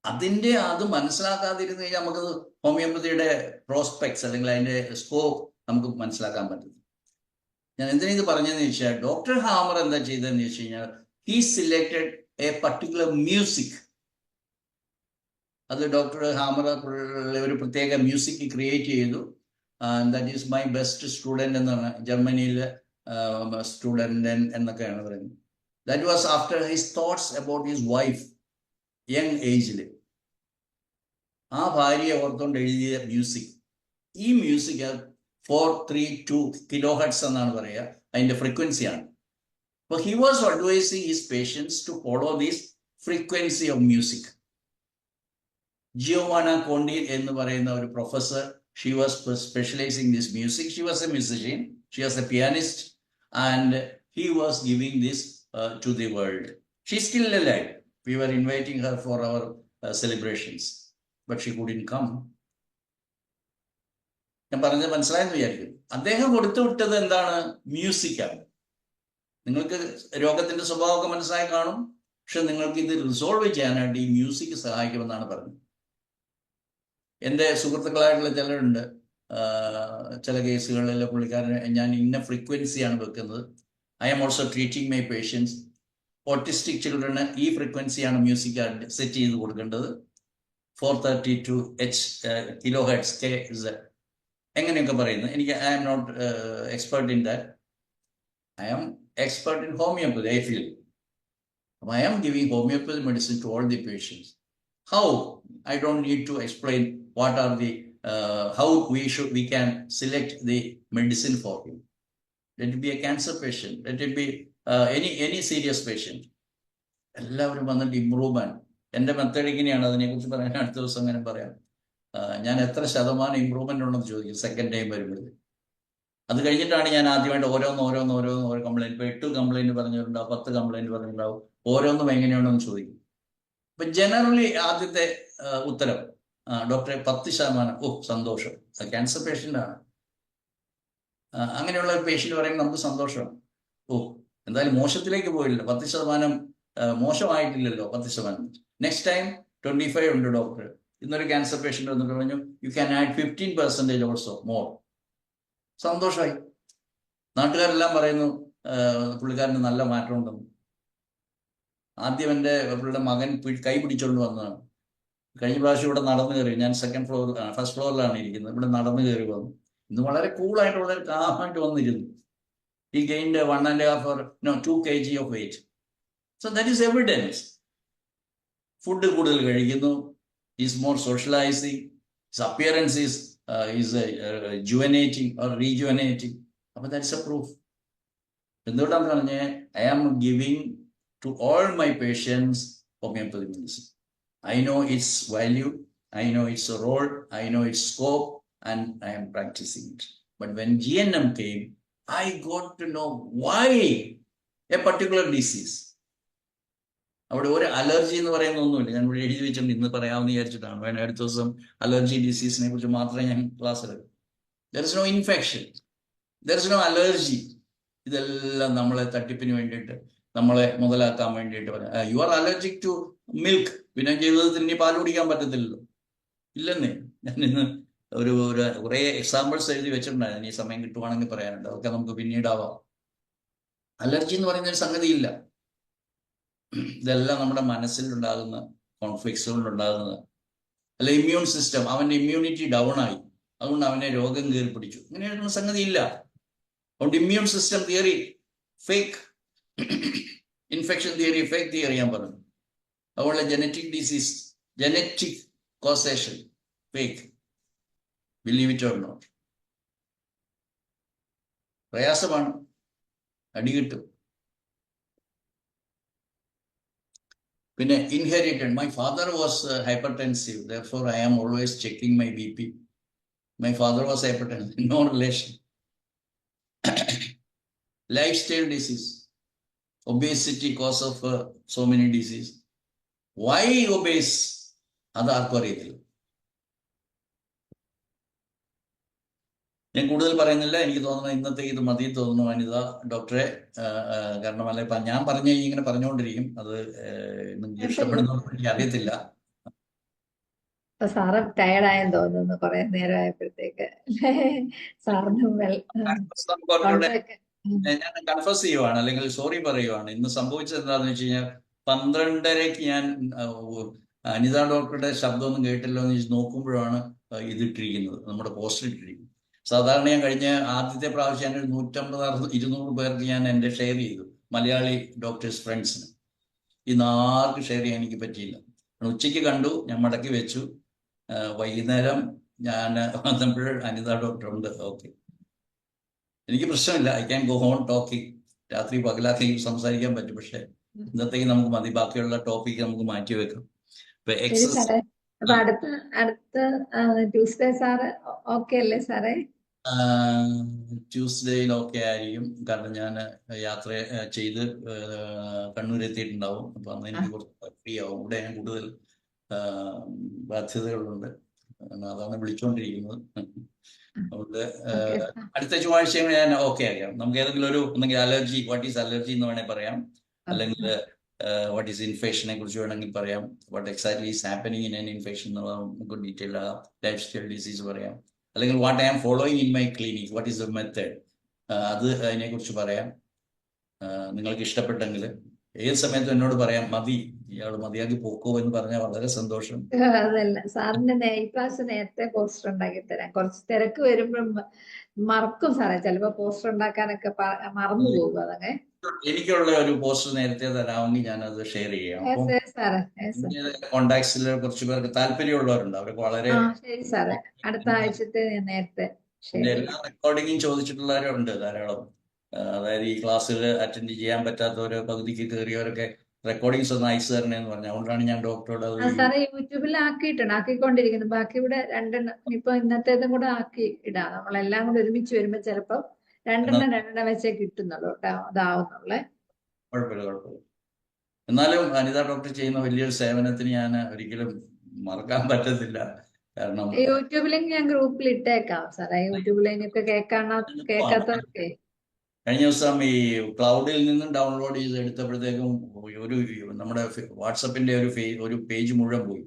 അത് മനസ്സിലാക്കാതിരുന്ന് കഴിഞ്ഞാൽ നമുക്ക് ഹോമിയോപ്പതിയുടെ പ്രോസ്പെക്ട്സ് അല്ലെങ്കിൽ അതിന്റെ സ്കോപ്പ് നമുക്ക് മനസ്സിലാക്കാൻ പറ്റും. ഞാൻ എന്തിനാ ഇത് പറഞ്ഞതെന്ന് വെച്ചാൽ, ഡോക്ടർ ഹാമർ എന്താ ചെയ്തതെന്ന് വെച്ച് കഴിഞ്ഞാൽ, he selected A particular music. അത് ഡോക്ടർ ഹാമർ ഒരു പ്രത്യേക മ്യൂസിക് ക്രിയേറ്റ് ചെയ്തു. That is my best student എന്നാണ് ജർമ്മനിയിലെ സ്റ്റുഡൻറ് എന്നൊക്കെയാണ് പറയുന്നത്. That was after his thoughts about his wife, young age. ആ ഭാര്യയെ ഓർത്തുകൊണ്ട് എഴുതിയ മ്യൂസിക്. ഈ മ്യൂസിക് 432 കിലോ ഹെർട്സ് എന്നാണ് പറയുക, അതിന്റെ ഫ്രീക്വൻസിയാണ്. അപ്പൊ he was advising his patients to follow this frequency of music. Giovanna Conti എന്ന് പറയുന്ന ഒരു professor, she was specialising this music. She was a musician, she was a pianist, and he was giving this to the world. She still alive. We were inviting her for our celebrations, but she couldn't come. ഞാൻ പറഞ്ഞത് മനസ്സിലായെന്ന് വിചാരിക്കും. അദ്ദേഹം കൊടുത്തു വിട്ടത് എന്താണ്? മ്യൂസിക്കാണ്. നിങ്ങൾക്ക് രോഗത്തിന്റെ സ്വഭാവമൊക്കെ മനസ്സിലായി കാണും, പക്ഷെ നിങ്ങൾക്ക് ഇത് റിസോൾവ് ചെയ്യാനായിട്ട് ഈ മ്യൂസിക് സഹായിക്കുമെന്നാണ് പറഞ്ഞത്. എൻ്റെ സുഹൃത്തുക്കളായിട്ടുള്ള ചിലരുണ്ട്, ചില കേസുകളിൽ പുള്ളിക്കാരൻ ഞാൻ ഇന്ന ഫ്രീക്വൻസിയാണ് വെക്കുന്നത്. I am also treating my patients. Autistic ചിൽഡ്രന് ഈ ഫ്രീക്വൻസിയാണ് മ്യൂസിക് സെറ്റ് ചെയ്ത് കൊടുക്കേണ്ടത്. 432 കിലോ ഹെർട്സ് KZ എങ്ങനെയൊക്കെ പറയുന്നത്. എനിക്ക് I am not expert in that. I am expert in homeopathy, I feel. I am giving homeopathy medicine to all the patients. How? I don't need to explain what are the, how we can select the medicine for him. Let it be a cancer patient, let it be any serious patient. എല്ലാവരും വന്നിട്ട് improvement. എൻ്റെ method ഇങ്ങനെയാണ്, അതിനെക്കുറിച്ച് പറയാൻ അടുത്ത ദിവസം അങ്ങനെ പറയാം. ഞാൻ എത്ര ശതമാനം ഇമ്പ്രൂവ്മെന്റ് ഉണ്ടെന്ന് ചോദിക്കും സെക്കൻഡ് ടൈം വരുമ്പോൾ. അത് കഴിഞ്ഞിട്ടാണ് ഞാൻ ആദ്യമായിട്ട് ഓരോ കംപ്ലൈന്റ്, ഇപ്പോൾ 8 കംപ്ലൈന്റ് പറഞ്ഞിട്ടുണ്ടാവും, 10 കംപ്ലൈന്റ് പറഞ്ഞിട്ടുണ്ടാവും, ഓരോന്നും എങ്ങനെയാണെന്ന് ചോദിക്കും. അപ്പൊ ജനറലി ആദ്യത്തെ ഉത്തരം, ഡോക്ടറെ 10%, ഓ സന്തോഷം, ക്യാൻസർ പേഷ്യന്റ് ആണ്. അങ്ങനെയുള്ള ഒരു പേഷ്യന്റ് പറയുമ്പോൾ നമുക്ക് സന്തോഷമാണ്. ഓ എന്തായാലും മോശത്തിലേക്ക് പോയില്ല, 10% മോശമായിട്ടില്ലല്ലോ, 10%. നെക്സ്റ്റ് ടൈം 25 ഉണ്ട് ഡോക്ടർ. ഇന്നൊരു ക്യാൻസർ പേഷ്യന്റ് വന്നിട്ട് പറഞ്ഞു you can add 15% also more. സന്തോഷമായി. നാട്ടുകാരെല്ലാം പറയുന്നു പുള്ളിക്കാരന് നല്ല മാറ്റം ഉണ്ടെന്ന്. ആദ്യം എൻ്റെ പുള്ളിയുടെ മകൻ കൈ പിടിച്ചുകൊണ്ട് വന്നതാണ്. കഴിഞ്ഞ പ്രാവശ്യം ഇവിടെ നടന്നു കയറി, ഞാൻ ഫസ്റ്റ് ഫ്ലോറിലാണ് ഇരിക്കുന്നത്, ഇവിടെ നടന്നു കയറി വന്നു. ഇന്ന് വളരെ കൂളായിട്ട് വളരെ കാമായിട്ട് വന്നിരുന്നു. ഈ ഗെയിൻ്റെ 2 kg of weight. So that is evidence. Food കൂടുതൽ കഴിക്കുന്നു, is more socialising, his appearance is juvenating or rejuvenating. അപ്പൊ ദാറ്റ്സ് എ പ്രൂഫ്. എന്തുകൊണ്ടാന്ന് പറഞ്ഞേ, I am giving to all my patients homeopathy medicine. I know its value, I know its role, I know its scope, and I am practicing it. But when GNM came, I got to know why a particular disease. അവിടെ ഒരു allergy എന്ന് പറയുന്ന ഒന്നുമില്ല. ഞാൻ ഇവിടെ എഴുതി വെച്ചിട്ടുണ്ട്, ഇന്ന് പറയാമെന്ന് വിചാരിച്ചിട്ടാണ്. അടുത്ത ദിവസം അലർജി ഡിസീസിനെ കുറിച്ച് മാത്രമേ ഞാൻ ക്ലാസ് എടുക്കും. There is no infection, there is no allergy. ഇതെല്ലാം നമ്മളെ തട്ടിപ്പിന് വേണ്ടിയിട്ട്, നമ്മളെ മുതലാക്കാൻ വേണ്ടിയിട്ട് പറയാം. You are allergic to milk, പിന്നെ ജീവിതത്തിൽ ഇനി പാൽ കുടിക്കാൻ പറ്റത്തില്ലല്ലോ. ഇല്ലെന്നേ. ഞാൻ ഇന്ന് കുറേ എക്സാമ്പിൾസ് എഴുതി വെച്ചിട്ടുണ്ടായിരുന്നു, ഈ സമയം കിട്ടുവാണെങ്കിൽ പറയാനുണ്ട്. അതൊക്കെ നമുക്ക് പിന്നീടാവാം. അലർജി എന്ന് പറയുന്ന ഒരു സംഗതി ഇല്ല. ഇതെല്ലാം നമ്മുടെ മനസ്സിലുണ്ടാകുന്ന കോൺഫ്ലിക്ട്സ് കൊണ്ടുണ്ടാകുന്നത്. അല്ല ഇമ്മ്യൂൺ സിസ്റ്റം, അവൻ്റെ ഇമ്മ്യൂണിറ്റി ഡൗൺ ആയി, അതുകൊണ്ട് അവനെ രോഗം കയറി പിടിച്ചു. ഇങ്ങനെയൊന്നും സംഗതി ഇല്ല. അതുകൊണ്ട് immune system theory fake, infection theory fake theory ഞാൻ പറഞ്ഞു. അതുപോലെ genetic disease, genetic causation fake. Believe it or not. പ്രയാസമാണ്, അടി കിട്ടും. പിന്നെ inherited. My father was hypertensive, therefore I am always checking my BP. My father was hypertensive, no relation. Lifestyle disease, obesity cause of so many disease. Why obese? അത് ആർക്കും അറിയത്തില്ല. ഞാൻ കൂടുതൽ പറയുന്നില്ല. എനിക്ക് തോന്നുന്നു ഇന്നത്തെ ഇത് മതി തോന്നുന്നു വനിത ഡോക്ടറെ. കാരണം അല്ലെ ഞാൻ ഇങ്ങനെ പറഞ്ഞുകൊണ്ടിരിക്കും, അത് നിങ്ങൾക്ക് ഇഷ്ടപ്പെടുന്നവർക്ക് എനിക്ക് അറിയത്തില്ല. സാറ് ടയർഡായെന്ന് തോന്നുന്നു കുറെ നേരം ആയപ്പോഴത്തേക്ക്. സാറിന് ഞാൻ കൺഫസ് ചെയ്യുവാണ്, അല്ലെങ്കിൽ സോറി പറയുവാണ്. ഇന്ന് സംഭവിച്ചത് എന്താണെന്ന് വെച്ച് കഴിഞ്ഞാൽ 12:30 ഞാൻ അനിത ഡോക്ടറുടെ ശബ്ദമൊന്നും കേട്ടില്ലോ എന്ന് നോക്കുമ്പോഴാണ് ഇതിട്ടിരിക്കുന്നത്, നമ്മുടെ പോസ്റ്റർ ഇട്ടിരിക്കുന്നത്. സാധാരണ ഞാൻ കഴിഞ്ഞ ആദ്യത്തെ പ്രാവശ്യം ഞാൻ 150-200 പേർക്ക് ഞാൻ എൻ്റെ ഷെയർ ചെയ്തു. മലയാളി ഡോക്ടേഴ്സ് ഫ്രണ്ട്സിന്. ഇന്ന് ആർക്കും ഷെയർ ചെയ്യാൻ എനിക്ക് പറ്റിയില്ല. ഉച്ചയ്ക്ക് കണ്ടു, ഞാൻ മടക്കി വെച്ചു. വൈകുന്നേരം ഞാൻ വന്നപ്പോൾ അനിത ഡോക്ടർ ഉണ്ട്. ഓക്കെ, എനിക്ക് പ്രശ്നമില്ല, I can go on talking. രാത്രി പകലാക്കി സംസാരിക്കാൻ പറ്റും, പക്ഷെ ഇന്നത്തേക്ക് നമുക്ക് മതി. ബാക്കിയുള്ള ടോപ്പിക്ക് നമുക്ക് മാറ്റി വെക്കാം. ഇപ്പൊ ശരി സാറേ. അപ്പൊ അടുത്ത ട്യൂസ്ഡേ സാറ് ഓക്കെ അല്ലേ സാറേ? ട്യൂസ്ഡേയിൽ ഓക്കെ ആയിരിക്കും. കാരണം ഞാൻ യാത്ര ചെയ്ത് കണ്ണൂർ എത്തിയിട്ടുണ്ടാവും. അപ്പൊ അന്ന് എനിക്ക് കുറച്ച് ഫ്രീ ആവും. ഇവിടെ ഞാൻ കൂടുതൽ ബാധ്യതകളുണ്ട്, അതാണ് വിളിച്ചുകൊണ്ടിരിക്കുന്നത്. അതുകൊണ്ട് അടുത്ത ചൊവ്വാഴ്ച ഞാൻ ഓക്കെ ആയിരിക്കാം. നമുക്ക് ഏതെങ്കിലും ഒന്നെങ്കിൽ അലർജി, വാട്ട് ഈസ് അലർജി എന്ന് വേണമെങ്കിൽ പറയാം, അല്ലെങ്കിൽ വാട്ട് ഈസ് ഇൻഫെക്ഷനെ കുറിച്ച് വേണമെങ്കിൽ പറയാം, what exactly is happening in an infection എന്നുള്ള നമുക്ക് ഡീറ്റെയിൽ ആകാം, ലൈഫ് സ്റ്റൈൽ ഡിസീസ് പറയാം, അല്ലെങ്കിൽ what I am following in my clinic, what is the method, അത് അതിനെക്കുറിച്ച് പറയാം. നിങ്ങൾക്ക് ഇഷ്ടപ്പെട്ടെങ്കിൽ ഏത് സമയത്തും എന്നോട് പറയാം. മതി, ഇയാൾ മതിയാക്കി പോക്കോ എന്ന് പറഞ്ഞാൽ വളരെ സന്തോഷം. അതല്ല സാറിന്റെ ഇപ്രാവശ്യം നേരത്തെ പോസ്റ്റർ ഉണ്ടാക്കി തരാം. കുറച്ച് തിരക്ക് വരുമ്പോൾ മറക്കും സാറേ, ചിലപ്പോ പോസ്റ്റർ ഉണ്ടാക്കാനൊക്കെ മറന്നു പോകും. അതൊക്കെ എനിക്കുള്ള ഒരു പോസ്റ്റർ നേരത്തെ തരാമെങ്കിൽ ഞാൻ അത് ഷെയർ ചെയ്യാം. കോണ്ടാക്ട്സിൽ കുറച്ച് പേർക്ക് താല്പര്യമുള്ളവരുണ്ട്, അവർക്ക് വളരെ. ശരി സാറേ, അടുത്ത ആഴ്ചത്തെ നേരത്തെ എല്ലാ റെക്കോർഡിങ്ങും ചോദിച്ചിട്ടുള്ളവരുണ്ട് ധാരാളം. അതായത് ഈ ക്ലാസ്സിൽ അറ്റൻഡ് ചെയ്യാൻ പറ്റാത്തവര്, പകുതിക്ക് കയറിയവരൊക്കെ റെക്കോർഡിങ്സ് ഒന്ന് അയച്ചു തരണേന്ന് പറഞ്ഞു. അതുകൊണ്ടാണ് ഞാൻ ഡോക്ടറോട് സാറേ യൂട്യൂബിൽ ആക്കിക്കൊണ്ടിരിക്കുന്നു. ബാക്കി ഇവിടെ രണ്ടെണ്ണം ഇപ്പൊ ഇന്നത്തേതും കൂടെ ആക്കി ഇടാം. നമ്മളെല്ലാം കൂടെ ഒരുമിച്ച് വരുമ്പോ ചിലപ്പോ രണ്ടെണ്ണം വെച്ചേ കിട്ടുന്നുള്ളൂ, അതാവുന്നുള്ളേ. കുഴപ്പമില്ല. എന്നാലും അനിത ഡോക്ടർ ചെയ്യുന്ന വലിയൊരു സേവനത്തിന് ഞാൻ ഒരിക്കലും മറക്കാൻ പറ്റത്തില്ല. കാരണം യൂട്യൂബിലേക്ക് ഞാൻ ഗ്രൂപ്പിൽ ഇട്ടേക്കാം സാറേ. യൂട്യൂബിലേക്ക് കേൾക്കാത്തവർക്ക് കഴിഞ്ഞ ദിവസം ഈ ക്ലൗഡിൽ നിന്നും ഡൗൺലോഡ് ചെയ്ത് എടുത്തപ്പോഴത്തേക്കും ഒരു നമ്മുടെ വാട്സപ്പിന്റെ ഒരു പേജ് മുഴുവൻ പോയി.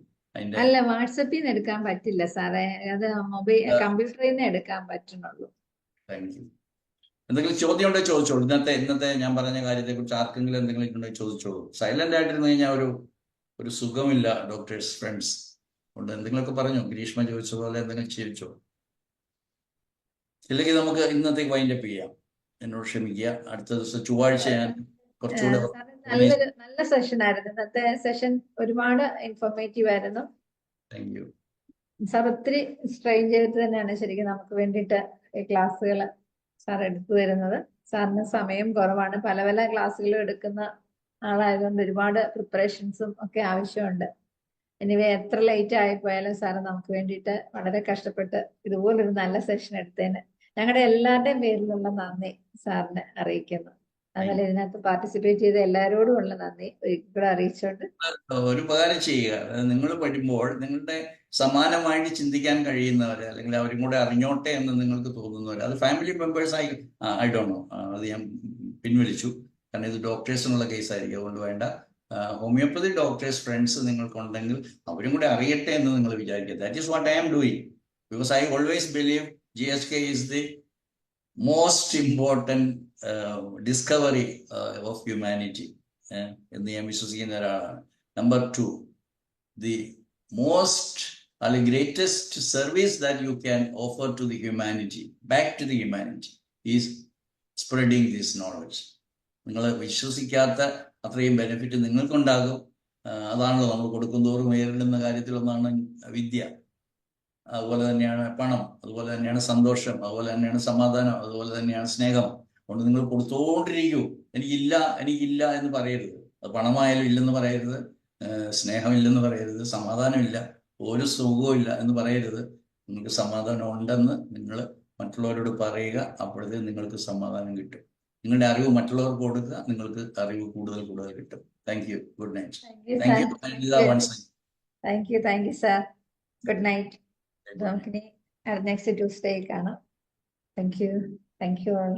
അല്ല, വാട്സപ്പിൽ നിന്ന് എടുക്കാൻ പറ്റില്ല സാറേ, അത് കമ്പ്യൂട്ടറിൽ നിന്ന് എടുക്കാൻ പറ്റുന്നുള്ളൂ. Thank you. എന്തെങ്കിലും ചോദ്യം ഉണ്ടെങ്കിൽ ചോദിച്ചോളൂ. ഇന്നത്തെ ഞാൻ പറഞ്ഞ കാര്യത്തെ കുറിച്ച് ആർക്കെങ്കിലും എന്തെങ്കിലും ഉണ്ടെങ്കിൽ ചോദിച്ചോളൂ. സൈലന്റ് ആയിട്ടിരുന്ന് കഴിഞ്ഞാൽ ഒരു സുഖമില്ല ഡോക്ടേഴ്സ് ഫ്രണ്ട്സ്. അതുകൊണ്ട് എന്തെങ്കിലുമൊക്കെ പറഞ്ഞു. ഗ്രീഷ്മ ചോദിച്ച പോലെ എന്തെങ്കിലും ചോദിച്ചോളൂ. ഇല്ലെങ്കിൽ നമുക്ക് ഇന്നത്തേക്ക് വൈൻഡപ്പ് ചെയ്യാം. എന്നോട് ക്ഷമിക്കുക. അടുത്ത ദിവസം ചൊവ്വാഴ്ച ഞാൻ കുറച്ചുകൂടെ. നല്ല സെഷൻ ആയിരുന്നു ഇന്നത്തെ സെഷൻ. ഒരുപാട് ഇൻഫോർമേറ്റീവ് ആയിരുന്നു. Thank you sir. ഒത്തിരി സ്ട്രെയിൻ ചെയ്തിട്ട് തന്നെയാണ് ശരിക്കും നമുക്ക് വേണ്ടിയിട്ട് ഈ ക്ലാസ്സുകൾ സാർ എടുത്തു തരുന്നത്. സാറിന് സമയം കുറവാണ്, പല പല ക്ലാസ്സുകളും എടുക്കുന്ന ആളായതുകൊണ്ട് ഒരുപാട് പ്രിപ്പറേഷൻസും ഒക്കെ ആവശ്യമുണ്ട്. എനിവേ എത്ര ലേറ്റ് ആയിപ്പോയാലും സാറ് നമുക്ക് വേണ്ടിയിട്ട് വളരെ കഷ്ടപ്പെട്ട് ഇതുപോലൊരു നല്ല സെഷൻ എടുത്തതിന് ഞങ്ങളുടെ എല്ലാവരുടെയും പേരിലുള്ള നന്ദി സാറിന് അറിയിക്കുന്നു. അതുപോലെ ഇതിനകത്ത് പാർട്ടിസിപ്പേറ്റ് ചെയ്ത എല്ലാവരോടും ഉള്ള നന്ദി ഒരിക്കലും അറിയിച്ചോണ്ട് ഒരു ഉപകാരം ചെയ്യുക. നിങ്ങൾ പഠിക്കുമ്പോൾ നിങ്ങളുടെ സമാനമായിട്ട് ചിന്തിക്കാൻ കഴിയുന്നവര്, അല്ലെങ്കിൽ അവരും കൂടെ അറിഞ്ഞോട്ടെ എന്ന് നിങ്ങൾക്ക് തോന്നുന്നവര്, അത് ഫാമിലി മെമ്പേഴ്സ് ആയി, ഐ ഡോണ്ട് നോ, അത് ഞാൻ പിൻവലിച്ചു. കാരണം ഇത് ഡോക്ടേഴ്സിനുള്ള കേസായിരിക്കും, അതുകൊണ്ട് വേണ്ട. ഹോമിയോപ്പതി ഡോക്ടേഴ്സ് ഫ്രണ്ട്സ് നിങ്ങൾക്കുണ്ടെങ്കിൽ അവരും കൂടെ അറിയട്ടെ എന്ന് നിങ്ങൾ വിചാരിക്കുക. That is what I am doing. Because I always believe GSK is the most important discovery of humanity എന്ന് ഞാൻ വിശ്വസിക്കുന്ന ഒരാളാണ്. നമ്പർ 2, ദി മോസ്റ്റ് അല്ലെങ്കിൽ greatest service that you can offer to the humanity, back to the humanity, is spreading this knowledge. നിങ്ങൾ വിശ്വസിക്കാത്ത അത്രയും benefit നിങ്ങൾക്കുണ്ടാകും. അതാണല്ലോ നമ്മൾ കൊടുക്കുന്തോറും നേരിടുന്ന കാര്യത്തിലൊന്നാണ് വിദ്യ. അതുപോലെ തന്നെയാണ് പണം, അതുപോലെ തന്നെയാണ് സന്തോഷം, അതുപോലെ തന്നെയാണ് സമാധാനം, അതുപോലെ തന്നെയാണ് സ്നേഹം. അതുകൊണ്ട് നിങ്ങൾ കൊടുത്തോണ്ടിരിക്കൂ. എനിക്കില്ല എന്ന് പറയരുത്. അത് പണമായാലും ഇല്ലെന്ന് പറയരുത്, സ്നേഹമില്ലെന്ന് പറയരുത്, സമാധാനമില്ല, ഒരു സുഖവും ഇല്ല എന്ന് പറയരുത്. നിങ്ങൾക്ക് സമാധാനം ഉണ്ടെന്ന് നിങ്ങൾ മറ്റുള്ളവരോട് പറയുക. അപ്പോഴത്തേക്ക് നിങ്ങൾക്ക് സമാധാനം കിട്ടും. നിങ്ങളുടെ അറിവ് മറ്റുള്ളവർക്ക് കൊടുക്കുക, നിങ്ങൾക്ക് അറിവ് കൂടുതൽ കിട്ടും. Thank you. Good night. Thank you sir. Good night. നമുക്കിനി നെക്സ്റ്റ് ട്യൂസ്ഡേ കാണാം. Thank you. Thank you all.